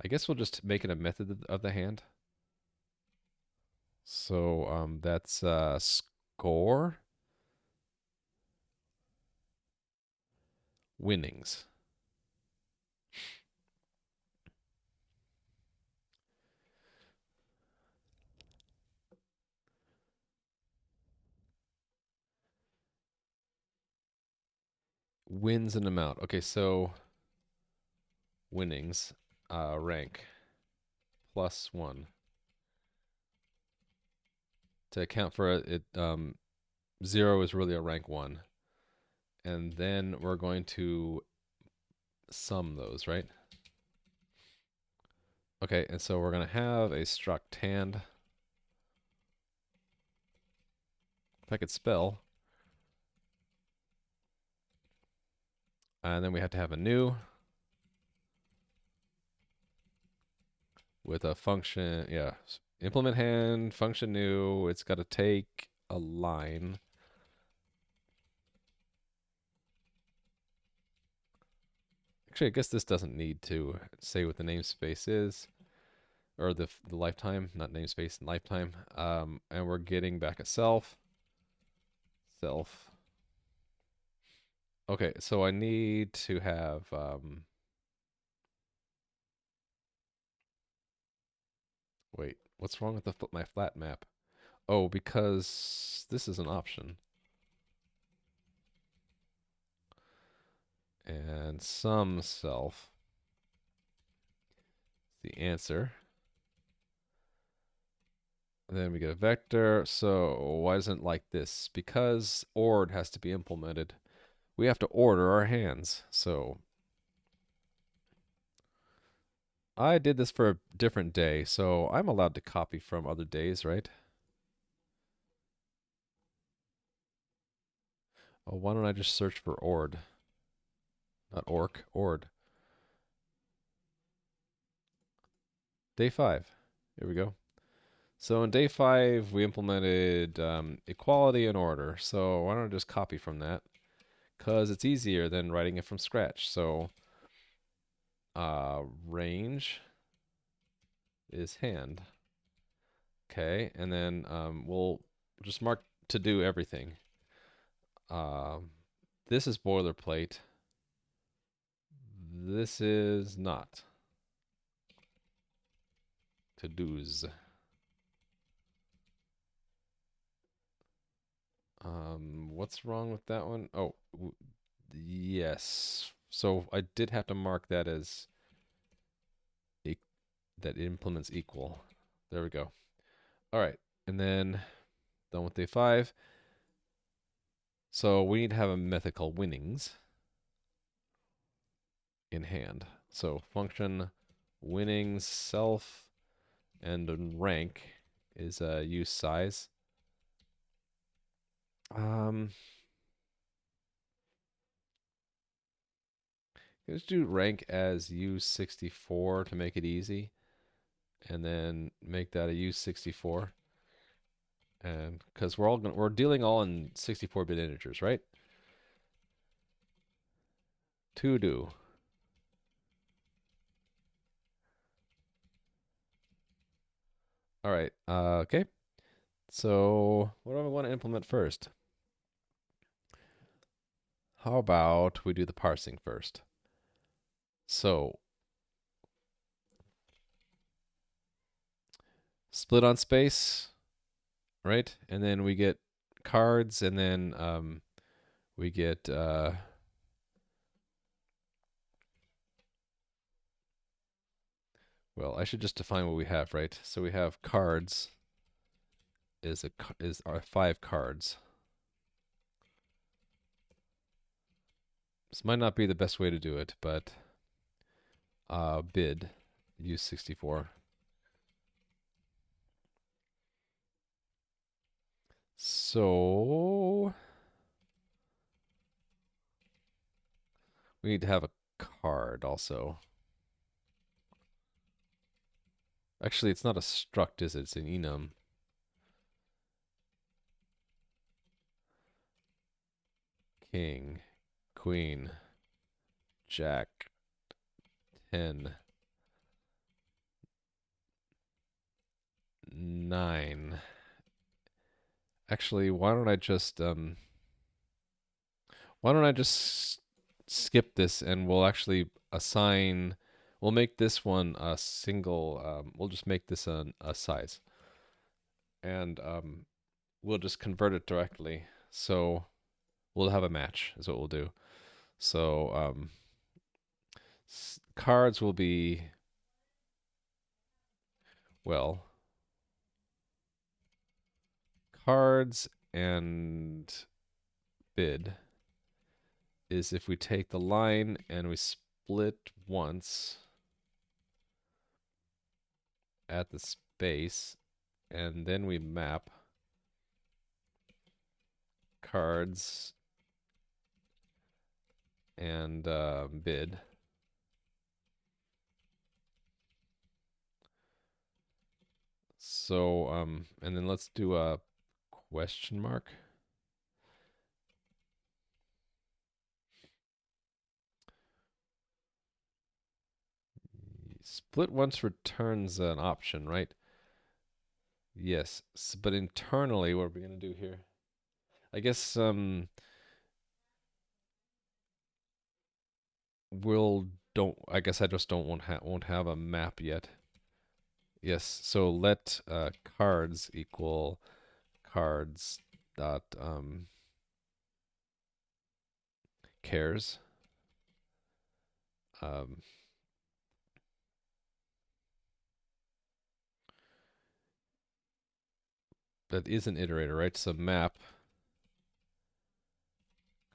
Speaker 1: I guess we'll just make it a method of the hand. So that's score winnings. Wins an amount. Okay, so winnings, rank +1 to account for it. 0 is really a rank 1, and then we're going to sum those, right? Okay, and so we're going to have a struct hand. If I could spell. And then we have to have a new with a function. Yeah, implement hand, function new. It's got to take a line. Actually, I guess this doesn't need to say what the namespace is. Or the lifetime, not namespace, lifetime. And we're getting back a self. Self. Okay, so I need to have wait, what's wrong with my flat map? Oh, because this is an option. And sum self, the answer. And then we get a vector. So why isn't it like this? Because ord has to be implemented. We have to order our hands. So I did this for a different day, so I'm allowed to copy from other days, right? Oh, why don't I just search for ord? Not orc, ord. Day 5. Here we go. So in day 5, we implemented equality and order. So why don't I just copy from that? Because it's easier than writing it from scratch. So range is hand. Okay, and then we'll just mark to do everything. This is boilerplate. This is not. To do's. What's wrong with that one? Oh, yes. So I did have to mark that as e that it implements equal. There we go. All right, and then done with day 5. So we need to have a method called winnings in hand. So function winnings self and rank is use size. Um, let's do rank as use64 to make it easy, and then make that a use64. And because we're dealing all in 64-bit integers, right? To do. All right. Okay. So what do I want to implement first? How about we do the parsing first? So split on space, right? And then we get cards, and then we get well, I should just define what we have, right? So we have cards is our 5 cards. This might not be the best way to do it, but bid use 64. So we need to have a card also. Actually, it's not a struct, is it? It's an enum. King, queen, jack, 10, 9. Actually, why don't I just skip this, and we'll actually assign we'll make this one a single we'll just make this a size, and we'll just convert it directly. So we'll have a match is what we'll do. So cards will be, well, cards and bid is if we take the line and we split once at the space, and then we map cards and bid. So and then let's do a question mark. Split once returns an option, right? Yes, but internally, what are we gonna do here? I guess we'll don't. I guess I just don't won't have a map yet. Yes. So let cards equal cards dot cares. Um, that is an iterator, right? So map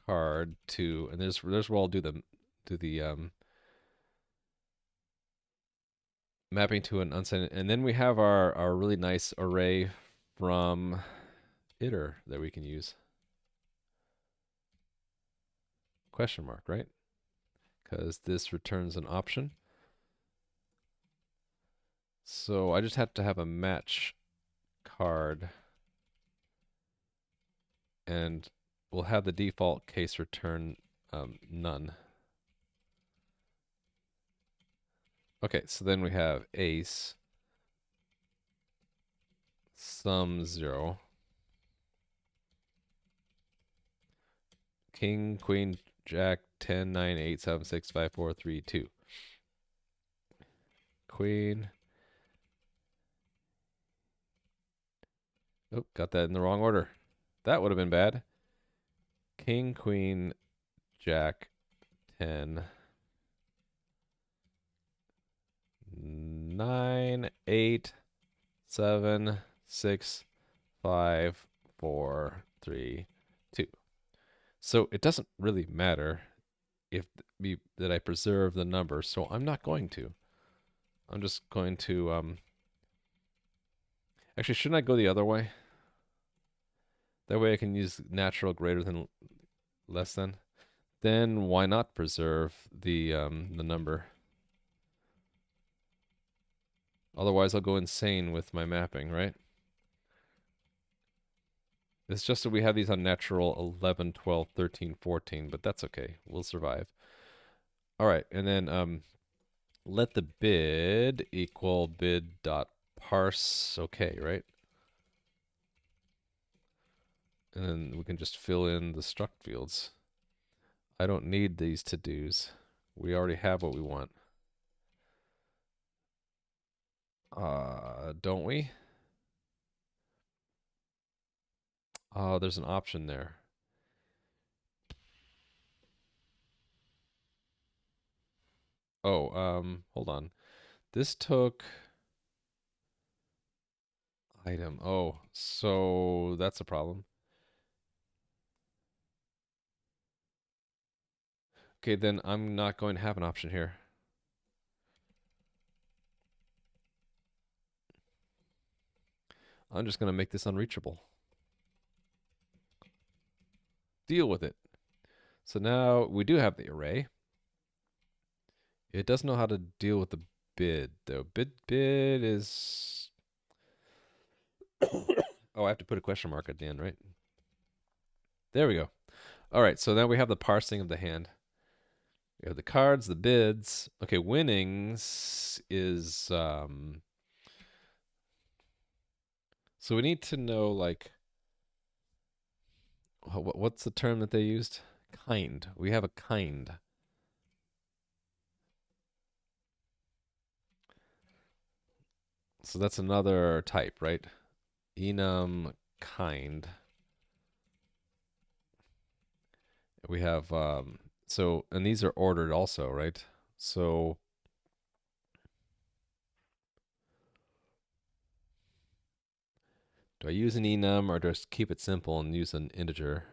Speaker 1: card to, and there's where I'll do the mapping to an unsigned, and then we have our really nice array from iter that we can use. Question mark, right? Because this returns an option. So I just have to have a match card, and we'll have the default case return none. Okay, so then we have ace, sum 0, king, queen, jack, 10, 9, 8, 7, 6, 5, 4, 3, 2. Queen. Oh, got that in the wrong order. That would have been bad. King, queen, jack, 10, 9, 8, 7, 6, 5, 4, 3, 2. So it doesn't really matter if that I preserve the number, so I'm not going to. I'm just going to actually, shouldn't I go the other way? That way I can use natural greater than less than. Then why not preserve the number? Otherwise I'll go insane with my mapping, right? It's just that we have these unnatural 11, 12, 13, 14, but that's okay. We'll survive. All right, and then let the bid equal bid dot parse okay, right? And then we can just fill in the struct fields. I don't need these to-dos. We already have what we want. Don't we? Oh, there's an option there. Oh, hold on. This took item. Oh, so that's a problem. Okay, then I'm not going to have an option here. I'm just going to make this unreachable. Deal with it. So now we do have the array. It doesn't know how to deal with the bid, though. Bid is... Oh, I have to put a question mark at the end, right? There we go. All right, so now we have the parsing of the hand. We have the cards, the bids. Okay, winnings is... So we need to know, like... What's the term that they used? Kind. We have a kind. So that's another type, right? Enum kind. We have so, and these are ordered also, right? So do I use an enum or just keep it simple and use an integer?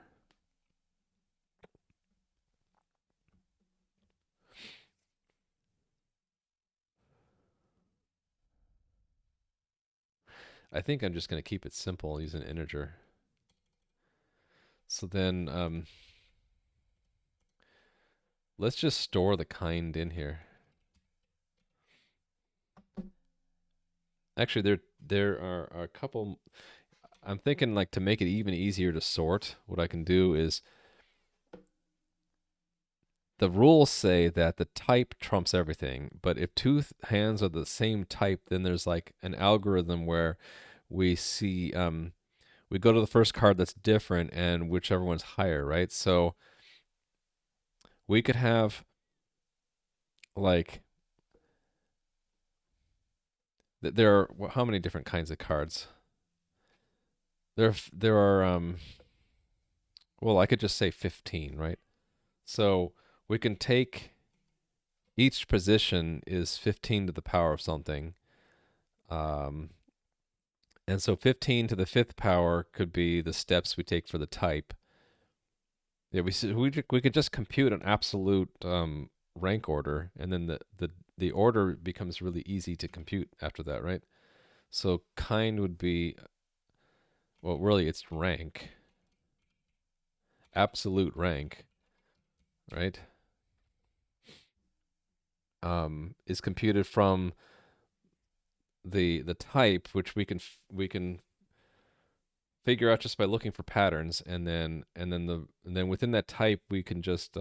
Speaker 1: I think I'm just going to keep it simple and use an integer. So then let's just store the kind in here. Actually, there are a couple. I'm thinking, like, to make it even easier to sort, what I can do is the rules say that the type trumps everything, but if two hands are the same type, then there's like an algorithm where we see we go to the first card that's different and whichever one's higher, right? So we could have Like there are how many different kinds of cards? There are well, I could just say 15, right? So we can take each position is 15 to the power of something. Um, and so 15 to the fifth power could be the steps we take for the type. Yeah, we could just compute an absolute rank order, and then the order becomes really easy to compute after that, right? So kind would be, well, really it's rank, absolute rank, right? Is computed from the type, which we can figure out just by looking for patterns, and then within that type we can just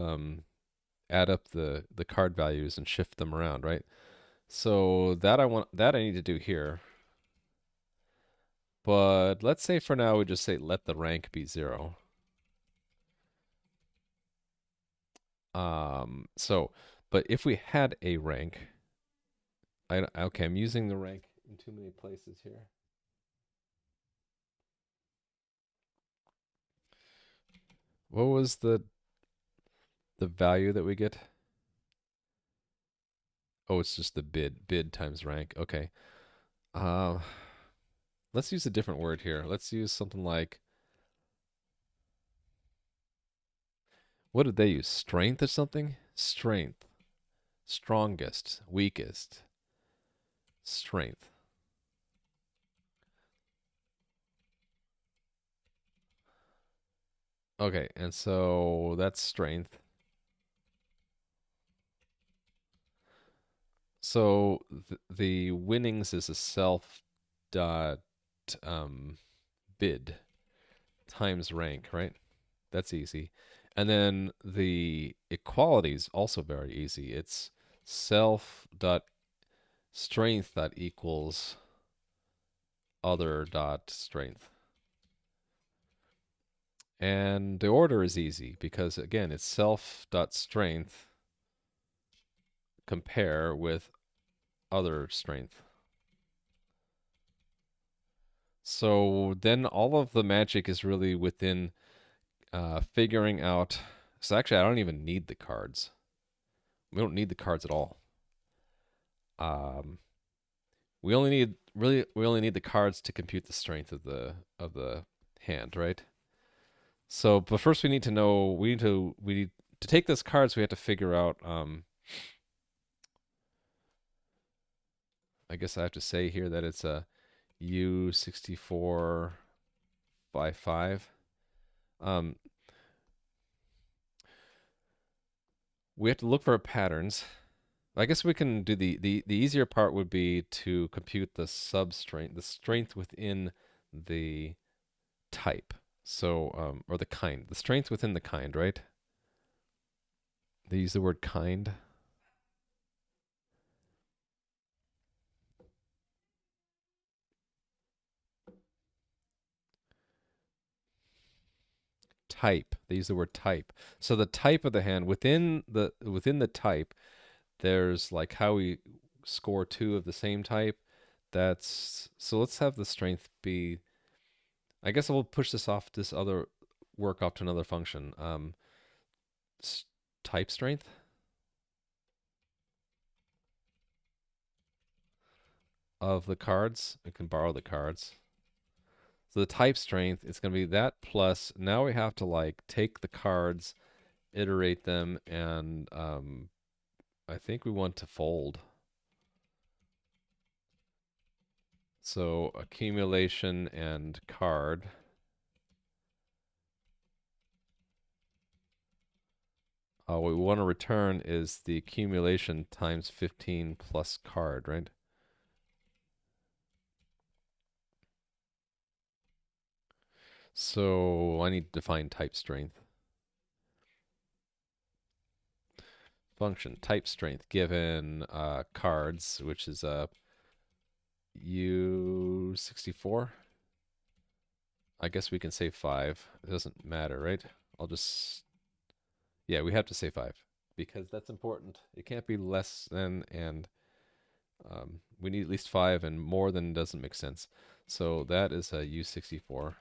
Speaker 1: add up the card values and shift them around, right? So that I need to do here. But let's say for now we just say let the rank be 0. So, but if we had a rank, okay, I'm using the rank in too many places here. What was the value that we get? Oh, it's just the bid times rank. Okay. Uh, let's use a different word here. Let's use something like, what did they use? Strength or something? Strength. Strongest, weakest. Strength. Okay, and so that's strength. So the winnings is a self dot um, bid times rank, right? That's easy. And then the equality is also very easy. It's self dot strength dot equals other dot strength. And the order is easy because again it's self dot strength compare with other strength. So then all of the magic is really within figuring out. So actually, I don't even need the cards. We don't need the cards at all. Um, we only need the cards to compute the strength of the hand, right? So, but first we need to know we need to take those cards. We have to figure out. I guess I have to say here that it's a U64 by 5. Um, we have to look for patterns. I guess we can do the easier part would be to compute the substrength, the strength within the type. So, or the kind, the strength within the kind, right? They use the word kind. Type. They use the word type. So the type of the hand within the type, there's like how we score two of the same type. That's so. Let's have the strength be. I guess we'll push this other work off to another function. Type strength of the cards. We can borrow the cards. So the type strength, it's going to be that plus. Now we have to like take the cards, iterate them, and I think we want to fold. So accumulation and card. What we want to return is the accumulation times 15 plus card, right? So I need to define type strength. Function type strength given cards, which is a U64. I guess we can say 5. It doesn't matter, right? I'll just, yeah, we have to say 5 because that's important. It can't be less than, and we need at least 5, and more than doesn't make sense. So that is a U64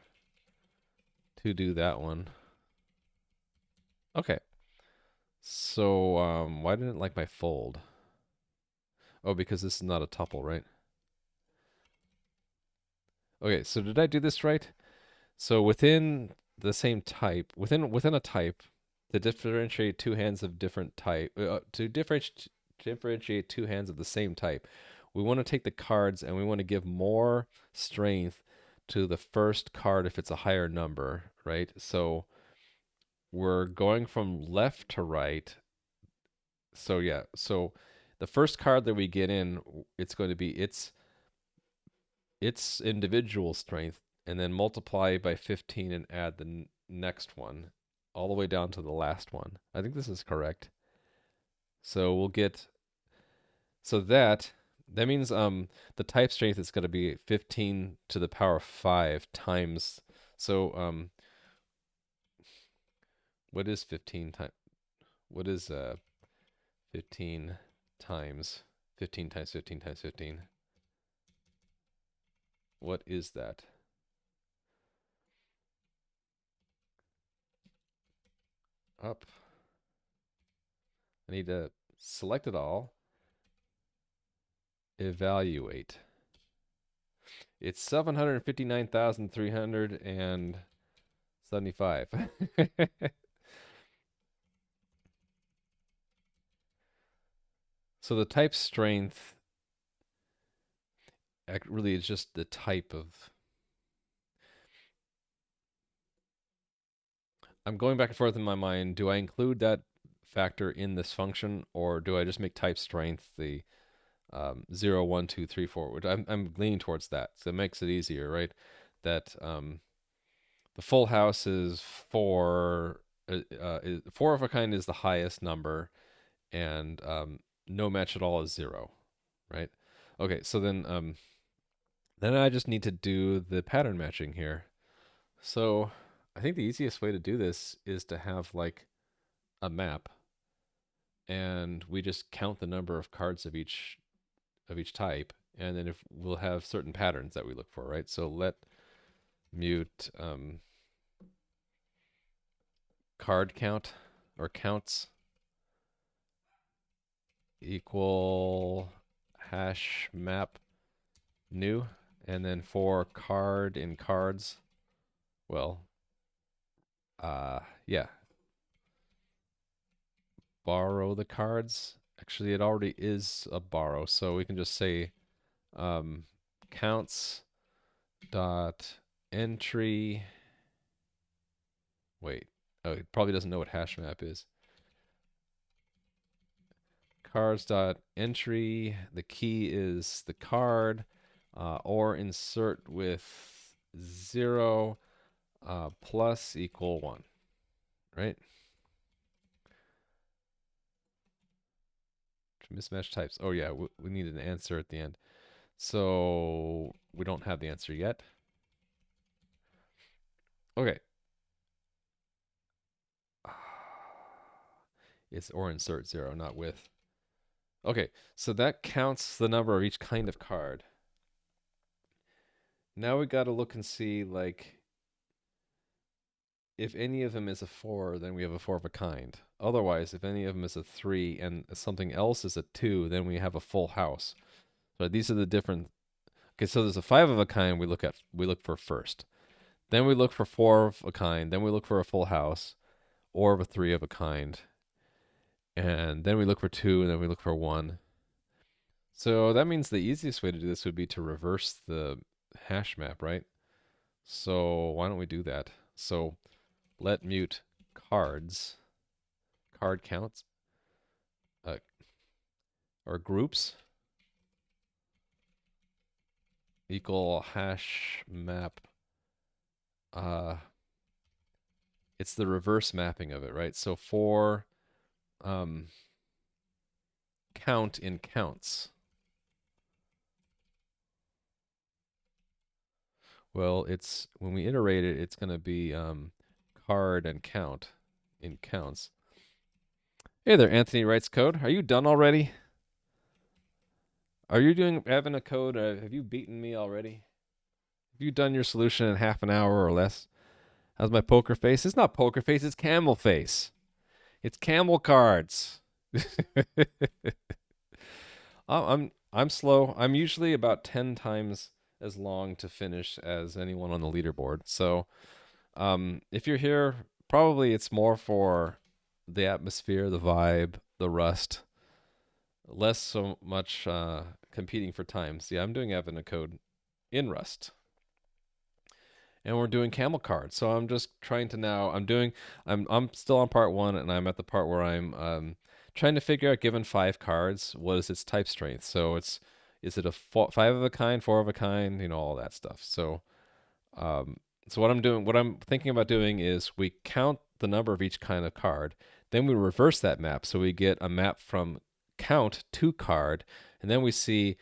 Speaker 1: to do that one. Okay. So why didn't it like my fold? Oh, because this is not a tuple, right? Okay, so did I do this right? So within the same type, within a type, to differentiate two hands of different type, differentiate two hands of the same type, we want to take the cards and we want to give more strength to the first card if it's a higher number, right? So we're going from left to right. So yeah, so the first card that we get in, it's going to be its individual strength, and then multiply by 15 and add the next one all the way down to the last one. I think this is correct. So we'll get, so that means the type strength is going to be 15 to the power of 5 times. So what is 15 times, what is 15 times 15 times 15 times 15? What is that? Up. I need to select it all. Evaluate. It's 759,375. So the type strength really is just the type of. I'm going back and forth in my mind. Do I include that factor in this function, or do I just make type strength the 0, 1, 2, 3, 4? Which I'm leaning towards that. So it makes it easier, right? That the full house is 4. 4 of a kind is the highest number, and no match at all is 0, right? Okay, so then I just need to do the pattern matching here. So I think the easiest way to do this is to have like a map, and we just count the number of cards of each type, and then if we'll have certain patterns that we look for, right? So let mute card count or counts equal hash map new, and then for card in cards, well, yeah, borrow the cards. Actually, it already is a borrow, so we can just say counts dot entry. Wait, oh, it probably doesn't know what hash map is. Cards dot entry. The key is the card, or insert with 0 plus equal 1, right? Mismatch types. Oh yeah, we need an answer at the end. So we don't have the answer yet. Okay. It's or insert 0, not with. Okay, so that counts the number of each kind of card. Now we got to look and see, like, if any of them is a 4, then we have a 4 of a kind. Otherwise, if any of them is a 3 and something else is a 2, then we have a full house. So these are the different. Okay, so there's a 5 of a kind we look for first. Then we look for 4 of a kind. Then we look for a full house, or of a 3 of a kind. And then we look for 2, and then we look for 1. So that means the easiest way to do this would be to reverse the hash map, right? So why don't we do that? So let mute cards, card counts, uh, or groups equal hash map. It's the reverse mapping of it, right? So for count in counts, well, it's when we iterate it, it's going to be card and count in counts. Hey there, Anthony writes code. Are you done already? Are you doing having a code? Have you beaten me already? Have you done your solution in half an hour or less? How's my poker face? It's not poker face. It's camel face. It's camel cards. I'm slow. I'm usually about 10 times as long to finish as anyone on the leaderboard. So if you're here, probably it's more for the atmosphere, the vibe, the rust, less so much competing for times. Yeah, I'm doing Evan code in Rust, and we're doing camel cards. So I'm just trying to now. I'm still on part one, and I'm at the part where I'm trying to figure out, given 5 cards, what is its type strength. So is it a 5 of a kind, 4 of a kind, all that stuff. Um, so what I'm thinking about doing is we count the number of each kind of card, then we reverse that map, so we get a map from count to card, and then we see,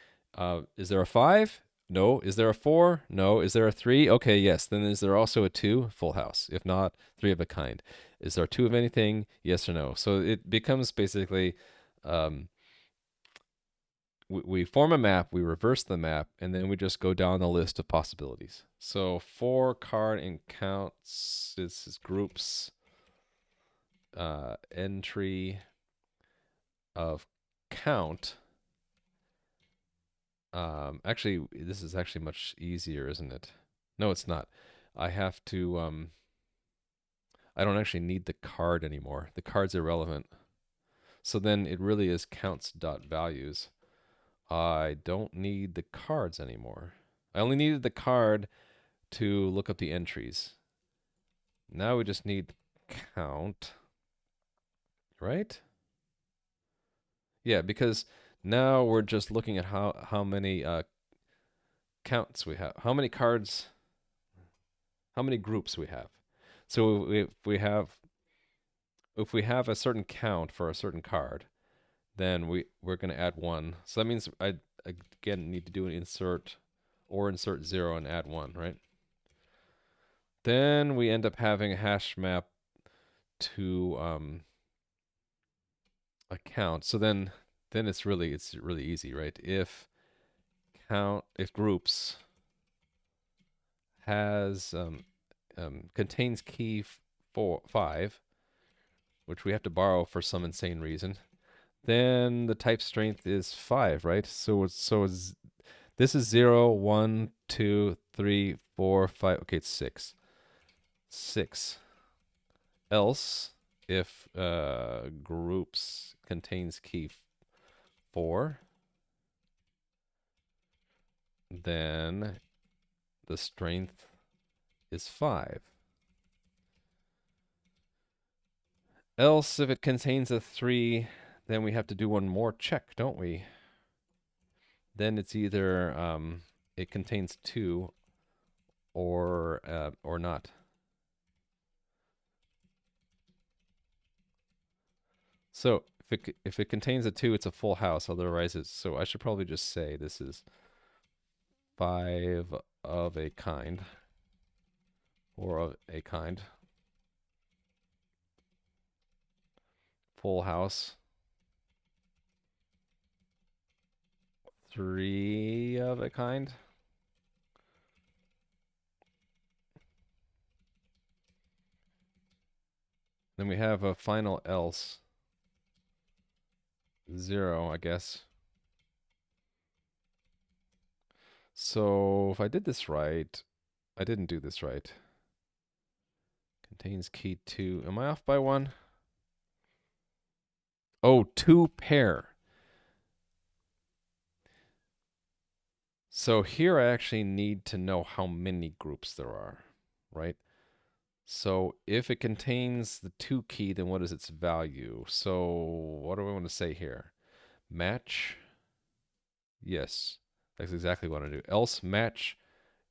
Speaker 1: is there a 5? No. Is there a 4? No. Is there a 3? Okay, yes. Then is there also a 2? Full house. If not, 3 of a kind. Is there 2 of anything? Yes or no. So it becomes basically, um, we form a map, we reverse the map, and then we just go down the list of possibilities. So for card and counts, this is groups, entry of count. Actually, this is actually much easier, isn't it? No, it's not. I have to, I don't actually need the card anymore. The card's irrelevant. So then it really is counts dot values. I don't need the cards anymore. I only needed the card to look up the entries. Now we just need count, right? Yeah, because now we're just looking at how many counts we have, how many cards, how many groups we have. So if we have a certain count for a certain card, then we're going to add 1. So that means I again need to do an insert or insert 0 and add 1, right? Then we end up having a hash map to a count. So then it's really easy, right? If groups has contains key 5, which we have to borrow for some insane reason, then the type strength is 5, right? This is 0, 1, 2, 3, 4, 5. Okay, it's 6. 6. Else, if groups contains key 4, then the strength is 5. Else, if it contains a 3, then we have to do one more check, don't we? Then it's either it contains 2 or not. So if it contains a 2, it's a full house. Otherwise, so I should probably just say this is 5 of a kind, or of a kind, full house, 3 of a kind. Then we have a final else, 0, I guess. So if I did this right, I didn't do this right. Contains key 2. Am I off by 1? Oh, 2 pair. So here I actually need to know how many groups there are, right? So if it contains the 2 key, then what is its value? So what do I want to say here? Match. Yes, that's exactly what I do. Else match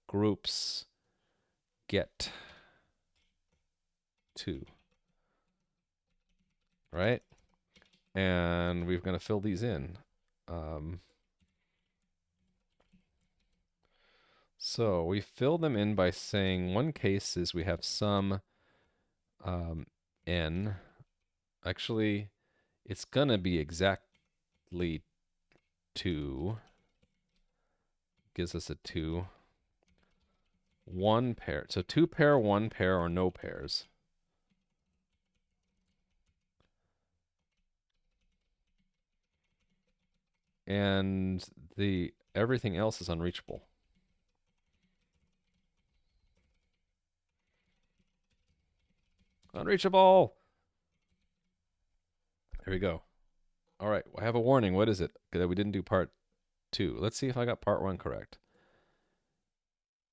Speaker 1: groups get 2. Right? And we're going to fill these in. So we fill them in by saying one case is we have some n. Actually, it's gonna be exactly 2. Gives us a 2. 1 pair. So 2 pair, 1 pair, or no pairs. And the everything else is unreachable. Unreachable! There we go. All right, I have a warning. What is it? That we didn't do part 2. Let's see if I got part 1 correct.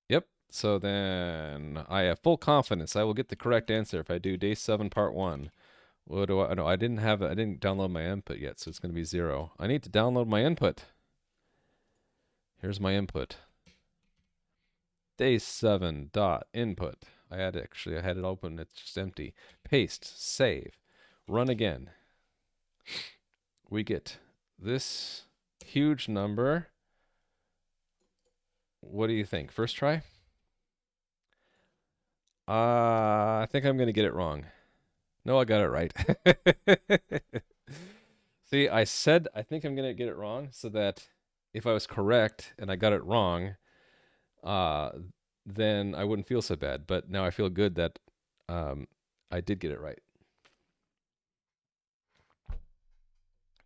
Speaker 1: Yep. So then I have full confidence I will get the correct answer if I do day 7 part 1. What do I? No, I didn't download my input yet, so it's going to be 0. I need to download my input. Here's my input. Day 7 dot input. I had it open. It's just empty. Paste. Save. Run again. We get this huge number. What do you think? First try? I think I'm going to get it wrong. No, I got it right. See, I said I think I'm going to get it wrong so that if I was correct and I got it wrong, uh, then I wouldn't feel so bad. But now I feel good that I did get it right.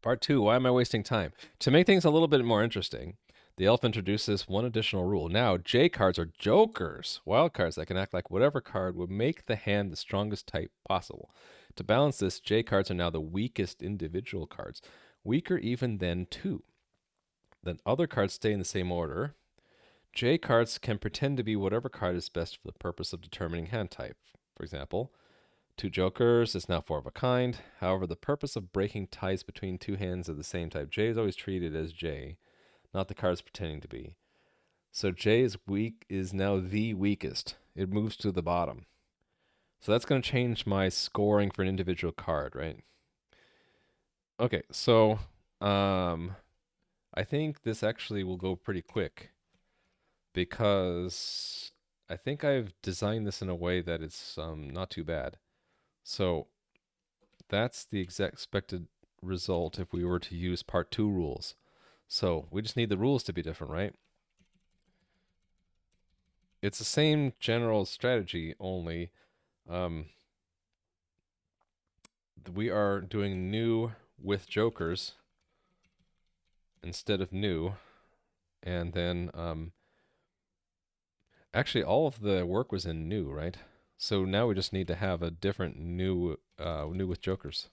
Speaker 1: Part 2, why am I wasting time? To make things a little bit more interesting, the elf introduces one additional rule. Now, J cards are jokers, wild cards that can act like whatever card would make the hand the strongest type possible. To balance this, J cards are now the weakest individual cards, weaker even than 2. Then other cards stay in the same order. J cards can pretend to be whatever card is best for the purpose of determining hand type. For example, 2 jokers is now 4 of a kind. However, the purpose of breaking ties between 2 hands of the same type J is always treated as J, not the cards pretending to be. So J is now the weakest. It moves to the bottom. So that's going to change my scoring for an individual card, right? Okay, so I think this actually will go pretty quick because I think I've designed this in a way that it's not too bad. So that's the exact expected result if we were to use part 2 rules. So we just need the rules to be different, right? It's the same general strategy, only we are doing new with jokers instead of new. And then actually all of the work was in new, right? So now we just need to have a different new with jokers.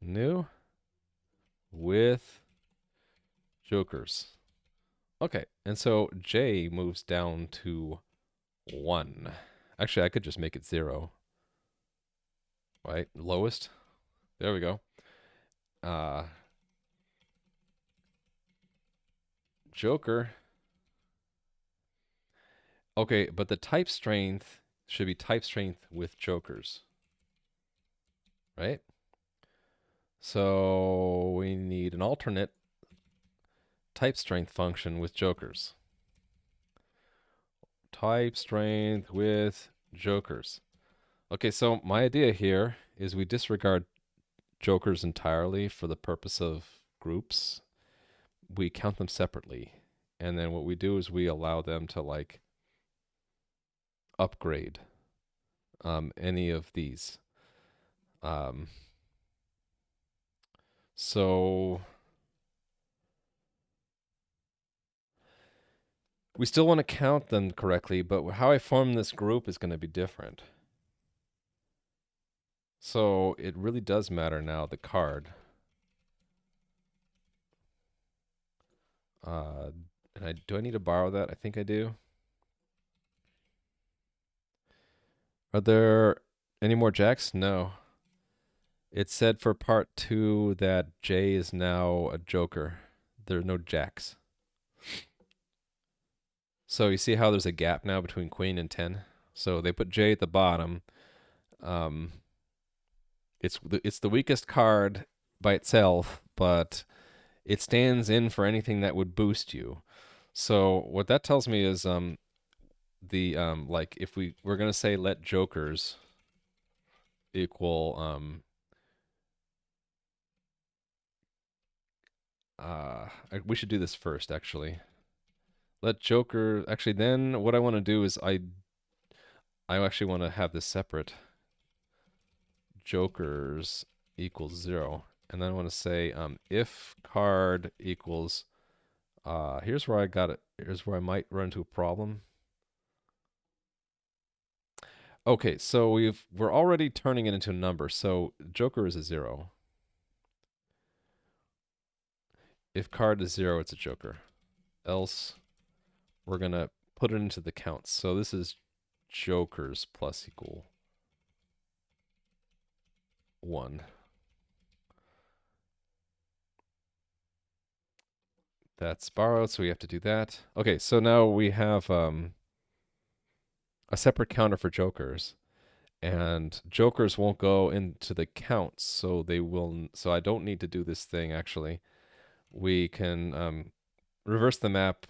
Speaker 1: New with jokers. Okay, and so J moves down to 1. Actually, I could just make it 0. Right? Lowest. There we go. Joker. Okay, but the type strength should be type strength with jokers. Right? So we need an alternate type strength function with jokers. Type strength with jokers. Okay, so my idea here is we disregard jokers entirely for the purpose of groups. We count them separately. And then what we do is we allow them to like upgrade any of these. So we still want to count them correctly, but how I form this group is going to be different. So it really does matter now, the card. And do I need to borrow that? I think I do. Are there any more jacks? No. It said for part 2 that J is now a joker. There are no jacks. So you see how there's a gap now between queen and 10? So they put J at the bottom. It's the weakest card by itself, but it stands in for anything that would boost you. So what that tells me is like if we're gonna say let jokers equal we should do this first, actually. Let Joker, actually, then what I want to do is I actually want to have this separate. Jokers equals 0. And then I want to say if card equals, here's where I got it. Here's where I might run into a problem. Okay, so we're already turning it into a number. So Joker is a 0. If card is 0, it's a Joker. Else, we're going to put it into the counts. So this is Jokers plus equal 1. That's borrowed, so we have to do that. Okay, so now we have a separate counter for Jokers. And Jokers won't go into the counts, so they will. So I don't need to do this thing, actually. We can reverse the map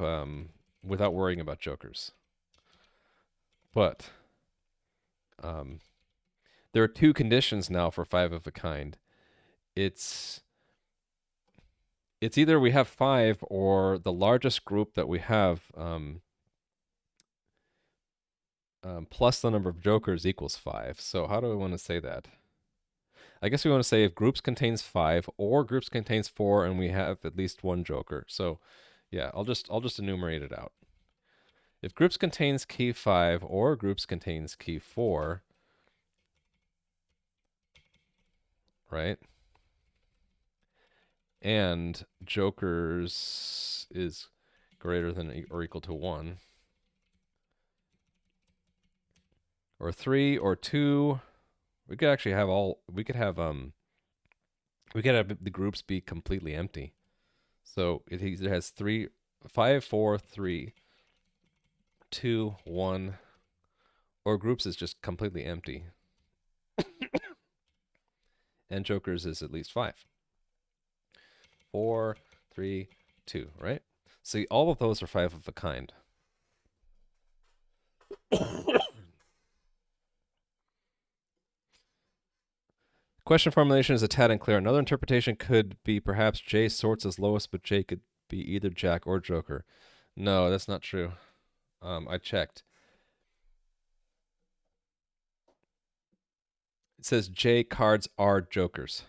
Speaker 1: without worrying about Jokers. But there are two conditions now for 5 of a kind. It's either we have 5 or the largest group that we have plus the number of Jokers equals 5. So how do I want to say that? I guess we want to say if groups contains 5 or groups contains 4 and we have at least one Joker. So yeah, I'll just enumerate it out. If groups contains key 5 or groups contains key 4, right? And Jokers is greater than or equal to 1. Or 3 or 2. We could actually have we could have the groups be completely empty. So it either has 3, 5, 4, 3, 2, 1, or groups is just completely empty. And Jokers is at least 5. 4, 3, 2, right? See, all of those are 5 of a kind. Question formulation is a tad unclear. Another interpretation could be perhaps J sorts as lowest, but J could be either Jack or Joker. No, that's not true. I checked. It says J cards are Jokers.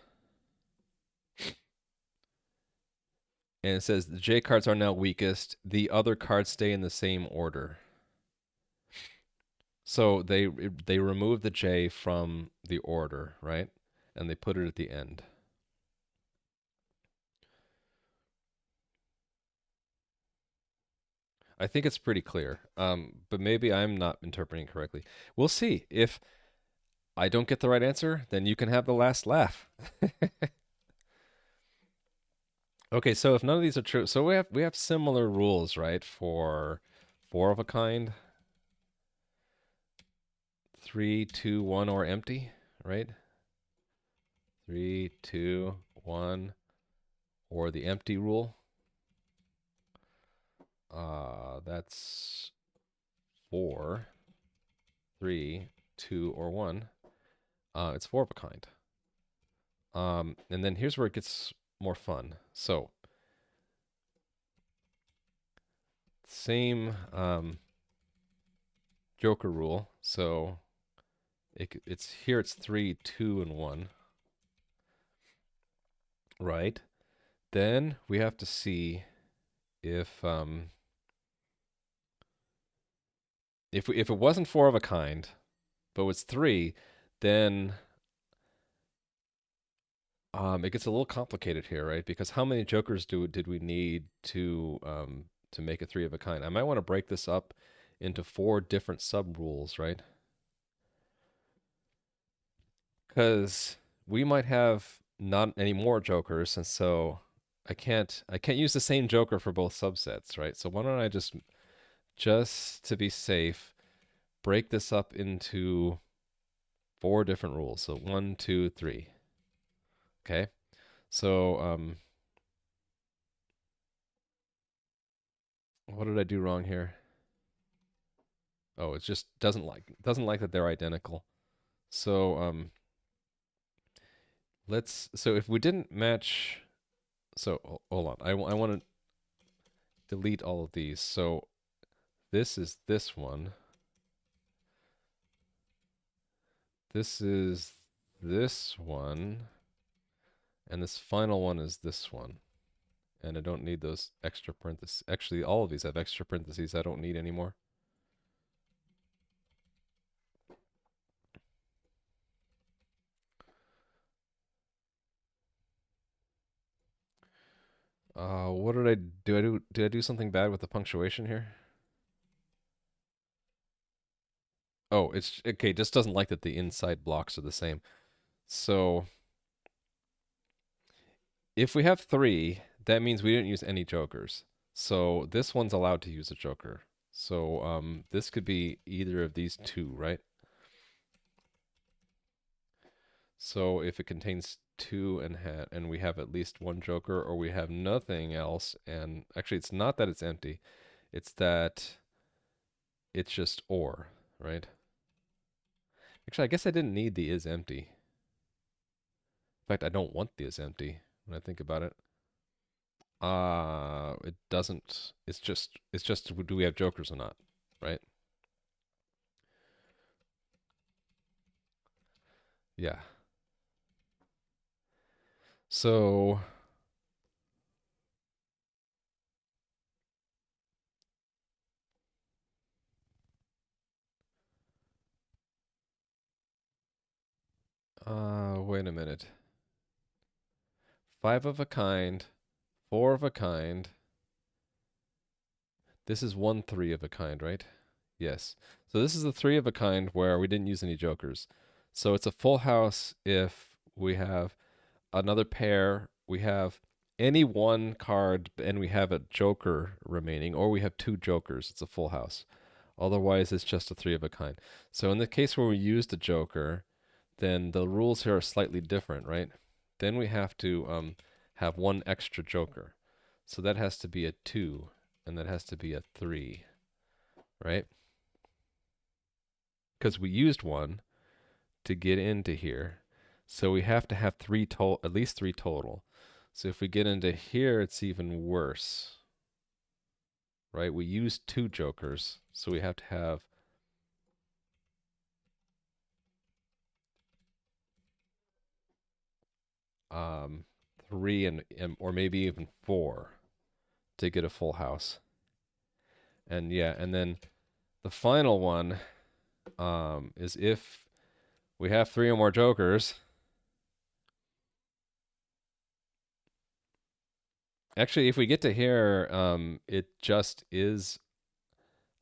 Speaker 1: And it says the J cards are now weakest. The other cards stay in the same order. So they remove the J from the order, right? And they put it at the end. I think it's pretty clear. But maybe I'm not interpreting correctly. We'll see. If I don't get the right answer, then you can have the last laugh. Okay, so if none of these are true, so we have similar rules, right? For 4 of a kind, 3, 2, 1, or empty, right? 3, 2, 1, or the empty rule. That's 4, 3, 2, or 1. It's 4 of a kind. And then here's where it gets more fun. So, same Joker rule. So, it's here. It's 3, 2, and 1. Right. Then we have to see if it wasn't 4 of a kind, but it's 3, then it gets a little complicated here, right? Because how many Jokers did we need to make a 3 of a kind? I might want to break this up into 4 different sub rules, right? Because we might have not any more Jokers, and so I can't use the same Joker for both subsets, right? So why don't I just to be safe, break this up into 4 different rules. So 1, 2, 3. Okay. So what did I do wrong here? Oh, it just doesn't like that they're identical. So so if we didn't match So hold on. I want to delete all of these. So this is this one. This is this one. And this final one is this one. And I don't need those extra parentheses. Actually, all of these have extra parentheses I don't need anymore. What did I do? Did I do something bad with the punctuation here? Oh, it's okay. It just doesn't like that the inside blocks are the same. So if we have three, that means we didn't use any jokers. So this one's allowed to use a joker. So this could be either of these two, right? So if it contains two and we have at least one joker, or we have nothing else, and actually it's not that it's empty, it's that it's just or, right? Actually, I guess I didn't need the is empty. In fact, I don't want the is empty when I think about it. It doesn't. It's just do we have jokers or not, right? Yeah. So, wait a minute. Five of a kind, four of a kind. This is one three of a kind, right? Yes. So this is the three of a kind where we didn't use any jokers. So it's a full house if we have another pair, we have any one card, and we have a joker remaining, or we have two jokers. It's a full house. Otherwise, it's just a three of a kind. So in the case where we used a joker, then the rules here are slightly different, right? Then we have to have one extra joker. So that has to be a two, and that has to be a three, right? Because we used one to get into here. So we have to have at least three total. So if we get into here, it's even worse, right? We used two jokers, so we have to have um, three and or maybe even four to get a full house. And yeah, and then the final one is if we have three or more jokers. Actually, if we get to here, it just is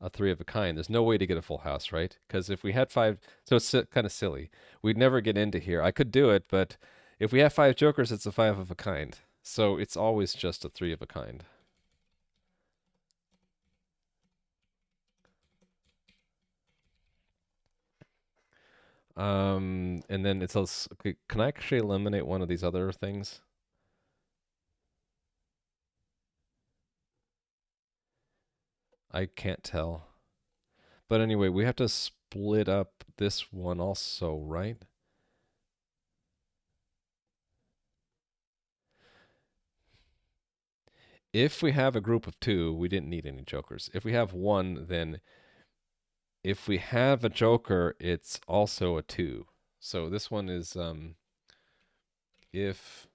Speaker 1: a three of a kind. There's no way to get a full house, right? Because if we had five, so it's kind of silly. We'd never get into here. I could do it, but if we have five jokers, it's a five of a kind. So it's always just a three of a kind. And then it's also, can I actually eliminate one of these other things? I can't tell. But anyway, we have to split up this one also, right? If we have a group of two, we didn't need any jokers. If we have one, then if we have a joker, it's also a two. So this one is if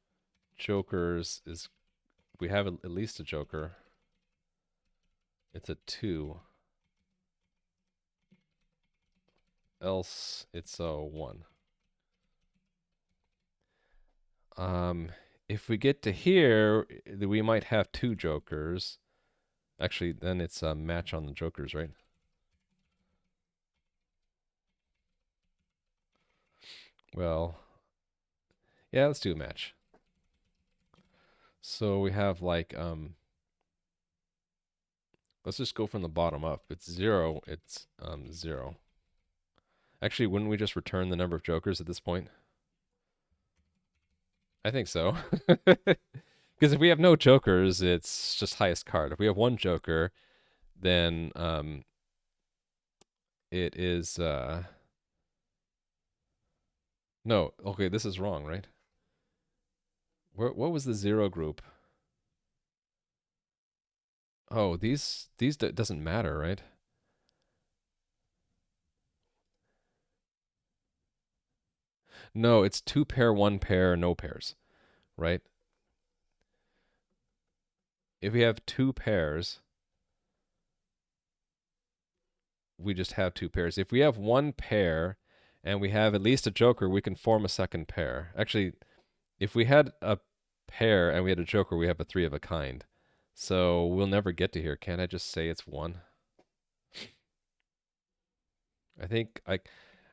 Speaker 1: jokers is we have at least a joker, it's a two. Else it's a one. Um, if we get to here, we might have two jokers. Actually, then it's a match on the jokers, right? Well, yeah, let's do a match. So we have like let's just go from the bottom up. It's zero. It's zero. Actually, wouldn't we just return the number of jokers at this point? I think so. Because if we have no jokers, it's just highest card. If we have one joker, then it is no. Okay, this is wrong, right? What was the zero group? Oh, these doesn't matter, right? No, it's two pair, one pair, no pairs, right? If we have two pairs, we just have two pairs. If we have one pair and we have at least a joker, we can form a second pair. Actually, if we had a pair and we had a joker, we have a three of a kind. So we'll never get to here. Can't I just say it's one? I think I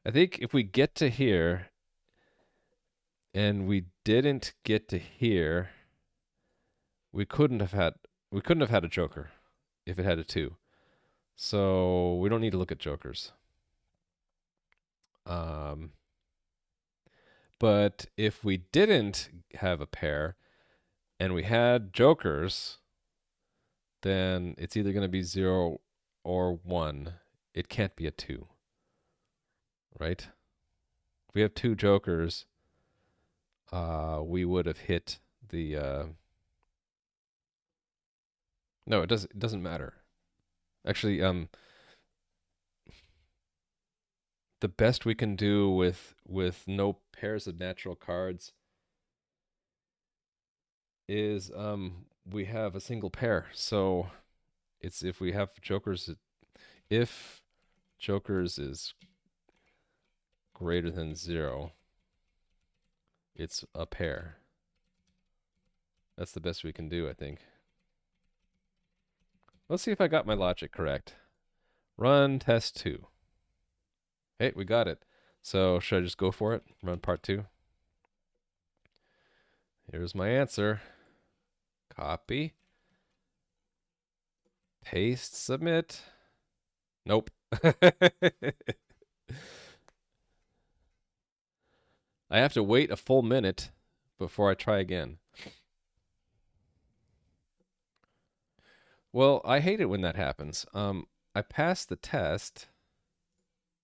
Speaker 1: I think if we get to here and we didn't get to here, we couldn't have had we couldn't have had a joker if it had a two. So we don't need to look at jokers. Um, but if we didn't have a pair and we had jokers, then it's either going to be 0 or 1. It can't be a 2, right? If we have two jokers, we would have hit the no, it doesn't matter. Actually, the best we can do with no pairs of natural cards is we have a single pair. So it's if we have jokers, if jokers is greater than 0, it's a pair. That's the best we can do, I think. Let's see if I got my logic correct. Run test 2. Hey, we got it. So should I just go for it? Run part 2. Here's my answer. Copy. Paste, submit. Nope. I have to wait a full minute before I try again. Well, I hate it when that happens. I passed the test,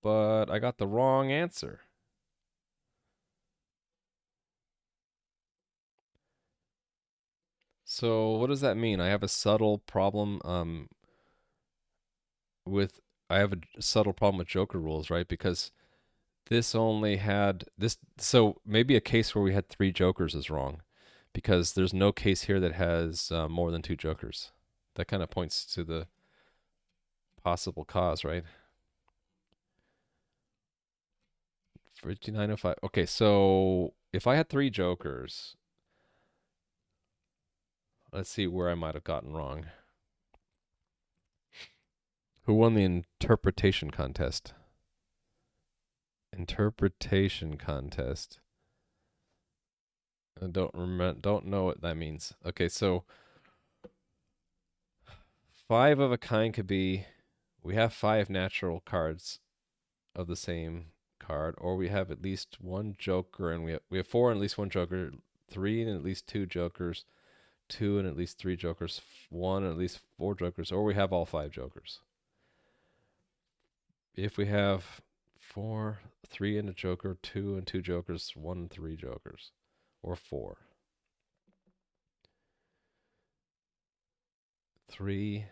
Speaker 1: but I got the wrong answer. So what does that mean? I have a subtle problem with I have a subtle problem with Joker rules, right? Because this only had this, so maybe a case where we had three Jokers is wrong, because there's no case here that has more than two Jokers. That kind of points to the possible cause, right? 5905. Okay, so if I had three Jokers, let's see where I might have gotten wrong. Who won the interpretation contest? Interpretation contest. I don't know what that means. Okay, so five of a kind could be we have five natural cards of the same card, or we have at least one joker, and we have four and at least one joker, three and at least two jokers, two and at least three jokers, one and at least four jokers, or we have all five jokers. If we have four, three and a joker, two and two jokers, one and three jokers, or four. Three.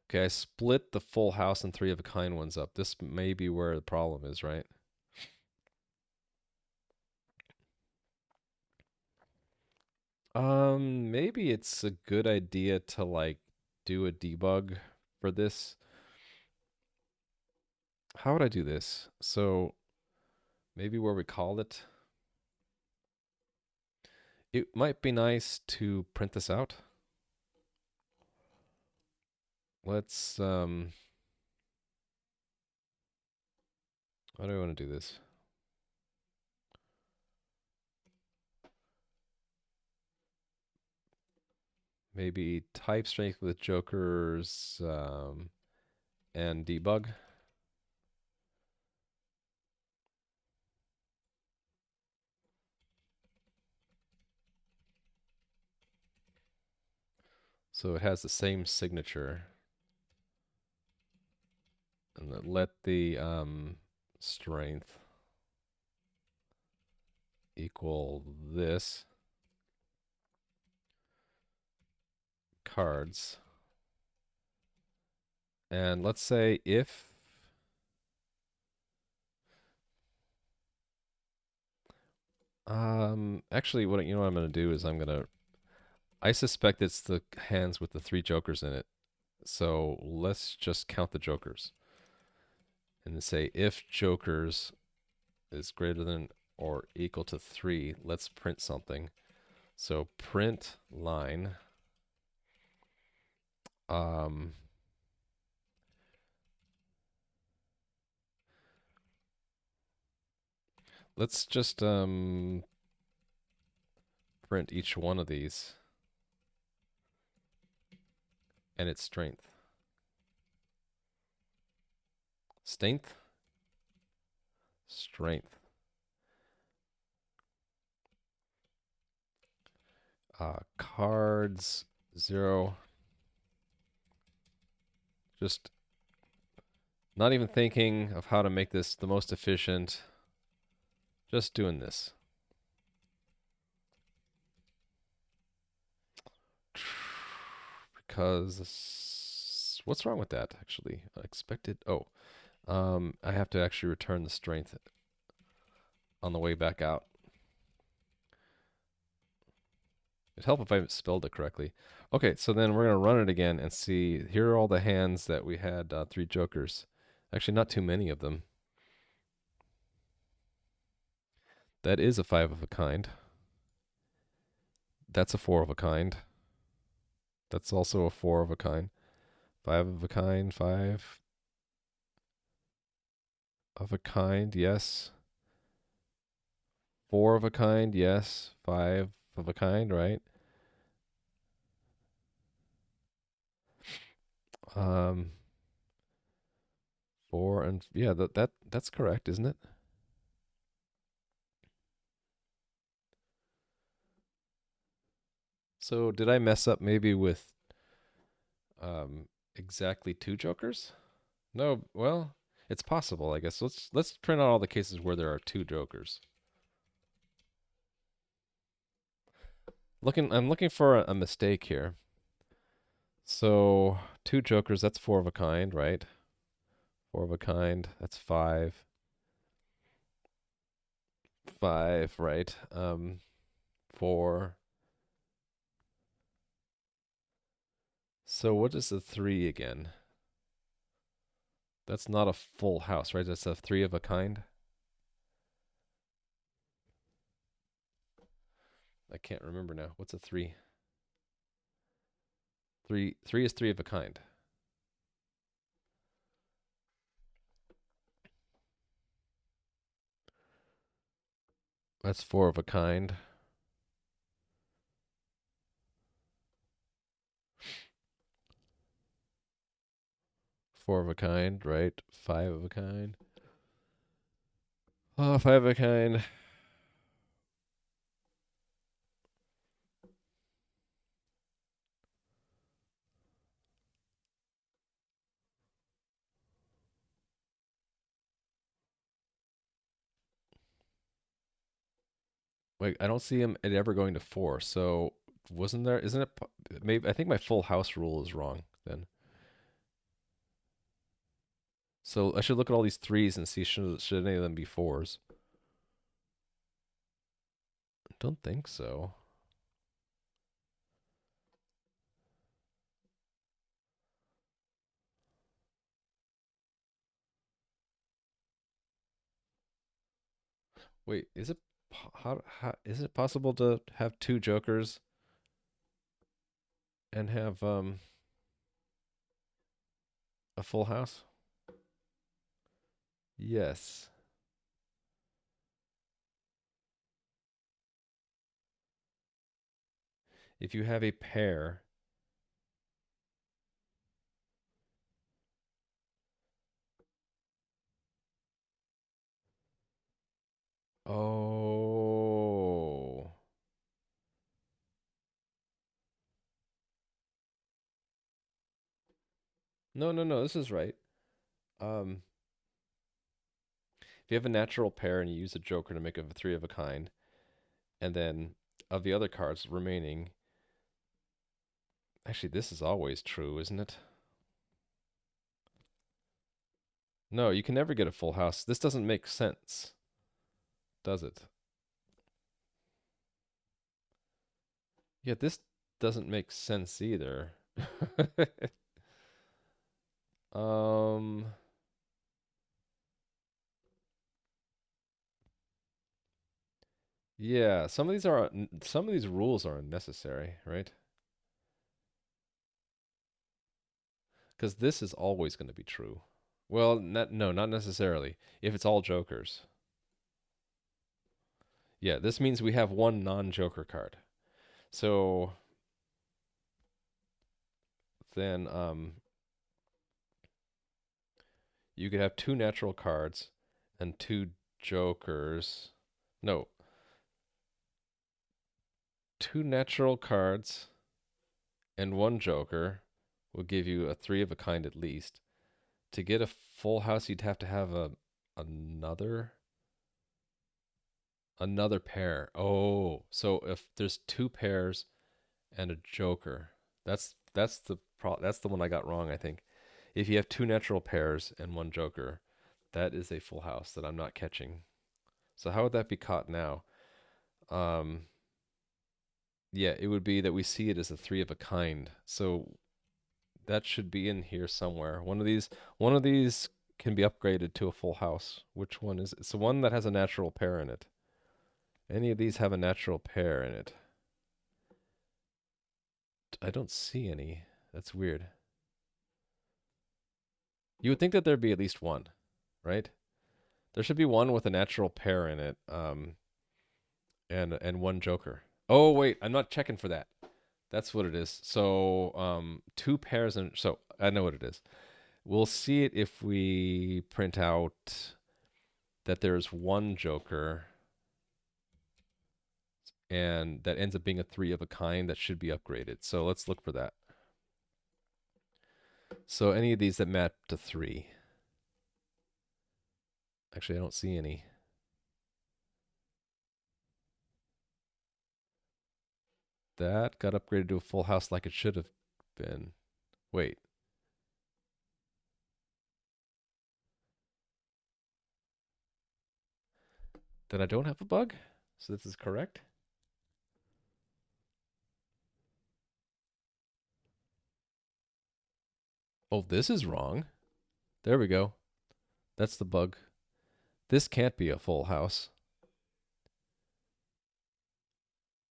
Speaker 1: Okay, I split the full house and three of a kind ones up. This may be where the problem is, right? Maybe it's a good idea to like do a debug for this. How would I do this? So maybe where we call it, it might be nice to print this out. Let's how do I want to do this? Maybe type strength with jokers and debug. So it has the same signature. And then let the strength equal this. cards. And let's say if actually what I'm going to do is I suspect it's the hands with the 3 jokers in it. So let's just count the jokers and say if jokers is greater than or equal to 3, let's print something. So print line. Um, let's just print each one of these and its strength. Strength. Strength. Cards 0. Just not even thinking of how to make this the most efficient. Just doing this. Because what's wrong with that actually? Unexpected. Oh, I have to actually return the strength on the way back out. It'd help if I spelled it correctly. Okay, so then we're going to run it again and see. Here are all the hands that we had 3 jokers. Actually, not too many of them. That is a 5 of a kind. That's a 4 of a kind. That's also a 4 of a kind. 5 of a kind, 5 of a kind, yes. 4 of a kind, yes. 5 of a kind, right? Um, 4 and yeah, that's correct, isn't it? So did I mess up maybe with exactly 2 jokers? No, well, it's possible, I guess. Let's print out all the cases where there are 2 jokers. I'm looking for a mistake here. So 2 jokers, that's 4 of a kind, right? 4 of a kind, that's 5. 5, right? 4. So what is the 3 again? That's not a full house, right? That's a 3 of a kind. I can't remember now. What's a 3? 3 is 3 of a kind. That's 4 of a kind. Four of a kind, right? 5 of a kind. Oh, 5 of a kind. Wait, I don't see it ever going to 4. So wasn't there? Isn't it? Maybe I think my full house rule is wrong then. So I should look at all these 3s and see should any of them be 4s. I don't think so. Wait, is it how is it possible to have 2 jokers and have a full house? Yes. If you have a pair. Oh. No, no, no, this is right. Um if you have a natural pair and you use a joker to make a 3 of a kind, and then of the other cards remaining, Actually, this is always true, isn't it? No, you can never get a full house. This doesn't make sense, does it? Yeah, this doesn't make sense either. um, yeah, some of these rules are unnecessary, right? Because this is always going to be true. Well, not necessarily. If it's all jokers. Yeah, this means we have one non-joker card. So then you could have two natural cards and two jokers. No, two natural cards and one joker will give you a three of a kind at least. To get a full house, you'd have to have another another pair. Oh, so if there's two pairs and a joker, that's the one I got wrong, I think. If you have two natural pairs and one joker, that is a full house that I'm not catching. So how would that be caught now? Um, yeah, it would be that we see it as a three of a kind. So that should be in here somewhere. One of these can be upgraded to a full house. Which one is it? It's the one that has a natural pair in it. Any of these have a natural pair in it? I don't see any. That's weird. You would think that there'd be at least one, right? There should be one with a natural pair in it, and one joker. Oh wait, I'm not checking for that. That's what it is. So two pairs and so I know what it is. We'll see it if we print out that there's one joker and that ends up being a three of a kind that should be upgraded. So let's look for that. So any of these that map to three. Actually, I don't see any. That got upgraded to a full house like it should have been. Wait. Then I don't have a bug? So this is correct? Oh, this is wrong. There we go. That's the bug. This can't be a full house.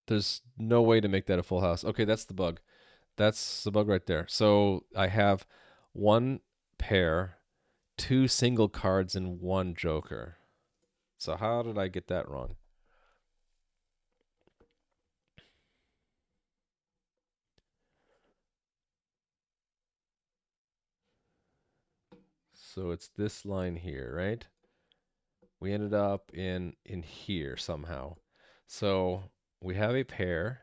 Speaker 1: There's no way to make that a full house. Okay, that's the bug. That's the bug right there. So I have one pair, two single cards, and one joker. So how did I get that wrong? So it's this line here, right? We ended up in here somehow. So we have a pair.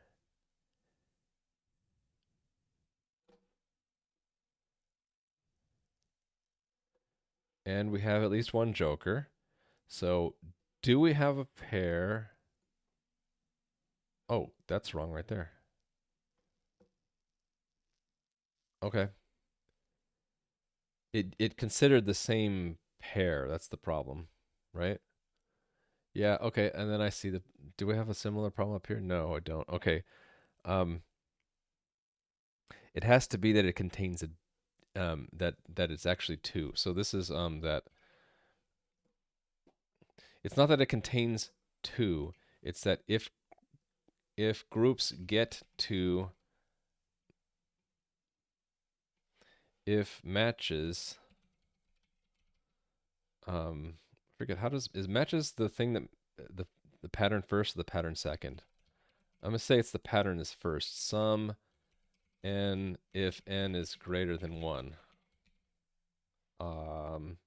Speaker 1: And we have at least one joker. So do we have a pair? Oh, that's wrong right there. Okay. It considered the same pair. That's the problem, right? Yeah, okay. And then I see the do we have a similar problem up here? No, I don't. Okay. Um it has to be that it contains a that it's actually two. So this is that it's not that it contains two. It's that if groups get to if matches forget how does is matches the thing that the the pattern first or the pattern second? I'm gonna say it's the pattern is first. Sum n if n is greater than one. Um,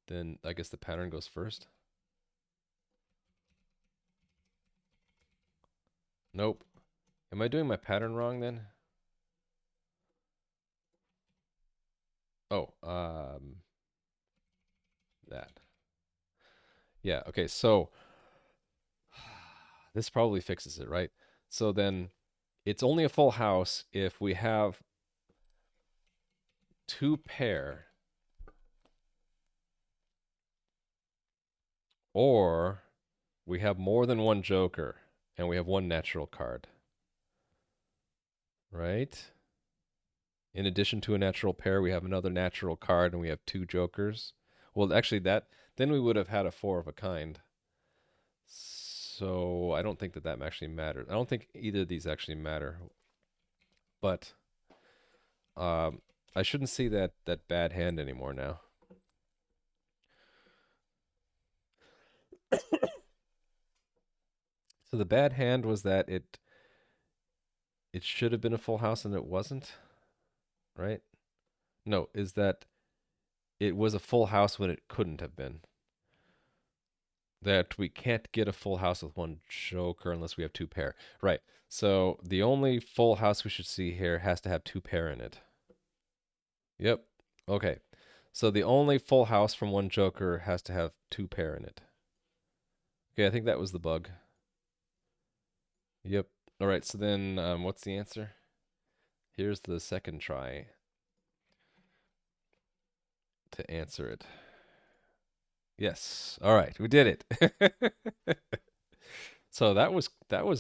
Speaker 1: then I guess the pattern goes first. Nope. Am I doing my pattern wrong then? Oh, that. Yeah, okay, so this probably fixes it, right? So then It's only a full house if we have two pair or we have more than one joker and we have one natural card, right? In addition to a natural pair, we have another natural card and we have two jokers. Well, actually, then we would have had a four of a kind. So I don't think that actually matters. I don't think either of these actually matter. But I shouldn't see that bad hand anymore now. So the bad hand was that it should have been a full house and it wasn't, right? No, is that it was a full house when it couldn't have been. That we can't get a full house with one joker unless we have two pair. Right. So the only full house we should see here has to have two pair in it. Yep. Okay. So the only full house from one joker has to have two pair in it. Okay, I think that was the bug. Yep. All right. So then, what's the answer? Here's the second try to answer it. Yes. All right, we did it. So that was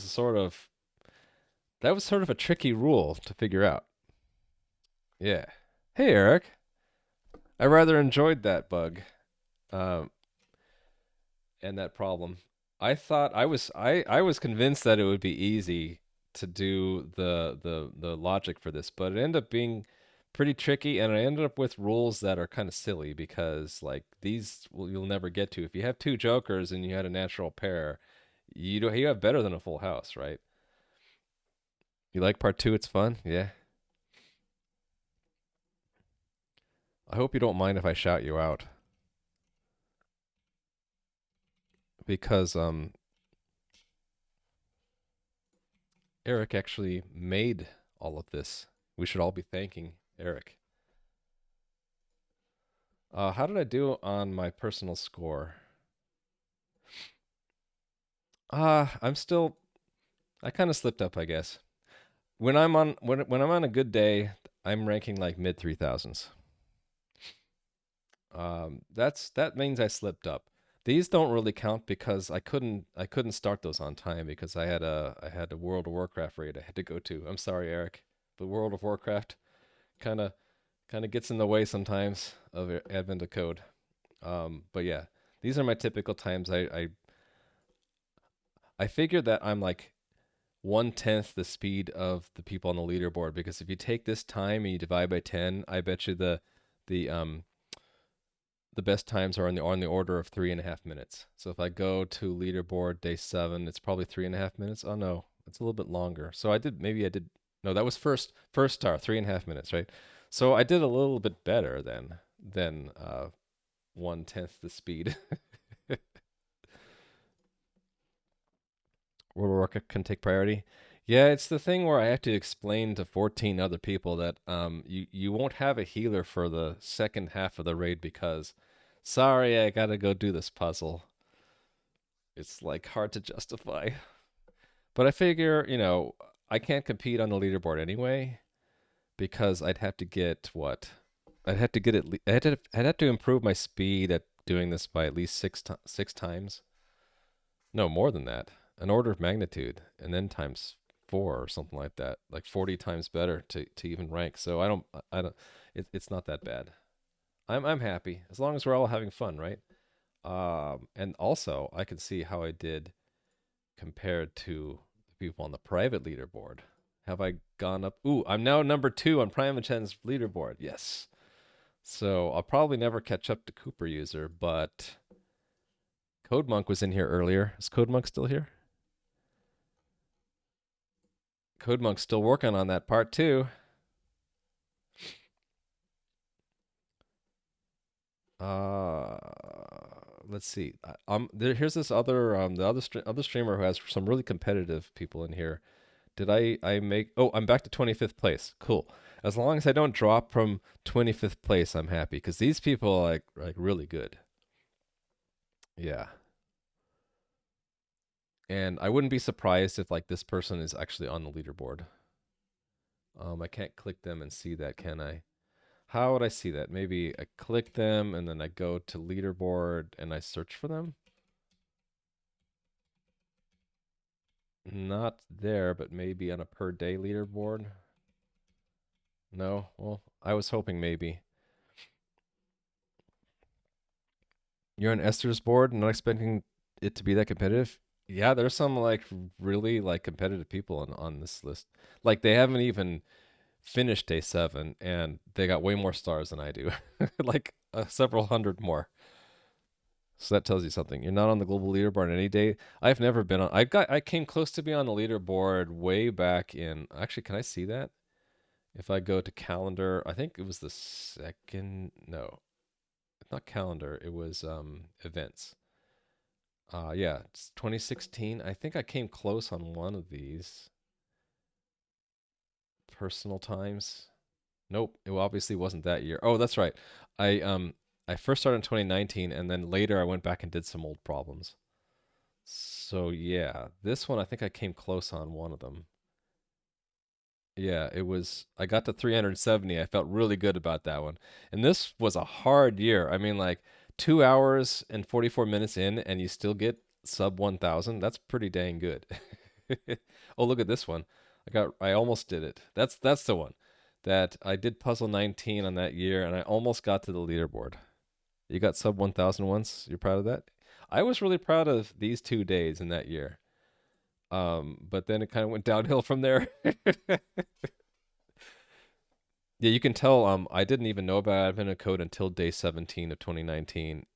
Speaker 1: sort of a tricky rule to figure out. Yeah. Hey, Eric. I rather enjoyed that bug, um, and that problem. I thought I was convinced that it would be easy to do the logic for this, but it ended up being pretty tricky, and I ended up with rules that are kind of silly because like these you'll never get to. If you have two jokers and you had a natural pair, you have better than a full house, right? You like part two? It's fun. Yeah. I hope you don't mind if I shout you out because Eric actually made all of this. We should all be thanking Eric. How did I do on my personal score? I'm still. I kind of slipped up, I guess. When I'm on a good day, I'm ranking like mid 3000s. That means I slipped up. These don't really count because I couldn't start those on time because I had a World of Warcraft raid I had to go to. I'm sorry, Eric, but World of Warcraft kind of gets in the way sometimes of Advent of Code. But yeah, these are my typical times. I figured that I'm like 1/10 the speed of the people on the leaderboard because if you take this time and you divide by 10, I bet you the the best times are on the order of 3.5 minutes. So if I go to leaderboard day 7, it's probably 3.5 minutes. Oh no, it's a little bit longer. So I did no, that was first star, 3.5 minutes, right? So I did a little bit better than 1/10 the speed. World of Warcraft can take priority. Yeah, it's the thing where I have to explain to 14 other people that you won't have a healer for the second half of the raid because sorry, I gotta go do this puzzle. It's like hard to justify. But I figure, I can't compete on the leaderboard anyway because I'd have to get what? I'd have to get at least I'd have to improve my speed at doing this by at least six times. No, more than that. An order of magnitude, and then times four or something like that. Like 40 times better to even rank. So I don't it's not that bad. I'm happy as long as we're all having fun, right? And also I can see how I did compared to the people on the private leaderboard. Have I gone up? Ooh, I'm now number 2 on Primachen's leaderboard. Yes. So I'll probably never catch up to Cooper User, but Code Monk was in here earlier. Is Code Monk still here? Code Monk's still working on that part too. Uh, let's see. Here's this other other streamer who has some really competitive people in here. Did I make? Oh, I'm back to 25th place. Cool. As long as I don't drop from 25th place, I'm happy because these people are like really good. Yeah. And I wouldn't be surprised if like this person is actually on the leaderboard. I can't click them and see that, can I? How would I see that? Maybe I click them and then I go to leaderboard and I search for them. Not there, but maybe on a per day leaderboard. No? Well, I was hoping maybe. You're on Esther's board, not expecting it to be that competitive. Yeah, there's some like really like competitive people on this list. Like they haven't even finished day 7 and they got way more stars than I do. Like several hundred more. So that tells you something. You're not on the global leaderboard any day. I've never been on. I came close to be on the leaderboard way back in. Actually, can I see that? If I go to calendar, I think it was the second. No, not calendar. It was events. Yeah, it's 2016. I think I came close on one of these personal times. Nope, it obviously wasn't that year. Oh, that's right. I first started in 2019, and then later I went back and did some old problems. So yeah, this one I think I came close on one of them. Yeah, it was. I got to 370. I felt really good about that one. And this was a hard year. I mean, like 2 hours and 44 minutes in, and you still get sub 1,000. That's pretty dang good. Oh, look at this one. I almost did it. That's the one that I did puzzle 19 on that year, and I almost got to the leaderboard. You got sub 1,000 once. You're proud of that? I was really proud of these 2 days in that year. But then it kind of went downhill from there. Yeah, you can tell. I didn't even know about Advent of Code until day 17 of 2019.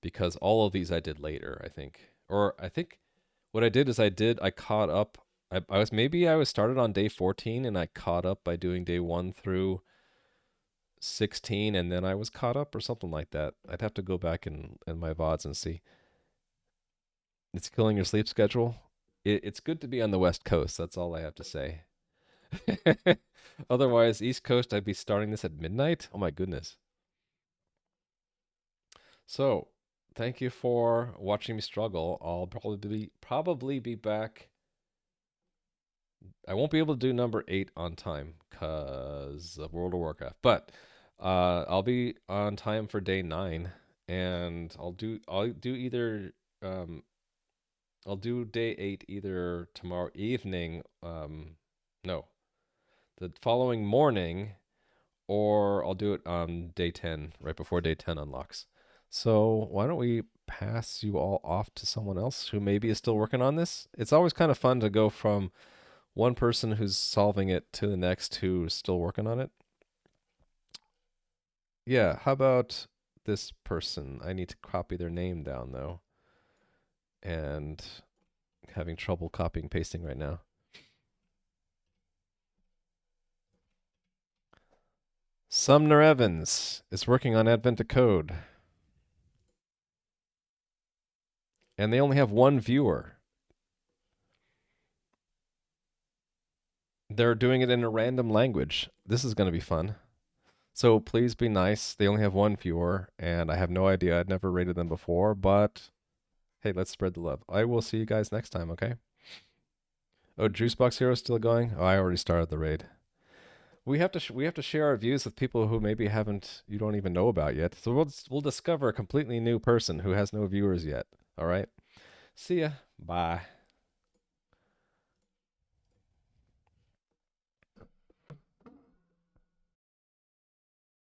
Speaker 1: Because all of these I did later, I think. Or I think what I did is I caught up. I was started on day 14 and I caught up by doing day 1 through 16 and then I was caught up or something like that. I'd have to go back in my VODs and see. It's killing your sleep schedule. It's good to be on the West Coast. That's all I have to say. Otherwise, East Coast, I'd be starting this at midnight. Oh my goodness. So, thank you for watching me struggle. I'll probably be back. I won't be able to do number 8 on time because of World of Warcraft, but I'll be on time for day 9, and I'll do either I'll do day 8 either tomorrow evening, no, the following morning, or I'll do it on day 10, right before day 10 unlocks. So why don't we pass you all off to someone else who maybe is still working on this? It's always kind of fun to go from one person who's solving it to the next who's still working on it. Yeah, how about this person? I need to copy their name down though, and having trouble copying pasting right now. Sumner Evans is working on Advent of Code, and they only have one viewer. They're doing it in a random language. This is going to be fun. So please be nice. They only have one viewer, and I have no idea. I'd never rated them before, but hey, let's spread the love. I will see you guys next time, okay? Oh, Juicebox Hero is still going? Oh, I already started the raid. We have to share our views with people who maybe haven't you don't even know about yet. So we'll discover a completely new person who has no viewers yet. All right. See ya. Bye.